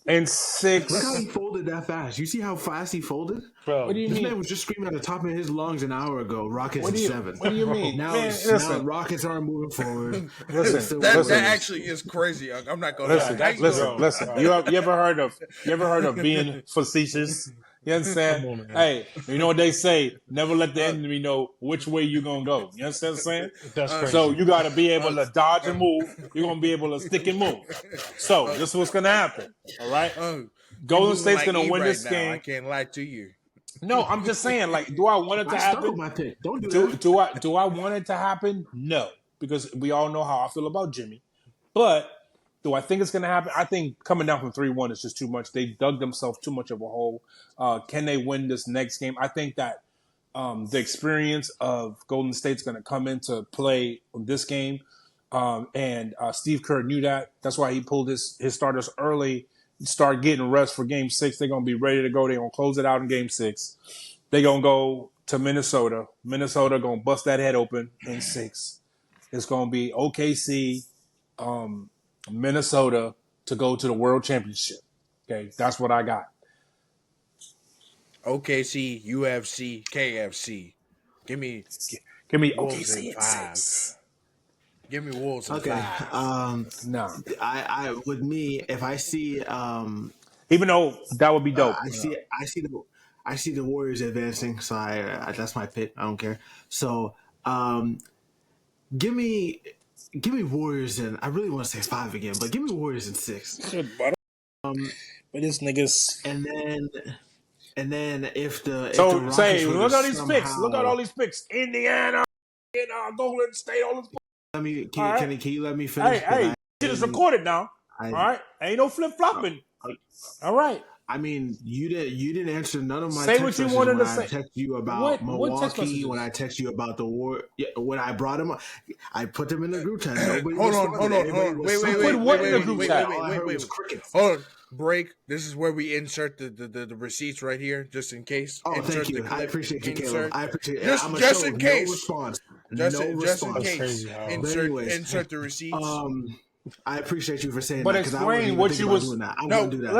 in 6. Look how he folded that fast. You see how fast he folded? Bro, What do you This mean? man was just screaming at the top of his lungs an hour ago. Rockets What in do you, 7. what do you mean? Now, Man, now listen, Rockets aren't moving forward. listen, That listen. actually is crazy. I'm not gonna Listen, lie. that's listen. You ever heard of being facetious? You understand? Come on, man. Hey, you know what they say? Never let the enemy know which way you're gonna go. You understand what I'm saying? That's crazy. So you got to be able to dodge and move. You're gonna be able to stick and move. So this is what's gonna happen. All right. Golden State's gonna win this game. I can't lie to you. No, I'm just saying. Like, do I want it to I stuck with happen? my pick. Don't do that. Do I want it to happen? No, because we all know how I feel about Jimmy. But do I think it's going to happen? I think coming down from 3-1 is just too much. They dug themselves too much of a hole. Can they win this next game? I think that the experience of Golden State's going to come into play in this game. And Steve Kerr knew that. That's why he pulled his starters early, start getting rest for Game 6. They're going to be ready to go. They're going to close it out in Game 6. They're going to go to Minnesota. Minnesota going to bust that head open in 6. It's going to be OKC, Minnesota to go to the World Championship. Okay, that's what I got. OKC, UFC, KFC. Give me Wolves OKC in 5. Give me Wolves in 5. No. I with me, if I see Even though that would be dope. I see the Warriors advancing, so I that's my pick. I don't care. So give me Warriors in. I really want to say 5 again, but give me Warriors in 6. But this niggas. And then if the say Rockets look at these somehow, picks. Look at all these picks. Indiana, Golden State, all this. Let me can you let me finish? Hey, shit is recorded now. All right, ain't no flip flopping. All right. I mean, you didn't answer none of my say text what you messages wanted when to I say. text you about Milwaukee, what when I text you about the war, when I brought them up, I put them in the group chat. Hold on. Wait. Hold on. Break. This is where we insert the receipts right here, just in case. Oh, insert thank you. I appreciate you, Caleb. I appreciate it. Just in case. No response. Just in case. Crazy, Insert the receipts. I appreciate you for saying but that. Explain what you was. I'm going to do that.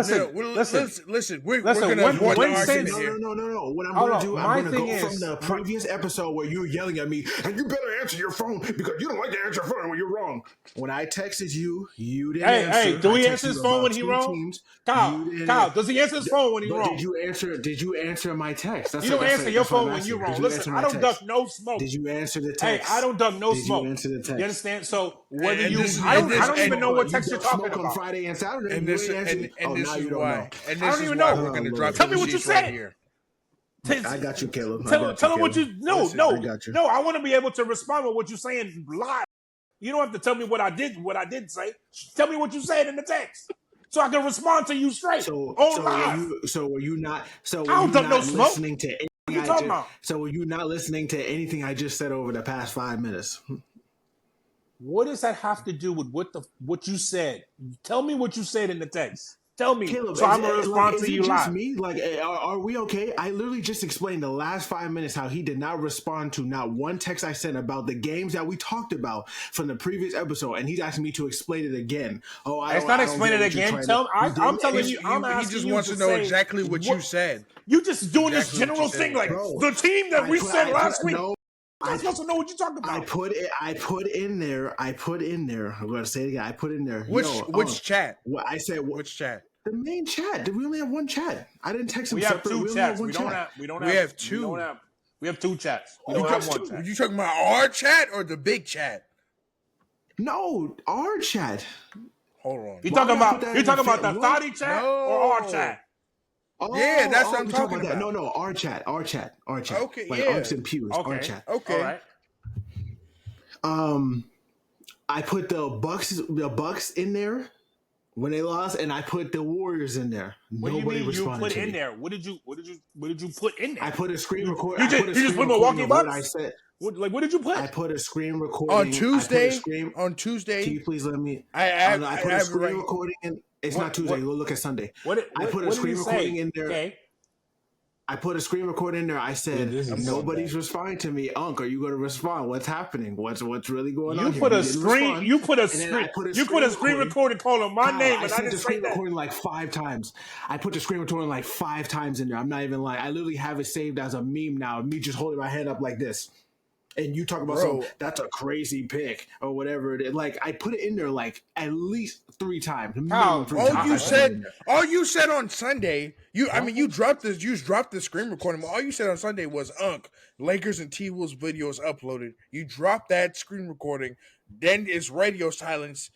Listen. We're going to avoid the argument here. No. What I'm going to do, I'm going to go from the previous episode where you were yelling at me, and you better answer your phone because you don't like to answer your phone when you're wrong. When I texted you, you didn't answer. Hey, do he answer his phone when he wrong? Kyle, does he answer his phone when he wrong? Did you answer my text? You don't answer your phone when you're wrong. Listen, I don't duck no smoke. Did you answer the text? Hey, I don't duck no smoke. Did you answer the text? You understand? So whether I don't even know what text you're talking about. On Friday and Saturday, and this is why. And this is why we're going to drop. Tell me what you said. Right here. I got you, Caleb. Tell him what you. No. I want to be able to respond with what you're saying live. You don't have to tell me what I did say. Tell me what you said in the text, so I can respond to you straight. Were you not listening to anything? What are you talking about? So were you not listening to anything I just said over the past 5 minutes? What does that have to do with what you said? Tell me what you said in the text. Tell me, Caleb, so I'm gonna respond to you live. Me? Like, are we okay? I literally just explained the last 5 minutes how he did not respond to not one text I sent about the games that we talked about from the previous episode, and he's asking me to explain it again. It's not explain it again. I'm telling you. He just wants to know exactly what you said. You just doing this general thing, like the team that we said last week. I'm supposed to know what you're talking about. I put in there. I'm going to say it again. I put in there. Which chat? What I said. Which chat? The main chat. We only have one chat. I didn't text him we have separate. Two we chats. Only have one chat. We have two. We have two chats. We don't have one chat. You talking about our chat or the big chat? No, our chat. Hold on. You talking about the Thotty chat or our chat? Oh, yeah, that's what I'm talking about. No, our chat. Okay, like Arcs and Pews. Okay. Our chat. Okay. All right. I put the Bucks in there when they lost, and I put the Warriors in there. What Nobody do you mean you responded put to in me. there? What did you put in there? I put a screen record. You just put Milwaukee Bucks? I said. What did you put? I put a screen recording on Tuesday. On Tuesday, can you please let me? I put a screen recording in. It's not Tuesday. We'll look at Sunday. I put a screen recording in there. Okay. I put a screen recording in there. I said, nobody's responding to me. Unc, are you going to respond? What's happening? What's really going on? You put a screen recording calling my name, and I didn't say that. Recording like 5 times. I put the screen recording like 5 times in there. I'm not even lying. I literally have it saved as a meme now. Me just holding my hand up like this. and you talk about Bro. that's a crazy pick or whatever it is. Like I put it in there like at least 3 times. Kyle, All you said on Sunday, you dropped the screen recording. All you said on Sunday was Lakers and T-Wolves videos uploaded. You dropped that screen recording, then it's radio silence.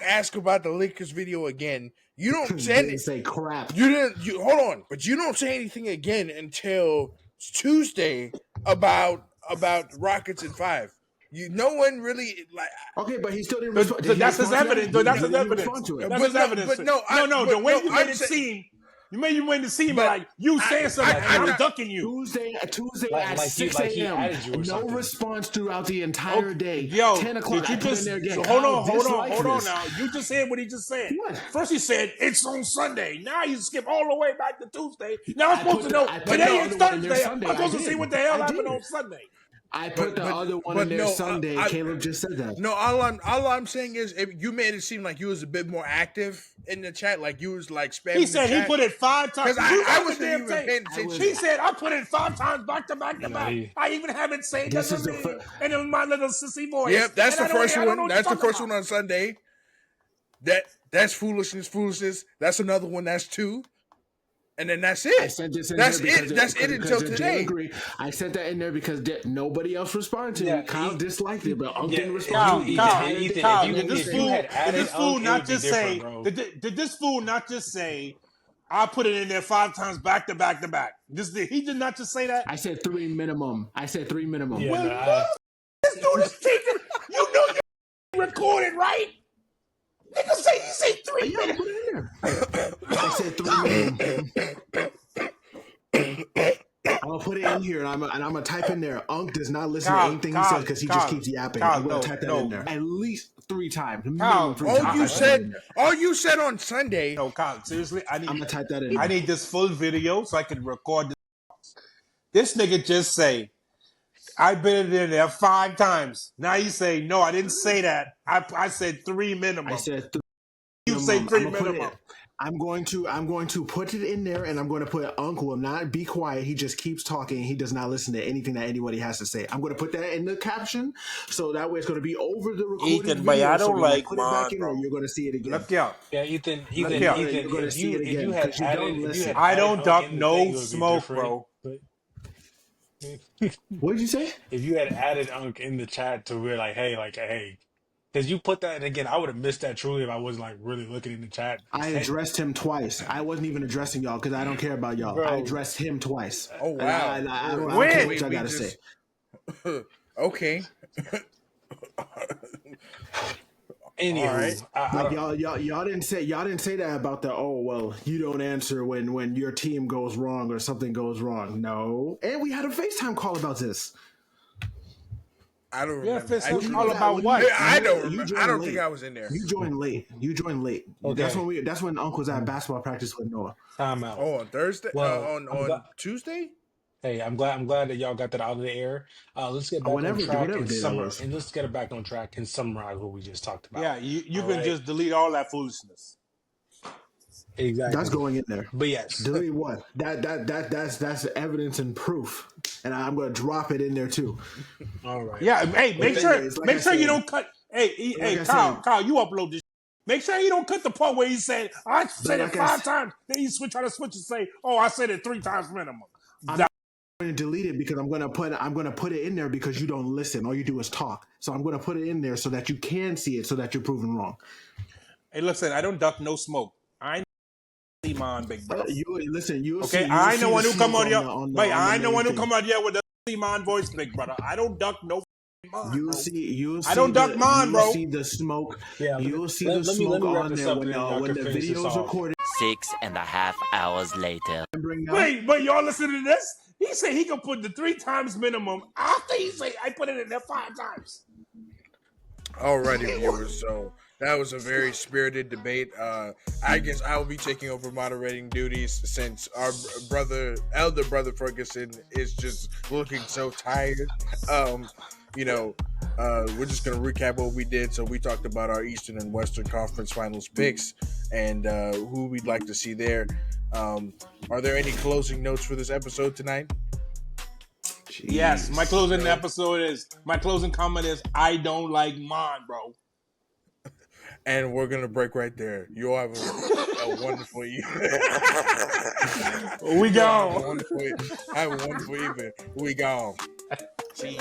Asked about the Lakers video again. You don't say crap. You didn't. Hold on, but you don't say anything again until Tuesday about Rockets in 5. No one really like. Okay, but he still didn't respond. That's his evidence. That's his evidence. That's his evidence. But no, the way you made it seem. You made it seem like you saying something and I was ducking you. Tuesday at 6 a.m. No response throughout the entire day. Yo, 10 o'clock. Did you just, so hold on now. You just said what he just said. What? First he said it's on Sunday. Now you skip all the way back to Tuesday. Now I'm supposed to know today is Thursday. I'm supposed to see what the hell happened on Sunday. I put the other one in there Sunday. Caleb just said that. No, all I'm saying is you made it seem like you was a bit more active in the chat, like you was like spamming. He said he put it 5 times. I was even paying attention. He said I put it 5 times back to back to back. I even haven't said that in my little sissy voice. Yep, that's the first one. That's the first one on Sunday. That's foolishness. That's another one. That's 2. And then that's it. I sent this in that's there it. That's it until today. I sent that in there because nobody else responded to me. Kyle disliked it, but Unc didn't respond. Kyle, did this fool not just say? Did this fool not just say? I put it in there 5 times back to back to back. He did not just say that. I said 3 minimum. Yeah, this dude is taking. You know you're recorded, right? Nigga say he say 3 minutes. Put it in there. I said 3 minimum. I'm gonna put it in here, and I'm gonna type in there. Unc does not listen to anything he says because he just keeps yapping. I'm gonna type that in there at least 3 times. All you said on Sunday. No, Kyle, seriously, I'm gonna type that in. I need this full video so I can record this. This nigga just say, I've been in there 5 times. Now you say, no, I didn't say that. I said 3 minimum. I said 3 You say 3 minimum. I'm going to put it in there, and I'm going to put Unc will not be quiet. He just keeps talking. He does not listen to anything that anybody has to say. I'm going to put that in the caption, so that way it's going to be over the recorded Ethan, video. but I don't like put it back in, or you're going to see it again. Look out. Yeah, Ethan, you're going to see it again because you don't listen. I don't duck no smoke, bro. What did you say? If you had added Unc in the chat to be like, hey, because you put that in again, I would have missed that truly if I wasn't like really looking in the chat. I addressed him twice. I wasn't even addressing y'all because I don't care about y'all. Bro. I addressed him twice. Oh wow! I don't care what y'all gotta say. Okay. Anyway, like y'all didn't say that about the you don't answer when your team goes wrong or something goes wrong. No, and we had a FaceTime call about this. I don't remember. All about what? I don't remember. I don't think I was in there. You joined late. Okay. That's when Uncle was at basketball practice with Noah. Time out. Oh, on Thursday? On Tuesday? Hey, I'm glad that y'all got that out of the air. Let's get back on track and let's get it back on track and summarize what we just talked about. Yeah, you can just delete all that foolishness. Exactly. That's going in there. But yes. Delete what? That's evidence and proof. And I'm gonna drop it in there too. All right. Yeah, hey, make sure you don't cut. Hey, Kyle, you upload this. Make sure you don't cut the part where he said, I said it 5 times. Then you try to switch and say, I said it 3 times minimum. I'm going to delete it because I'm going to put it in there because you don't listen. All you do is talk. So I'm going to put it in there so that you can see it, so that you're proven wrong. Hey, listen, I don't duck no smoke. I know man, big brother. I know one who come out here. I know one who come out here with the man voice, big brother. I don't duck no. You'll see. I don't duck mine, bro. You'll see the smoke. Yeah, you'll see the smoke on there when the video's recorded. 6.5 hours later. Wait, but y'all listen to this? He said he could put the 3 times minimum after he said I put it in there 5 times. Alrighty, viewers. So that was a very spirited debate. I guess I will be taking over moderating duties since our elder brother Ferguson is just looking so tired. We're just going to recap what we did. So we talked about our Eastern and Western Conference Finals picks and who we'd like to see there. Are there any closing notes for this episode tonight? Yes, my closing Jeez. comment is I don't like mine, bro. And we're gonna break right there. You'll have a wonderful evening. We Have a go. wonderful evening. We gone. See.